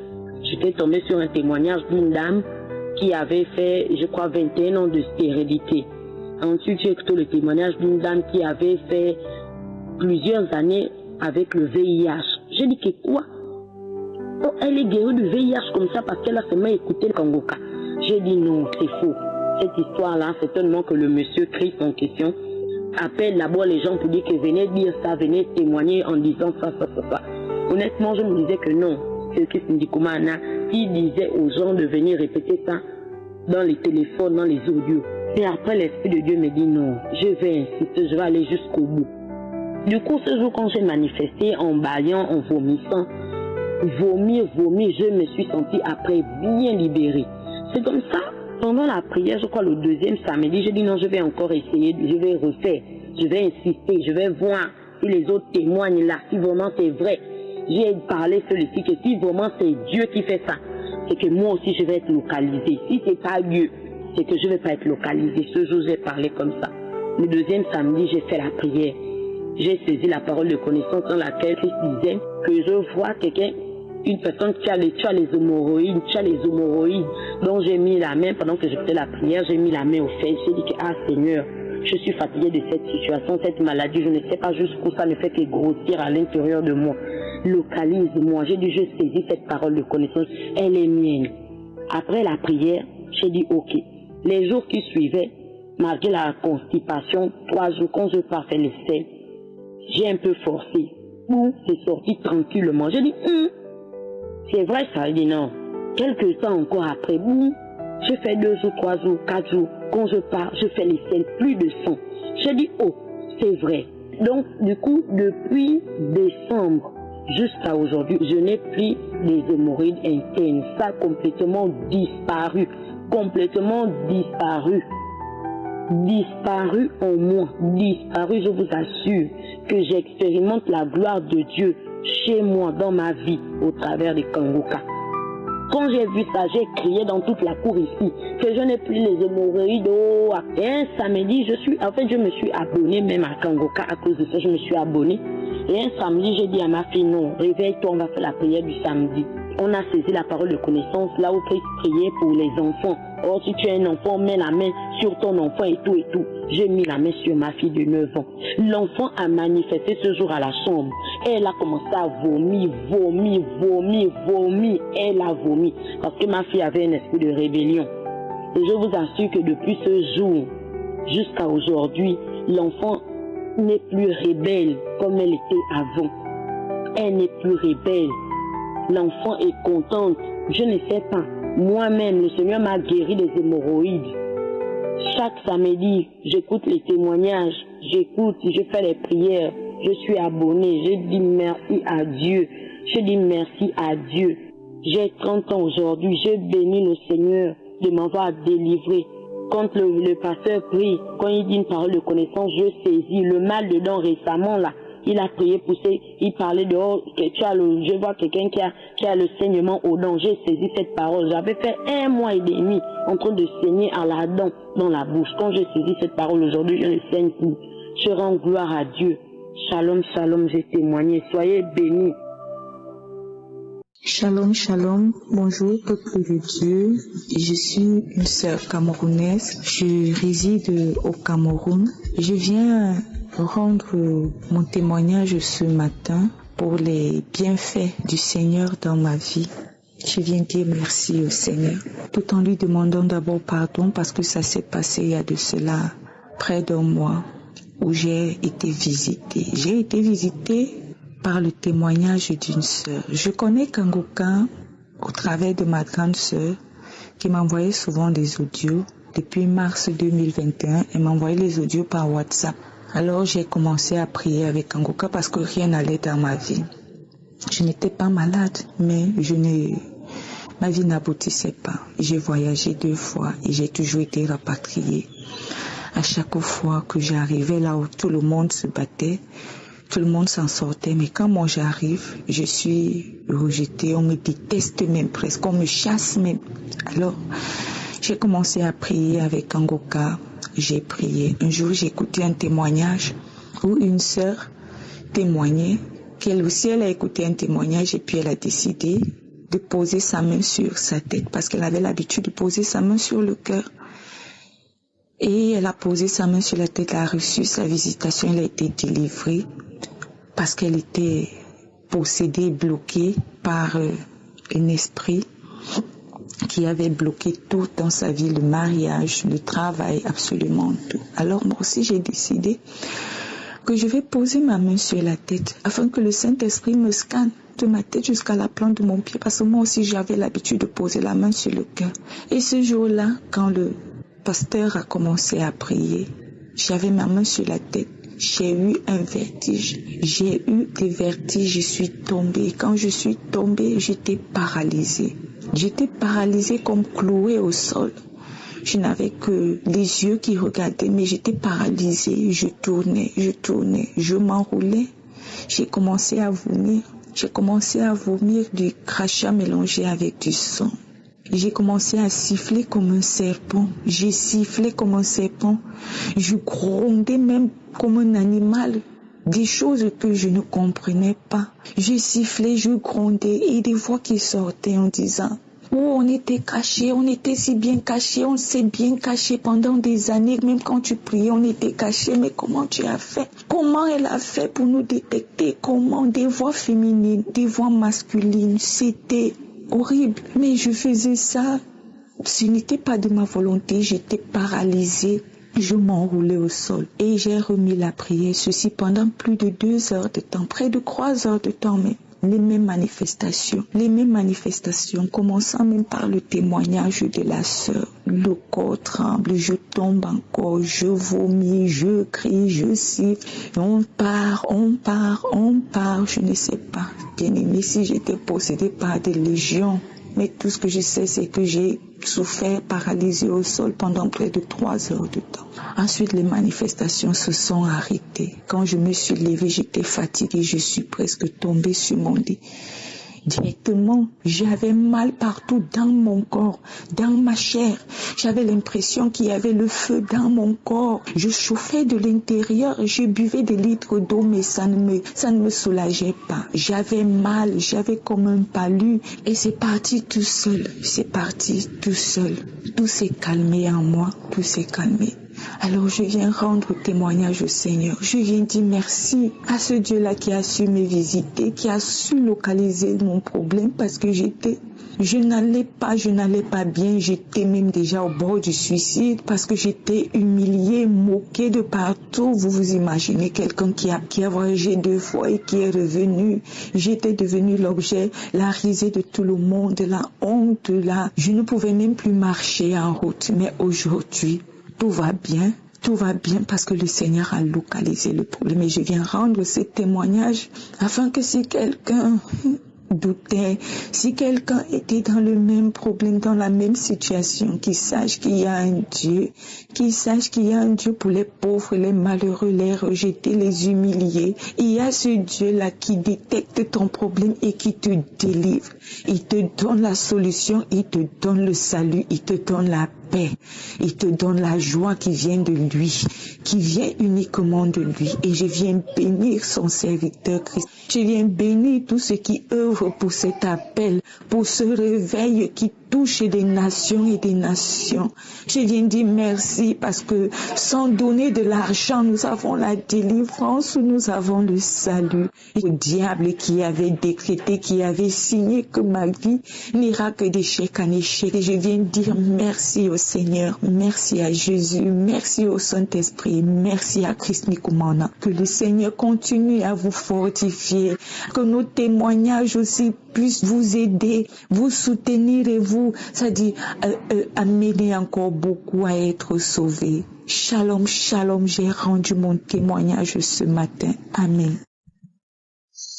[SPEAKER 9] J'étais tombée sur un témoignage d'une dame qui avait fait, je crois, 21 ans de stérilité. Ensuite, j'ai écouté le témoignage d'une dame qui avait fait plusieurs années avec le VIH. J'ai dit que quoi? Oh, elle est guérie du VIH comme ça parce qu'elle a seulement écouté le Kangoka. J'ai dit non, c'est faux. Cette histoire-là, c'est tellement que le monsieur Christ en question appelle d'abord les gens pour dire que venez dire ça, venez témoigner en disant ça. Honnêtement, je me disais que non. C'est ce que Cindy Koumana qui disait aux gens de venir répéter ça dans les téléphones, dans les audios. Et après, l'Esprit de Dieu me dit non, je vais insister, je vais aller jusqu'au bout. Du coup, ce jour, quand j'ai manifesté en baillant, en vomissant, vomir, je me suis sentie après bien libérée. C'est comme ça, pendant la prière, je crois le 2e samedi, j'ai dit non, je vais encore essayer, je vais refaire, je vais insister, je vais voir si les autres témoignent là, si vraiment c'est vrai. J'ai parlé celui-ci que si vraiment c'est Dieu qui fait ça, c'est que moi aussi je vais être localisée. Si c'est pas Dieu, c'est que je ne vais pas être localisée. Ce jour, j'ai parlé comme ça. Le 2e samedi, j'ai fait la prière. J'ai saisi la parole de connaissance dans laquelle Christ disait que je vois quelqu'un, une personne qui a les hémorroïdes, dont j'ai mis la main pendant que je faisais la prière, j'ai mis la main aux fesses. J'ai dit que, Seigneur, je suis fatiguée de cette situation, cette maladie, je ne sais pas jusqu'où ça ne fait que grossir à l'intérieur de moi. Localise-moi. J'ai dit, je saisis cette parole de connaissance, elle est mienne. Après la prière, j'ai dit, ok. Les jours qui suivaient, malgré la constipation, 3 jours, quand je partais le sel, j'ai un peu forcé. C'est sorti tranquillement. J'ai dit, c'est vrai ça. Il dit non. Quelques temps encore après, je fais 2 jours, 3 jours, 4 jours. Quand je pars, je fais les selles, plus de sang. J'ai dit, c'est vrai. Donc, du coup, depuis décembre jusqu'à aujourd'hui, je n'ai plus des hémorroïdes internes. Ça a complètement disparu. Disparu en moi. Disparu, je vous assure que j'expérimente la gloire de Dieu chez moi, dans ma vie, au travers des Kangoka. Quand j'ai vu ça, j'ai crié dans toute la cour ici que je n'ai plus les hémorroïdes. Et un samedi, je me suis abonnée même à Kangoka à cause de ça. Je me suis abonnée. Et un samedi, j'ai dit à ma fille, non, réveille-toi, on va faire la prière du samedi. On a saisi la parole de connaissance, là où Christ priait pour les enfants. Or, si tu es un enfant, mets la main sur ton enfant et tout et tout. J'ai mis la main sur ma fille de 9 ans. L'enfant a manifesté ce jour à la chambre. Elle a commencé à vomir. Elle a vomi. Parce que ma fille avait un esprit de rébellion. Et je vous assure que depuis ce jour jusqu'à aujourd'hui, l'enfant n'est plus rebelle comme elle était avant. Elle n'est plus rebelle. L'enfant est contente. Je ne sais pas. Moi-même, le Seigneur m'a guéri des hémorroïdes. Chaque samedi, j'écoute les témoignages, je fais les prières, je suis abonnée, je dis merci à Dieu. J'ai 30 ans aujourd'hui, je bénis le Seigneur de m'avoir délivré. Quand le pasteur prie, quand il dit une parole de connaissance, je saisis le mal dedans récemment là. Il a prié pour il parlait de je vois quelqu'un qui a le saignement aux dents. J'ai saisi cette parole. J'avais fait 1 mois et demi en train de saigner à la dent dans la bouche. Quand j'ai saisi cette parole aujourd'hui, je ne saigne plus. Je rends gloire à Dieu. Shalom, shalom, j'ai témoigné. Soyez bénis.
[SPEAKER 5] Shalom, shalom, bonjour peuple de Dieu, je suis une sœur camerounaise, je réside au Cameroun. Je viens rendre mon témoignage ce matin pour les bienfaits du Seigneur dans ma vie. Je viens dire merci au Seigneur, tout en lui demandant d'abord pardon parce que ça s'est passé il y a de cela près d'un mois où j'ai été visitée. J'ai été visitée par le témoignage d'une sœur. Je connais Kanguka au travers de ma grande sœur qui m'envoyait souvent des audios. Depuis mars 2021, elle m'envoyait les audios par WhatsApp. Alors j'ai commencé à prier avec Kanguka parce que rien n'allait dans ma vie. Je n'étais pas malade, mais ma vie n'aboutissait pas. J'ai voyagé 2 fois et j'ai toujours été rapatriée. À chaque fois que j'arrivais là où tout le monde se battait, tout le monde s'en sortait, mais quand moi j'arrive, je suis rejetée, on me déteste même presque, on me chasse même. Alors, j'ai commencé à prier avec Kanguka, j'ai prié. Un jour, j'ai écouté un témoignage où une sœur témoignait, qu'elle aussi, elle a écouté un témoignage et puis elle a décidé de poser sa main sur sa tête parce qu'elle avait l'habitude de poser sa main sur le cœur. Et elle a posé sa main sur la tête, elle a reçu sa visitation, elle a été délivrée parce qu'elle était possédée, bloquée par un esprit qui avait bloqué tout dans sa vie, le mariage, le travail, absolument tout. Alors moi aussi j'ai décidé que je vais poser ma main sur la tête afin que le Saint-Esprit me scanne de ma tête jusqu'à la plante de mon pied parce que moi aussi j'avais l'habitude de poser la main sur le cœur. Et ce jour-là, quand le pasteur a commencé à prier, j'avais ma main sur la tête. J'ai eu un vertige. J'ai eu des vertiges. Je suis tombée. Quand je suis tombée, j'étais paralysée. J'étais paralysée comme clouée au sol. Je n'avais que les yeux qui regardaient, mais j'étais paralysée. Je tournais, je m'enroulais. J'ai commencé à vomir. J'ai commencé à vomir du crachat mélangé avec du sang. J'ai commencé à siffler comme un serpent. J'ai sifflé comme un serpent. Je grondais même comme un animal. Des choses que je ne comprenais pas. Je sifflais, je grondais et des voix qui sortaient en disant « Oh, on était cachés, on était si bien cachés, on s'est bien cachés pendant des années. Même quand tu priais, on était cachés. Mais comment tu as fait? Comment elle a fait pour nous détecter? Comment? Des voix féminines, des voix masculines. C'était horrible, mais je faisais ça, ce n'était pas de ma volonté, j'étais paralysée, je m'enroulais au sol et j'ai remis la prière, ceci pendant plus de 2 heures de temps, près de 3 heures de temps, mais les mêmes manifestations, commençant même par le témoignage de la sœur. Le corps tremble, je tombe encore, je vomis, je crie, je siffle. On part, je ne sais pas. Bien aimé, si j'étais possédée par des légions, mais tout ce que je sais, c'est que j'ai souffert paralysée au sol pendant près de 3 heures de temps. Ensuite, les manifestations se sont arrêtées. Quand je me suis levée, j'étais fatiguée, je suis presque tombée sur mon lit. Directement, j'avais mal partout dans mon corps, dans ma chair. J'avais l'impression qu'il y avait le feu dans mon corps. Je chauffais de l'intérieur, je buvais des litres d'eau, mais ça ne me soulageait pas. J'avais mal, j'avais comme un palu et c'est parti tout seul. Tout s'est calmé en moi, tout s'est calmé. Alors je viens rendre témoignage au Seigneur. Je viens dire merci à ce Dieu-là qui a su me visiter, qui a su localiser mon problème parce que je n'allais pas bien. J'étais même déjà au bord du suicide parce que j'étais humiliée, moquée de partout. Vous vous imaginez quelqu'un qui a voyagé 2 fois et qui est revenu. J'étais devenue l'objet, la risée de tout le monde, la honte, je ne pouvais même plus marcher en route. Mais aujourd'hui, tout va bien parce que le Seigneur a localisé le problème et je viens rendre ce témoignage afin que si quelqu'un doutait, si quelqu'un était dans le même problème, dans la même situation, qu'il sache qu'il y a un Dieu, pour les pauvres, les malheureux, les rejetés, les humiliés. Il y a ce Dieu-là qui détecte ton problème et qui te délivre. Il te donne la solution, il te donne le salut, il te donne la paix. Il te donne la joie qui vient de lui, qui vient uniquement de lui. Et je viens bénir son serviteur Christ. Je viens bénir tous ceux qui œuvrent pour cet appel, pour ce réveil qui touche des nations et des nations. Je viens dire merci parce que sans donner de l'argent, nous avons la délivrance, nous avons le salut. Et le diable qui avait décrété, qui avait signé que ma vie n'ira que d'échec en échec. Et je viens dire merci au Seigneur, merci à Jésus, merci au Saint-Esprit, merci à Christ Nicoumana. Que le Seigneur continue à vous fortifier, que nos témoignages aussi puissent vous aider, vous soutenir et vous, c'est-à-dire amener encore beaucoup à être sauvés. Shalom, shalom, j'ai rendu mon témoignage ce matin. Amen.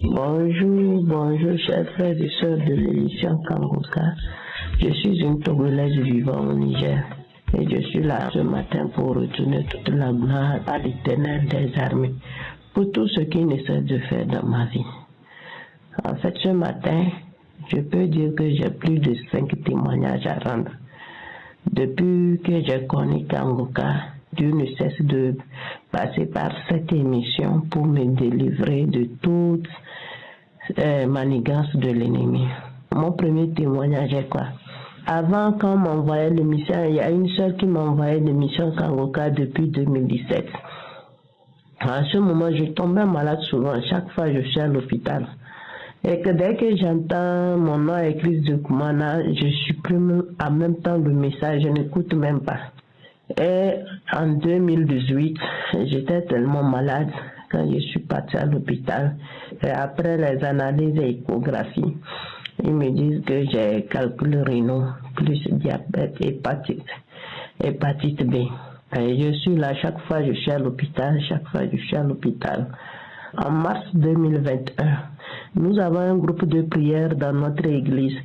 [SPEAKER 11] Bonjour, chers frères et sœurs de l'émission Kanguka. Je suis une Togolaise vivant au Niger et je suis là ce matin pour retourner toute la gloire à l'Éternel des armées pour tout ce qu'il ne cesse de faire dans ma vie. En fait, ce matin, je peux dire que j'ai plus de 5 témoignages à rendre. Depuis que j'ai connu Kanguka, Dieu ne cesse de passer par cette émission pour me délivrer de toutes manigances de l'ennemi. Mon premier témoignage est quoi? Avant, quand on m'envoyait l'émission, il y a une sœur qui m'envoyait l'émission Kanguka depuis 2017. À ce moment, je tombais malade souvent. Chaque fois, je suis à l'hôpital. Et que dès que j'entends mon nom écrit de Koumana, je supprime en même temps le message, je n'écoute même pas. Et en 2018, j'étais tellement malade quand je suis partie à l'hôpital. Et après les analyses et échographies, ils me disent que j'ai calcul rénal, plus diabète, hépatite B. Et je suis là, chaque fois je suis à l'hôpital, En mars 2021, nous avons un groupe de prière dans notre église.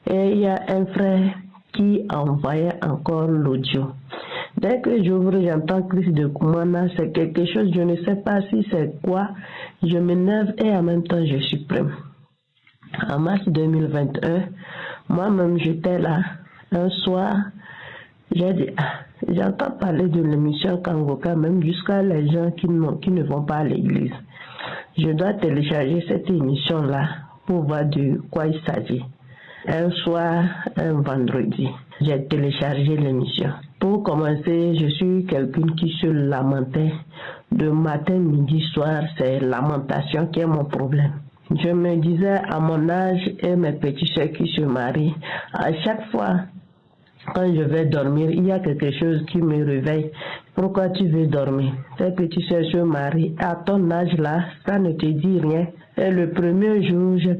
[SPEAKER 11] Et il y a un frère qui envoyait encore l'audio. Dès que j'ouvre, j'entends Christ de Koumana, c'est quelque chose, je ne sais pas si c'est quoi. Je m'énerve et en même temps je supprime. En mars 2021, moi-même j'étais là. Un soir, j'ai dit, j'entends parler de l'émission Kanguka, même jusqu'à les gens qui ne vont pas à l'église. Je dois télécharger cette émission-là pour voir de quoi il s'agit. Un soir, un vendredi, j'ai téléchargé l'émission. Pour commencer, je suis quelqu'un qui se lamentait. De matin, midi, soir, c'est lamentation qui est mon problème. Je me disais à mon âge et mes petits soeurs qui se marient, à chaque fois, quand je vais dormir, il y a quelque chose qui me réveille. Pourquoi tu veux dormir? Tes petits soeurs se marient. À ton âge là, ça ne te dit rien. Et le premier jour, j'ai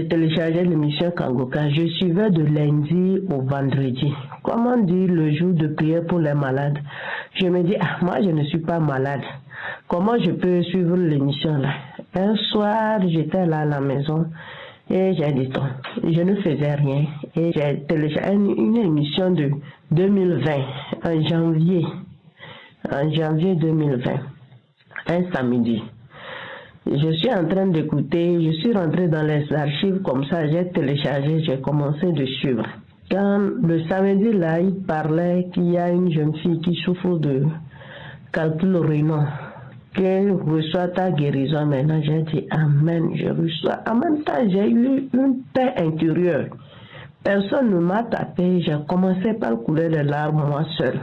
[SPEAKER 11] téléchargé l'émission Kanguka. Je suivais de lundi au vendredi. Comment dire le jour de prière pour les malades? Je me dis, moi je ne suis pas malade. Comment je peux suivre l'émission là? Un soir, j'étais là à la maison. Et j'ai dit, je ne faisais rien. Et j'ai téléchargé une émission de 2020, en janvier 2020, un samedi. Je suis en train d'écouter, je suis rentré dans les archives comme ça, j'ai téléchargé, j'ai commencé de suivre. Quand le samedi là, il parlait qu'il y a une jeune fille qui souffre de calcul rénal, qu'elle reçoit ta guérison. Maintenant, j'ai dit amen, je reçois. En même temps, j'ai eu une paix intérieure. Personne ne m'a tapé, j'ai commencé par couler les larmes moi seul.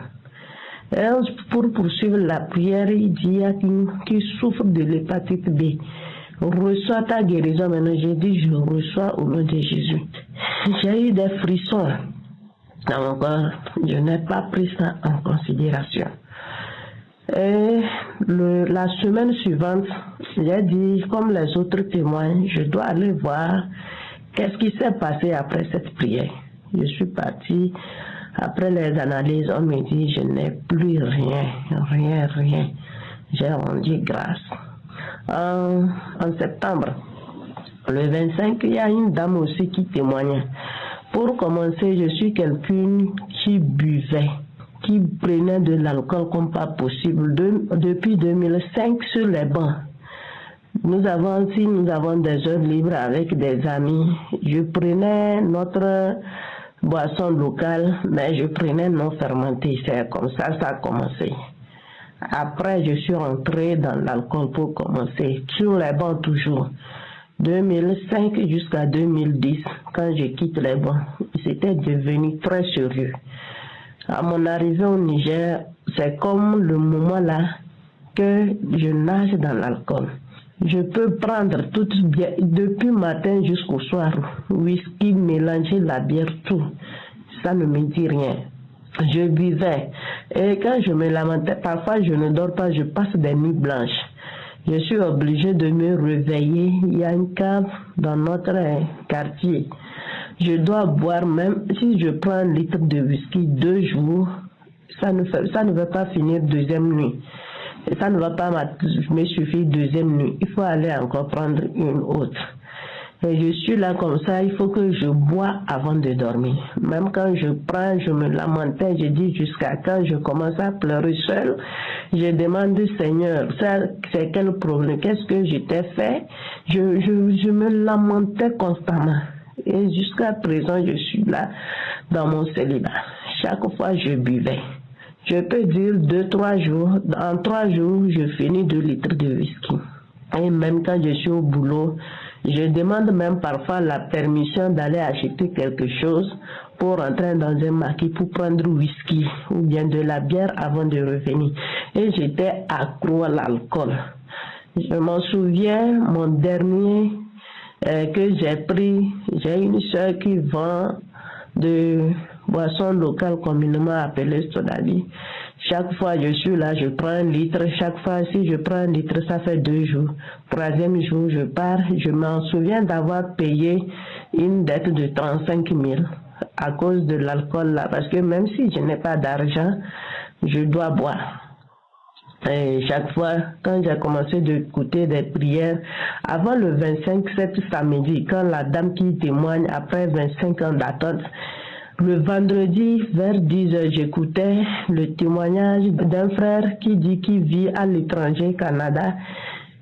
[SPEAKER 11] Et pour poursuivre la prière, il dit il y a qui souffre de l'hépatite B. Reçois ta guérison. Maintenant, j'ai dit je reçois au nom de Jésus. J'ai eu des frissons dans mon corps. Je n'ai pas pris ça en considération. Et la semaine suivante, j'ai dit, comme les autres témoins, je dois aller voir qu'est-ce qui s'est passé après cette prière. Je suis partie. Après les analyses, on me dit, je n'ai plus rien. J'ai rendu grâce. En septembre, le 25, il y a une dame aussi qui témoignait. Pour commencer, je suis quelqu'un qui buvait, qui prenait de l'alcool comme pas possible. Depuis 2005 sur les bancs. Nous avons des heures libres avec des amis. Je prenais notre boisson locale, mais je prenais non fermenté. C'est comme ça a commencé. Après, je suis rentrée dans l'alcool pour commencer, sur les bancs toujours. 2005 jusqu'à 2010, quand je quitte les bancs, c'était devenu très sérieux. À mon arrivée au Niger, c'est comme le moment là que je nage dans l'alcool. Je peux prendre toute bière, depuis matin jusqu'au soir, whisky, mélanger la bière, tout. Ça ne me dit rien. Je buvais. Et quand je me lamentais, parfois je ne dors pas, je passe des nuits blanches. Je suis obligée de me réveiller. Il y a une cave dans notre quartier. Je dois boire, même si je prends un litre de whisky 2 jours, ça ne va pas finir deuxième nuit. Et ça ne va pas me suffire deuxième nuit. Il faut aller encore prendre une autre. Et je suis là comme ça, il faut que je bois avant de dormir. Même quand je prends, je me lamentais, je dis jusqu'à quand je commence à pleurer seul. Je demande Seigneur, ça c'est quel problème, qu'est-ce que je t'ai fait? Je me lamentais constamment. Et jusqu'à présent, je suis là dans mon célibat. Chaque fois, je buvais. Je peux dire 2-3 jours, en 3 jours, je finis 2 litres de whisky. Et même quand je suis au boulot, je demande même parfois la permission d'aller acheter quelque chose pour rentrer dans un maquis pour prendre whisky ou bien de la bière avant de revenir. Et j'étais accro à l'alcool. Je m'en souviens, mon dernier que j'ai pris, j'ai une soeur qui vend de boisson locale communément appelée Sodavi. Chaque fois je suis là, je prends 1 litre. Chaque fois, si je prends 1 litre, ça fait 2 jours. 3e jour, je pars. Je m'en souviens d'avoir payé une dette de 35 000 à cause de l'alcool là. Parce que même si je n'ai pas d'argent, je dois boire. Et chaque fois, quand j'ai commencé d'écouter des prières, avant le 25 cet samedi, quand la dame qui témoigne après 25 ans d'attente, le vendredi, vers 10h, j'écoutais le témoignage d'un frère qui dit qu'il vit à l'étranger, Canada,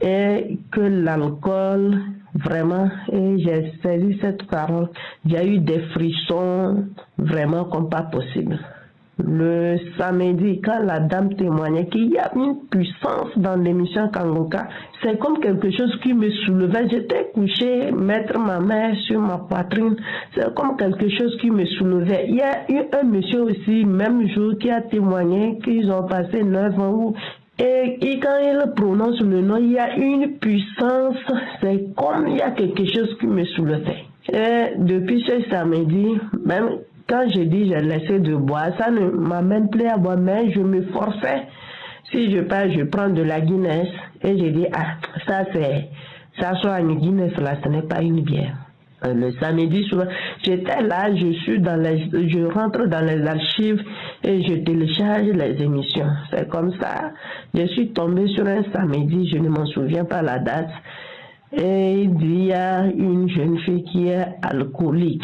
[SPEAKER 11] et que l'alcool, vraiment, et j'ai saisi cette parole, j'ai eu des frissons vraiment comme pas possible. Le samedi, quand la dame témoignait qu'il y a une puissance dans l'émission Kangoka, c'est comme quelque chose qui me soulevait. J'étais couchée, mettre ma main sur ma poitrine, c'est comme quelque chose qui me soulevait. Il y a eu un monsieur aussi, même jour, qui a témoigné qu'ils ont passé 9 ans. Et quand il prononce le nom, il y a une puissance, c'est comme il y a quelque chose qui me soulevait. Et depuis ce samedi, même quand je dis j'ai laissé de boire, ça ne m'amène plus à boire, mais je me forçais. Si je pars, je prends de la Guinness et je dis, ça soit une Guinness là, ce n'est pas une bière. Le samedi souvent, j'étais là, je rentre dans les archives et je télécharge les émissions. C'est comme ça. Je suis tombée sur un samedi, je ne m'en souviens pas la date. Et il y a une jeune fille qui est alcoolique,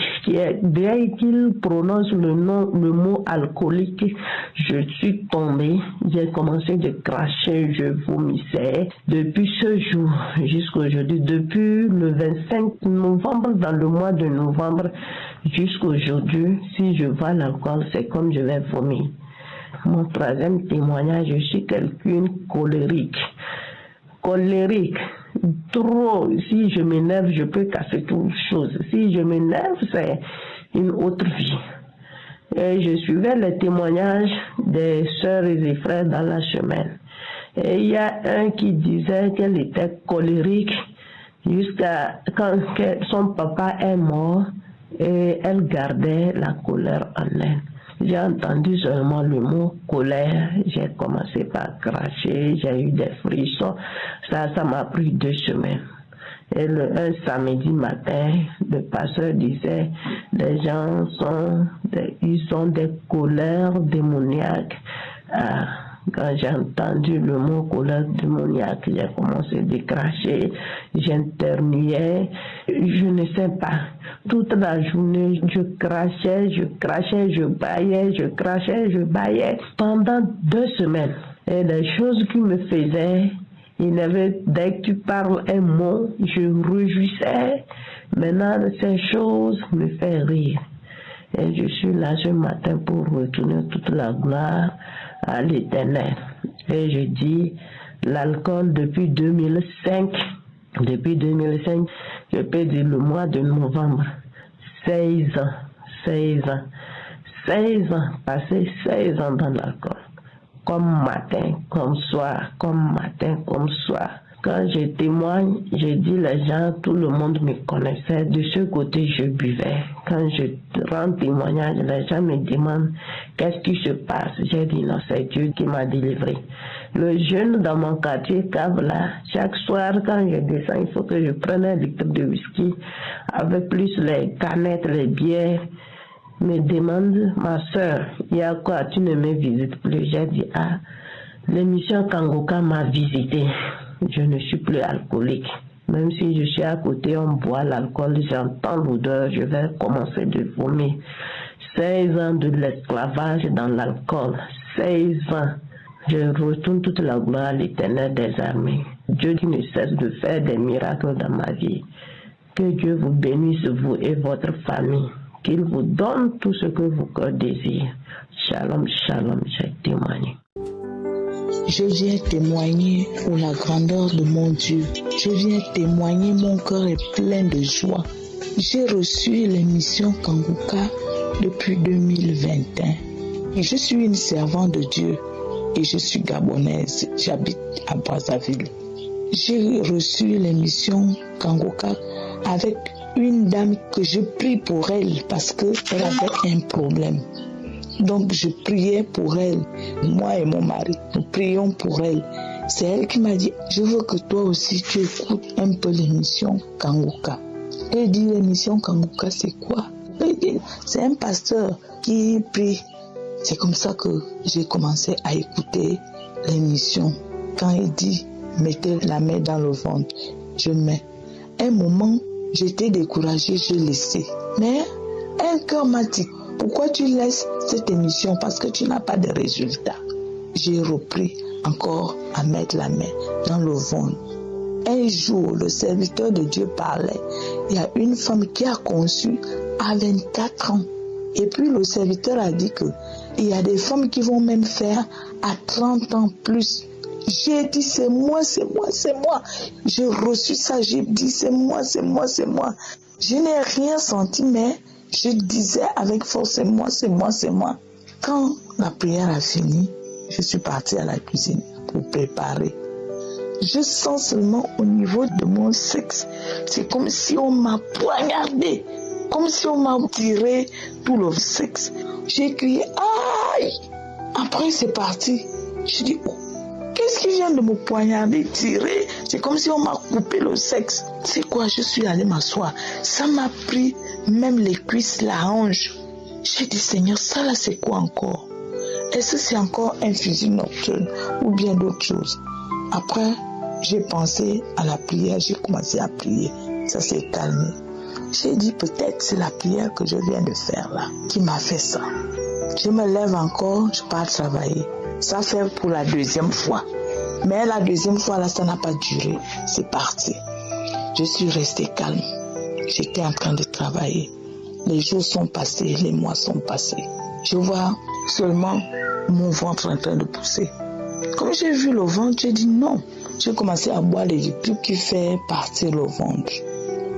[SPEAKER 11] dès qu'il prononce le mot alcoolique, je suis tombée, j'ai commencé de cracher, je vomissais. Depuis ce jour jusqu'à aujourd'hui, depuis le 25 novembre, dans le mois de novembre jusqu'à aujourd'hui, si je vois l'alcool, c'est comme je vais vomir. Mon 3e témoignage, je suis quelqu'un colérique. Trop, si je m'énerve, je peux casser toute chose. Si je m'énerve, c'est une autre vie. Et je suivais les témoignages des sœurs et des frères dans la semaine. Et il y a un qui disait qu'elle était colérique jusqu'à quand son papa est mort et elle gardait la colère en elle. J'ai entendu seulement le mot colère, j'ai commencé par cracher, j'ai eu des frissons, ça m'a pris 2 semaines. Et un samedi matin, le pasteur disait, les gens ils ont des colères démoniaques. Quand j'ai entendu le mot colère démoniaque, j'ai commencé à cracher, j'internuais, je ne sais pas. Toute la journée, je crachais, je baillais, je crachais, je baillais pendant 2 semaines. Et les choses qui me faisaient, dès que tu parles un mot, je réjouissais. Maintenant, ces choses me font rire. Et je suis là ce matin pour retourner toute la gloire à l'Éternel. Et je dis, l'alcool depuis 2005, je peux dire le mois de novembre, 16 ans, passé 16 ans dans l'alcool. Comme matin, comme soir. Quand je témoigne, je dis les gens, tout le monde me connaissait. De ce côté, je buvais. Quand je rends témoignage, les gens me demandent qu'est-ce qui se passe. J'ai dit non, c'est Dieu qui m'a délivré. Le jeune dans mon quartier cave là, chaque soir quand je descends, il faut que je prenne un litre de whisky avec plus les canettes, les bières. Me demande, ma soeur, il y a quoi, tu ne me visites plus? J'ai dit, l'émission Kangoka m'a visité. Je ne suis plus alcoolique. Même si je suis à côté, on boit l'alcool, j'entends l'odeur, je vais commencer de vomir. 16 ans de l'esclavage dans l'alcool. 16 ans. Je retourne toute la gloire à l'Éternel des armées. Dieu qui ne cesse de faire des miracles dans ma vie. Que Dieu vous bénisse, vous et votre famille. Qu'il vous donne tout ce que vos cœurs désirent. Shalom, shalom, j'ai témoigné.
[SPEAKER 5] Je viens témoigner pour la grandeur de mon Dieu. Je viens témoigner, mon cœur est plein de joie. J'ai reçu l'émission Kangoka depuis 2021. Je suis une servante de Dieu et je suis gabonaise. J'habite à Brazzaville. J'ai reçu l'émission Kangoka avec une dame que je prie pour elle parce qu'elle avait un problème. Donc je priais pour elle, moi et mon mari, nous prions pour elle. C'est elle qui m'a dit, je veux que toi aussi tu écoutes un peu l'émission Kangoka. Elle dit, l'émission Kangoka c'est quoi? Elle dit, c'est un pasteur qui prie. C'est comme ça que j'ai commencé à écouter l'émission. Quand il dit, mettez la main dans le ventre, je mets. Un moment, j'étais découragée, je laissais. Mais un cœur m'a dit, pourquoi tu laisses cette émission? Parce que tu n'as pas de résultats. J'ai repris encore à mettre la main dans le ventre. Un jour, le serviteur de Dieu parlait. Il y a une femme qui a conçu à 24 ans. Et puis le serviteur a dit qu'il y a des femmes qui vont même faire à 30 ans plus. J'ai dit c'est moi. J'ai reçu ça, j'ai dit c'est moi. Je n'ai rien senti, mais je disais avec force c'est moi. Quand la prière a fini, je suis partie à la cuisine pour préparer. Je sens seulement au niveau de mon sexe, c'est comme si on m'a poignardé, comme si on m'a tiré tout le sexe. J'ai crié aïe. Après c'est parti. Je dis oh. Qu'est-ce qui vient de me poignarder, tirer? C'est comme si on m'a coupé le sexe. C'est quoi? Je suis allée m'asseoir. Ça m'a pris même les cuisses, la hanche. J'ai dit, Seigneur, ça là c'est quoi encore? Est-ce que c'est encore un fusil nocturne ou bien d'autres choses? Après, j'ai pensé à la prière, j'ai commencé à prier. Ça s'est calmé. J'ai dit, peut-être c'est la prière que je viens de faire là qui m'a fait ça. Je me lève encore, je pars travailler. Ça fait pour la deuxième fois. Mais la deuxième fois, là, ça n'a pas duré. C'est parti. Je suis restée calme. J'étais en train de travailler. Les jours sont passés, les mois sont passés. Je vois seulement mon ventre en train de pousser. Comme j'ai vu le ventre, j'ai dit non. J'ai commencé à boire les trucs qui font partir le ventre.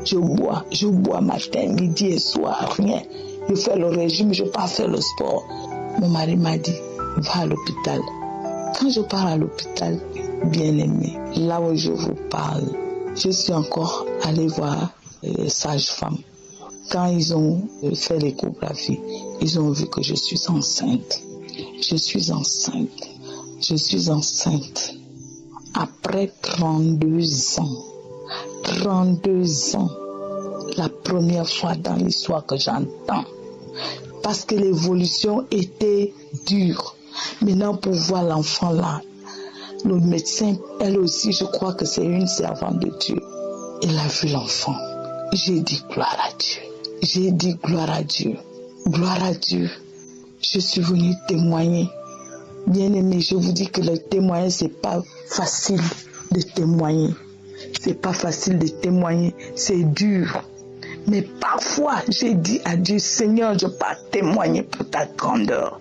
[SPEAKER 5] Je bois matin, midi et soir, rien. Je fais le régime, je pars faire le sport. Mon mari m'a dit, va à l'hôpital. Quand je pars à l'hôpital, bien aimé, là où je vous parle, je suis encore allée voir les sages-femmes. Quand ils ont fait l'échographie, ils ont vu que je suis enceinte. Je suis enceinte. Après 32 ans. 32 ans. La première fois dans l'histoire que j'entends. Parce que l'évolution était dure. Maintenant, pour voir l'enfant là, le médecin, elle aussi, je crois que c'est une servante de Dieu. Elle a vu l'enfant. J'ai dit gloire à Dieu. Gloire à Dieu. Je suis venue témoigner. Bien-aimé, je vous dis que le témoignage, c'est pas facile de témoigner. C'est pas facile de témoigner. C'est dur. Mais parfois, j'ai dit à Dieu, Seigneur, je ne vais pas témoigner pour ta grandeur.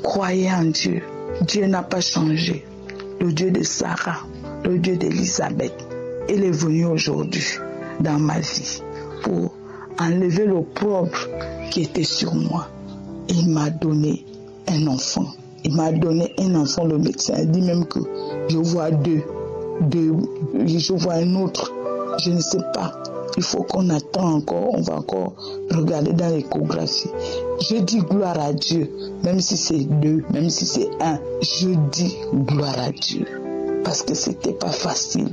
[SPEAKER 5] Croyez en Dieu. Dieu n'a pas changé. Le Dieu de Sarah, le Dieu d'Élisabeth, il est venu aujourd'hui dans ma vie pour enlever l'opprobre qui était sur moi. Et il m'a donné un enfant. Il m'a donné un enfant, le médecin dit même que je vois deux, je vois un autre, je ne sais pas. Il faut qu'on attend encore, on va encore regarder dans l'échographie. Je dis gloire à Dieu, même si c'est 2, même si c'est 1, je dis gloire à Dieu. Parce que c'était pas facile.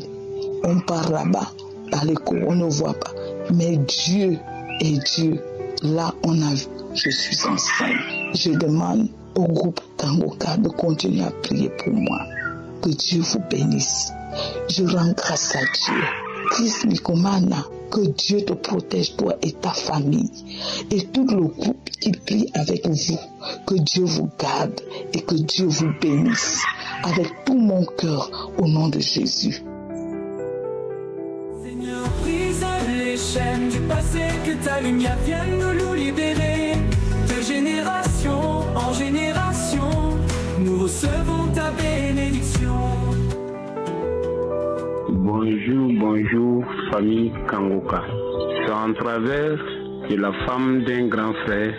[SPEAKER 5] On part là-bas, à l'écho, on ne voit pas. Mais Dieu est Dieu. Là, on a vu, je suis enceinte. Je demande au groupe Kangoka de continuer à prier pour moi. Que Dieu vous bénisse. Je rends grâce à Dieu. Christ Mikomana, que Dieu te protège, toi et ta famille. Et tout le groupe qui prie avec vous. Que Dieu vous garde et que Dieu vous bénisse. Avec tout mon cœur, au nom de Jésus.
[SPEAKER 3] Seigneur, brise les chaînes du passé, que ta lumière vienne nous libérer. De génération en génération, nous recevons ta bénédiction.
[SPEAKER 6] Bonjour, famille Kangoka. C'est en travers de la femme d'un grand frère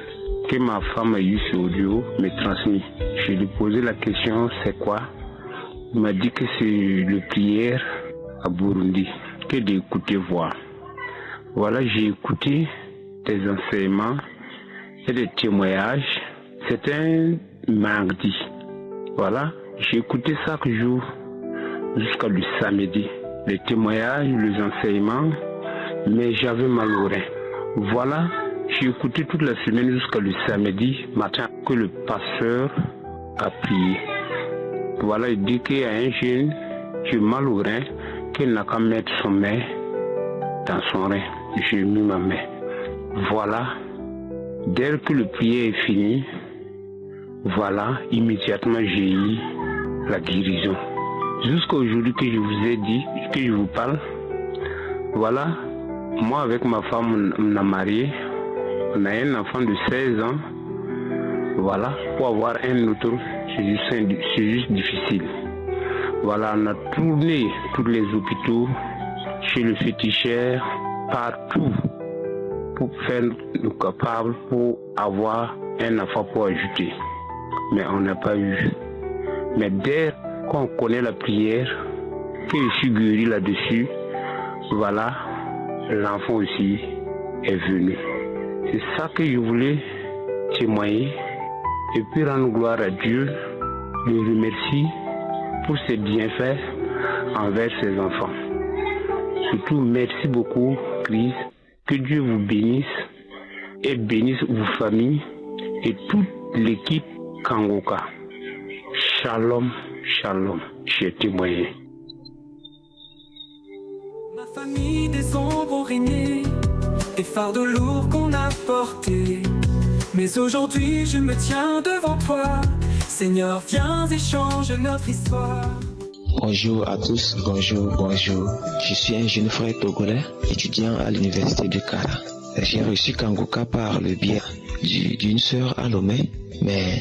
[SPEAKER 6] que ma femme a eu ce audio me transmis. Je lui ai posé la question, c'est quoi? Il m'a dit que c'est le prière à Burundi, que d'écouter voir. Voilà, j'ai écouté des enseignements et des témoignages. C'était un mardi. Voilà, j'ai écouté chaque jour jusqu'à le samedi. Les témoignages, les enseignements, mais j'avais mal au rein. Voilà, j'ai écouté toute la semaine jusqu'à le samedi matin que le pasteur a prié. Voilà, il dit qu'il y a un jeune qui a mal au rein, qu'il n'a qu'à mettre son main dans son rein. J'ai mis ma main. Voilà, dès que le prière est fini, voilà, immédiatement j'ai eu la guérison. Jusqu'à aujourd'hui que je vous ai dit, que je vous parle, voilà, moi avec ma femme, on a marié, on a un enfant de 16 ans, voilà, pour avoir un autre, c'est juste difficile. Voilà, on a tourné tous les hôpitaux, chez le féticheur, partout, pour faire nous capables pour avoir un enfant pour ajouter. Mais on n'a pas eu. Mais dès qu'on connaît la prière, que je suis guéri là-dessus, voilà, l'enfant aussi est venu. C'est ça que je voulais témoigner et puis rendre gloire à Dieu, le remercier pour ses bienfaits envers ses enfants. Surtout, merci beaucoup, Christ. Que Dieu vous bénisse et bénisse vos familles et toute l'équipe Kangoka. Shalom, shalom, j'ai témoigné.
[SPEAKER 3] Ma famille des ombres ont régné, des fardeaux lourds qu'on a portés. Mais aujourd'hui je me tiens devant toi. Seigneur, viens et change notre histoire.
[SPEAKER 7] Bonjour à tous, bonjour. Je suis un jeune frère togolais, étudiant à l'université de Kara. J'ai reçu Kangoka par le biais d'une sœur à Lomé, mais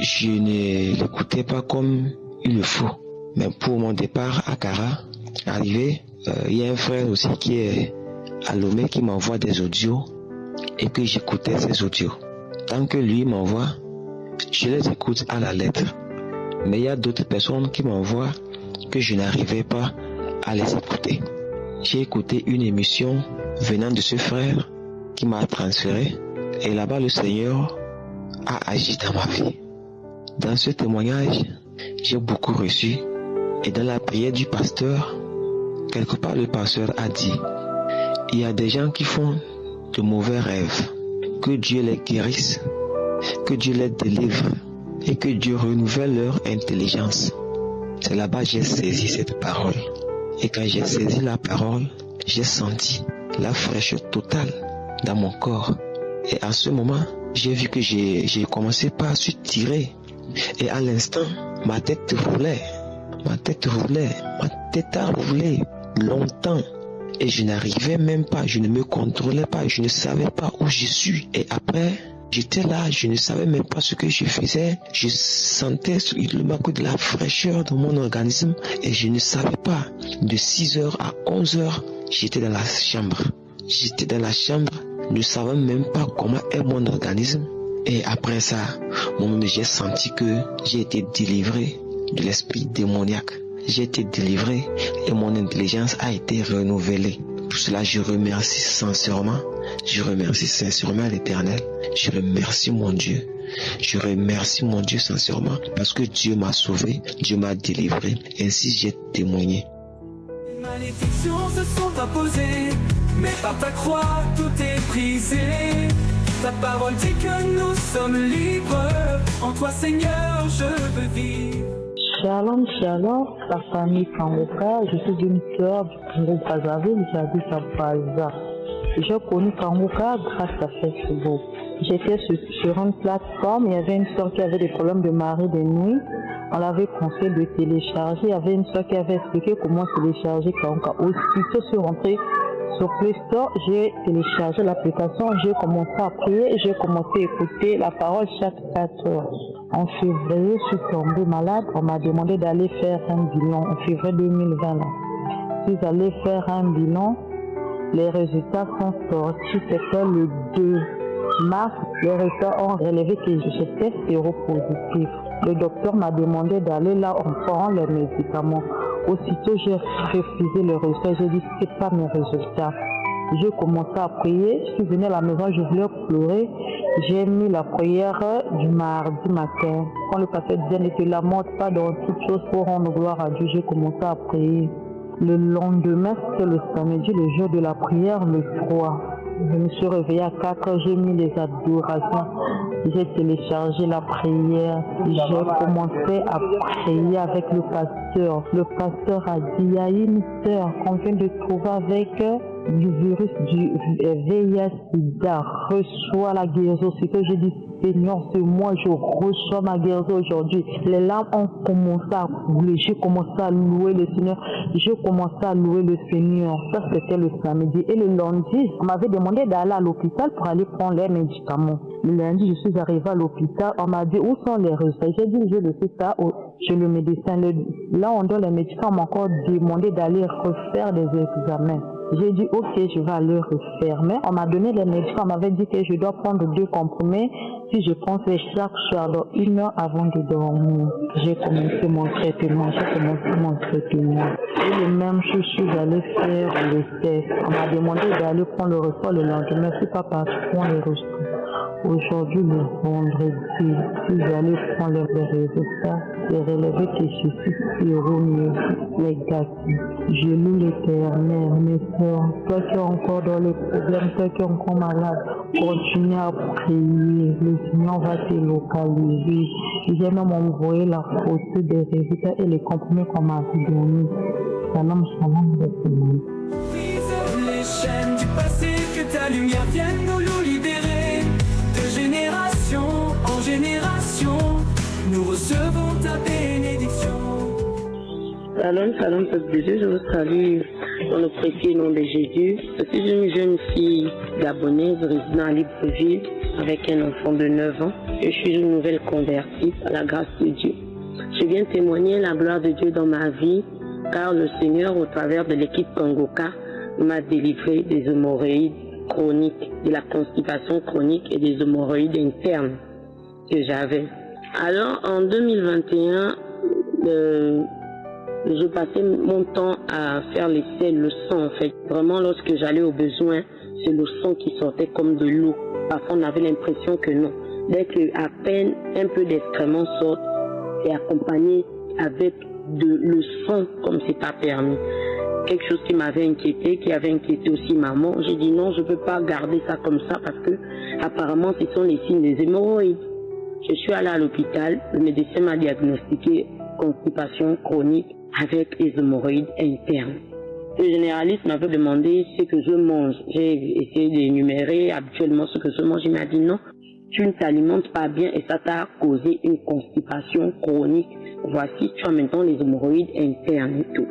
[SPEAKER 7] je ne l'écoutais pas comme il le faut. Mais pour mon départ à Kara, arrivé, il y a un frère aussi qui est à Lomé qui m'envoie des audios et que j'écoutais ces audios. Tant que lui m'envoie, je les écoute à la lettre. Mais il y a d'autres personnes qui m'envoient que je n'arrivais pas à les écouter. J'ai écouté une émission venant de ce frère qui m'a transféré et là-bas le Seigneur a agi dans ma vie. Dans ce témoignage, j'ai beaucoup reçu et dans la prière du pasteur, quelque part le pasteur a dit, il y a des gens qui font de mauvais rêves, que Dieu les guérisse, que Dieu les délivre et que Dieu renouvelle leur intelligence. C'est là-bas que j'ai saisi cette parole. Et quand j'ai saisi la parole, j'ai senti la fraîcheur totale dans mon corps. Et à ce moment, j'ai vu que j'ai commencé par se tirer. Et à l'instant, ma tête roulait. Ma tête a roulé longtemps. Et je n'arrivais même pas, je ne me contrôlais pas, je ne savais pas où je suis. Et après, j'étais là, je ne savais même pas ce que je faisais. Je sentais de la fraîcheur dans mon organisme et je ne savais pas. De 6h à 11h, j'étais dans la chambre. J'étais dans la chambre, ne savais même pas comment est mon organisme. Et après ça, j'ai senti que j'ai été délivré de l'esprit démoniaque. J'ai été délivré et mon intelligence a été renouvelée. Pour cela, je remercie sincèrement l'Éternel. Je remercie mon Dieu. Je remercie mon Dieu sincèrement parce que Dieu m'a sauvé, Dieu m'a délivré. Ainsi, j'ai témoigné.
[SPEAKER 3] Les malédictions se sont imposées, mais par ta croix tout est brisé. Ta parole dit que nous sommes libres. En toi, Seigneur, je veux vivre.
[SPEAKER 8] Shalom, shalom, la famille Kangoka. Je suis une sœur du groupe Brazzaville, j'habite à Baza. J'ai connu Kangoka grâce à Facebook. J'étais sur une plateforme, il y avait une sœur qui avait des problèmes de mari de nuit. On l'avait conseillé de télécharger. Il y avait une sœur qui avait expliqué comment télécharger Kangoka. Aussitôt, je suis rentrée sur Play Store, j'ai téléchargé l'application, j'ai commencé à prier, j'ai commencé à écouter la parole chaque 4 heures. En février, je suis tombée malade, on m'a demandé d'aller faire un bilan en février 2020. Je suis allée faire un bilan, les résultats sont sortis, c'était le 2 mars, les résultats ont relevé que j'étais séropositif. Le docteur m'a demandé d'aller là en prenant les médicaments. Aussitôt, j'ai refusé le résultat. J'ai dit, ce n'est pas mes résultats. J'ai commencé à prier. Je suis venue à la maison, je voulais pleurer. J'ai mis la prière du mardi matin. Quand le pasteur disait, ne te lamente pas dans toute chose pour rendre gloire à Dieu, j'ai commencé à prier. Le lendemain, c'était le samedi, le jour de la prière, le 3. Je me suis réveillée à 4 heures, j'ai mis les adorations, j'ai téléchargé la prière, j'ai commencé à prier avec le pasteur. Le pasteur a dit, il y a une sœur qu'on vient de trouver avec du virus du VIH-Sida, reçoit la guérison. C'est que j'ai dit, Seigneur, c'est moi, je reçois ma guérison aujourd'hui. Les larmes ont commencé à couler, j'ai commencé à louer le Seigneur, j'ai commencé à louer le Seigneur. Ça, c'était le samedi. Et le lundi, on m'avait demandé d'aller à l'hôpital pour aller prendre les médicaments. Le lundi, je suis arrivée à l'hôpital, on m'a dit, où sont les résultats? J'ai dit, je le sais ça chez le médecin. Là, on donne les médicaments, on m'a encore demandé d'aller refaire des examens. J'ai dit, ok, je vais aller refaire. Mais on m'a donné les médicaments, on m'avait dit que je dois prendre 2 comprimés si je prends chaque soir, dans 1 heure avant de dormir. J'ai commencé mon traitement, Et le même chose, je suis allée faire le test. On m'a demandé d'aller prendre le repas le lendemain, je ne suis pas partie prendre les résultats. Aujourd'hui, le vendredi, je suis allée prendre les résultats. J'ai relevé que je suis séronégatif. Je loue l'Éternel, mes soeurs, toi qui es encore dans les problèmes, toi qui es encore malade, continue à prier, le Seigneur va te localiser. J'ai même envoyé la photo des résultats et les comprimés qu'on m'a donnés. Salam, salam,
[SPEAKER 3] Brise les chaînes du passé, que ta lumière vienne nous libérer. De génération en génération, nous recevons ta bénédiction.
[SPEAKER 9] Salam, peuple de Dieu, je vous salue dans le précieux nom de Jésus. Je suis une jeune fille gabonaise résidant à Libreville avec un enfant de 9 ans. Je suis une nouvelle convertie à la grâce de Dieu. Je viens témoigner la gloire de Dieu dans ma vie, car le Seigneur, au travers de l'équipe Kangoka, m'a délivré des hémorroïdes chroniques, de la constipation chronique et des hémorroïdes internes que j'avais. Alors, en 2021, je passais mon temps à faire l'essai, le sang en fait. Vraiment, lorsque j'allais au besoin, c'est le sang qui sortait comme de l'eau. Parfois, on avait l'impression que non. Dès qu'à peine un peu d'excréments sort, c'est accompagné avec le sang comme c'est pas permis. Quelque chose qui m'avait inquiété, qui avait inquiété aussi maman. J'ai dit non, je ne peux pas garder ça comme ça parce que apparemment ce sont les signes des hémorroïdes. Je suis allée à l'hôpital, le médecin m'a diagnostiqué constipation chronique avec les hémorroïdes internes. Le généraliste m'avait demandé ce que je mange. J'ai essayé d'énumérer habituellement ce que je mange. Il m'a dit non, tu ne t'alimentes pas bien et ça t'a causé une constipation chronique. Voici, tu as maintenant les hémorroïdes internes et tout.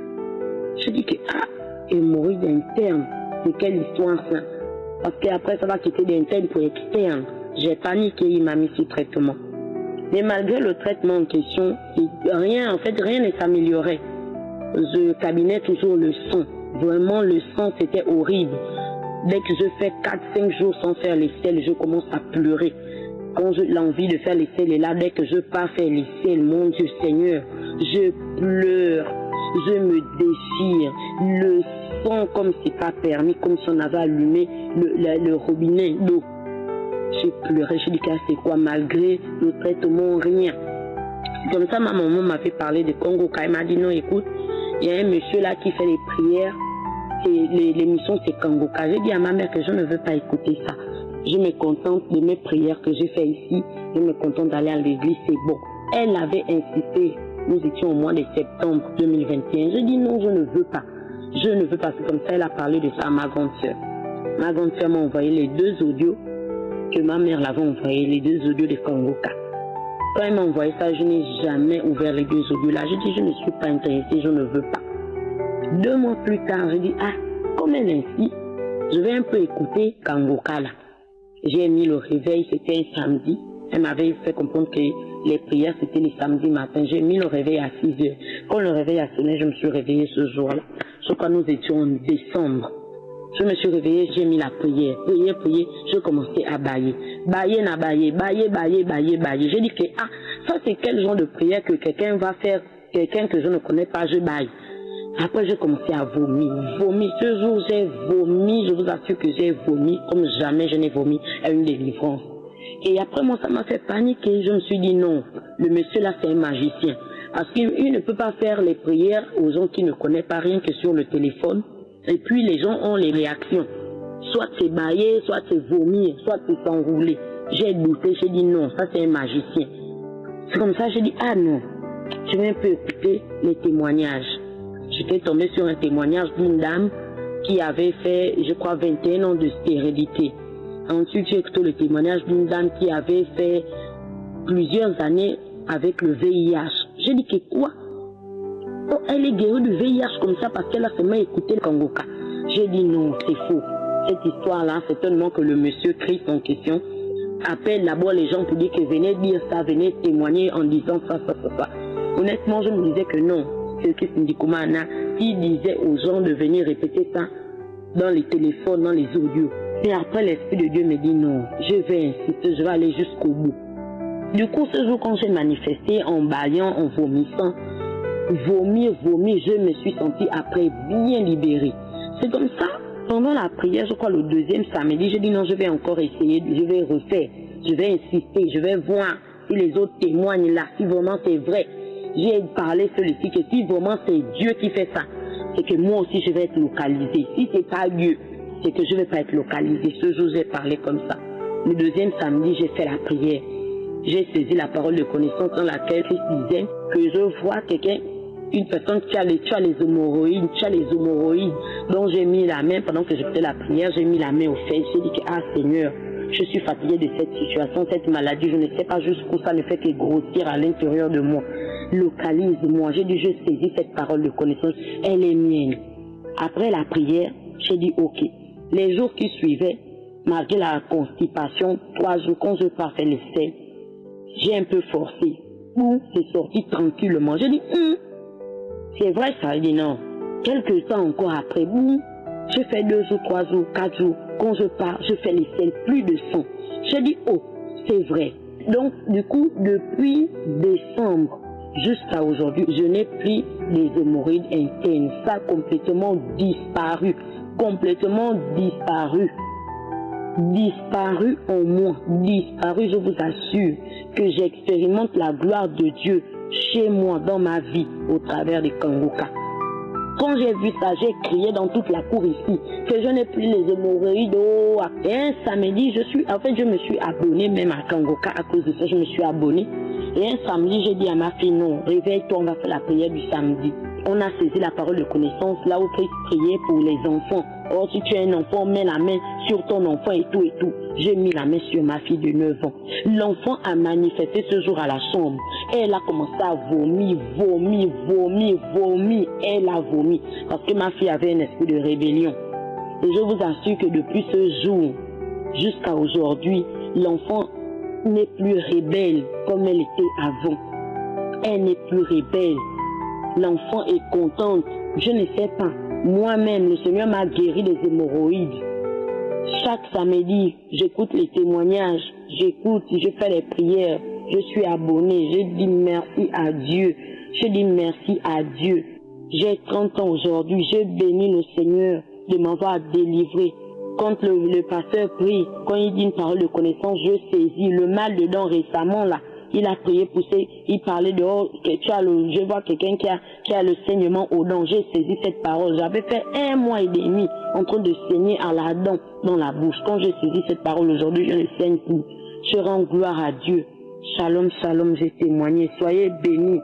[SPEAKER 9] Je dis que hémorroïde interne. C'est quelle histoire ça? Parce qu'après ça va quitter d'interne pour externe. J'ai paniqué, il m'a mis sous traitement. Mais malgré le traitement en question, rien ne s'améliorait. Je cabinais toujours le sang. Vraiment, le sang, c'était horrible. Dès que je fais 4-5 jours sans faire les selles, je commence à pleurer. Quand j'ai l'envie de faire les selles est là, dès que je pars faire les selles, mon Dieu Seigneur, je pleure, je me déchire. Le sang, comme c'est pas permis, comme si on avait allumé le robinet d'eau. J'ai pleuré, j'ai dit c'est quoi, malgré le traitement, rien. Comme ça, ma maman m'avait parlé de Kongoka. Elle m'a dit non, écoute, il y a un monsieur là qui fait les prières. L'émission c'est Kongoka. J'ai dit à ma mère que je ne veux pas écouter ça. Je me contente de mes prières que j'ai fait ici. Je me contente d'aller à l'église, c'est bon. Elle avait insisté. Nous étions au mois de septembre 2021. J'ai dit non, je ne veux pas. Je ne veux pas. C'est comme ça, elle a parlé de ça à ma grande soeur. Ma grande soeur m'a envoyé les 2 audios que ma mère l'avait envoyé, les 2 audios de Kongoka. Quand elle m'a envoyé ça, je n'ai jamais ouvert les 2 audios là. J'ai dit je ne suis pas intéressée, je ne veux pas. 2 mois plus tard, j'ai dit comme elle insiste, je vais un peu écouter Kongoka là. J'ai mis le réveil, c'était un samedi. Elle m'avait fait comprendre que les prières c'était les samedis matin. J'ai mis le réveil à 6 heures. Quand le réveil a sonné, je me suis réveillée ce jour-là. Sauf que nous étions en décembre. Je me suis réveillée, j'ai mis la prière. Prière, je commençais à bailler. Bailler. J'ai dit que ça c'est quel genre de prière que quelqu'un va faire, quelqu'un que je ne connais pas, je baille. Après, j'ai commencé à vomir. Ce jour, j'ai vomi. Je vous assure que j'ai vomi comme jamais je n'ai vomi à une délivrance. Et après, moi, ça m'a fait paniquer. Je me suis dit non, le monsieur là, c'est un magicien. Parce qu'il ne peut pas faire les prières aux gens qui ne connaissent pas rien que sur le téléphone. Et puis, les gens ont les réactions. Soit c'est bailler, soit c'est vomir, soit c'est s'enrouler. J'ai douté, j'ai dit non, ça c'est un magicien. C'est comme ça, j'ai dit non, je vais un peu écouter les témoignages. J'étais tombée sur un témoignage d'une dame qui avait fait, je crois, 21 ans de stérilité. Ensuite, j'ai écouté le témoignage d'une dame qui avait fait plusieurs années avec le VIH. J'ai dit que quoi? Oh, elle est guérie du VIH comme ça parce qu'elle a seulement écouté le Kongoka. J'ai dit non, c'est faux. Cette histoire-là, c'est tellement que le monsieur Christ en question appelle d'abord les gens pour dire que venez dire ça, venez témoigner en disant ça. Honnêtement, je me disais que non. C'est Christ Ndikumana qui disait aux gens de venir répéter ça dans les téléphones, dans les audios. Et après, l'Esprit de Dieu me dit non, je vais insister, je vais aller jusqu'au bout. Du coup, ce jour, quand j'ai manifesté en baillant, en vomissant, vomir, je me suis sentie après bien libérée. C'est comme ça, pendant la prière, je crois le 2e samedi, j'ai dit non, je vais encore essayer, je vais refaire, je vais insister, je vais voir si les autres témoignent là, si vraiment c'est vrai. J'ai parlé celui-ci que si vraiment c'est Dieu qui fait ça, c'est que moi aussi je vais être localisé. Si c'est pas Dieu, c'est que je ne vais pas être localisé. Ce jour, j'ai parlé comme ça. Le 2e samedi, j'ai fait la prière. J'ai saisi la parole de connaissance dans laquelle Christ disait que je vois quelqu'un, une personne qui a les hémorroïdes, donc j'ai mis la main, pendant que je faisais la prière, j'ai mis la main au fait. J'ai dit que, Seigneur, je suis fatigué de cette situation, cette maladie, je ne sais pas jusqu'où ça ne fait que grossir à l'intérieur de moi. Localise-moi. J'ai dit, je saisis cette parole de connaissance, elle est mienne. Après la prière, j'ai dit, ok. Les jours qui suivaient, malgré la constipation, 3 jours, quand je partais les selles, j'ai un peu forcé. C'est sorti tranquillement. J'ai dit, c'est vrai ça. Il dit non. Quelques temps encore après, je fais 2 jours, 3 jours, 4 jours. Quand je pars, je fais les selles, plus de sang. J'ai dit, c'est vrai. Donc, du coup, depuis décembre jusqu'à aujourd'hui, je n'ai plus les hémorroïdes internes. Ça a complètement disparu. Disparu en moi. Disparu, je vous assure que j'expérimente la gloire de Dieu chez moi, dans ma vie, au travers des Kongoka. Quand j'ai vu ça, j'ai crié dans toute la cour ici que je n'ai plus les hémorroïdes. Et un samedi, je me suis abonnée même à Kongoka à cause de ça, je me suis abonnée. Et un samedi, j'ai dit à ma fille, non, réveille-toi, on va faire la prière du samedi. On a saisi la parole de connaissance, là où Christ priait pour les enfants. Or, si tu es un enfant, mets la main sur ton enfant et tout et tout. J'ai mis la main sur ma fille de 9 ans. L'enfant a manifesté ce jour à la chambre. Elle a commencé à vomir. Elle a vomi. Parce que ma fille avait un esprit de rébellion. Et je vous assure que depuis ce jour jusqu'à aujourd'hui, l'enfant n'est plus rebelle comme elle était avant. Elle n'est plus rebelle. L'enfant est contente. Je ne sais pas. Moi-même, le Seigneur m'a guéri des hémorroïdes. Chaque samedi, j'écoute les témoignages. J'écoute, je fais les prières. Je suis abonné. Je dis merci à Dieu. Je dis merci à Dieu. J'ai 30 ans aujourd'hui. Je bénis le Seigneur de m'avoir délivré. Quand le pasteur prie, quand il dit une parole de connaissance, je saisis. Le mal dedans récemment, là, il a prié, poussé, il parlait de je vois quelqu'un qui a le saignement aux dents. J'ai saisi cette parole. J'avais fait 1 mois et demi en train de saigner à la dent dans la bouche. Quand j'ai saisi cette parole aujourd'hui, je ne saigne plus. Je rends gloire à Dieu. Shalom, shalom, j'ai témoigné. Soyez bénis.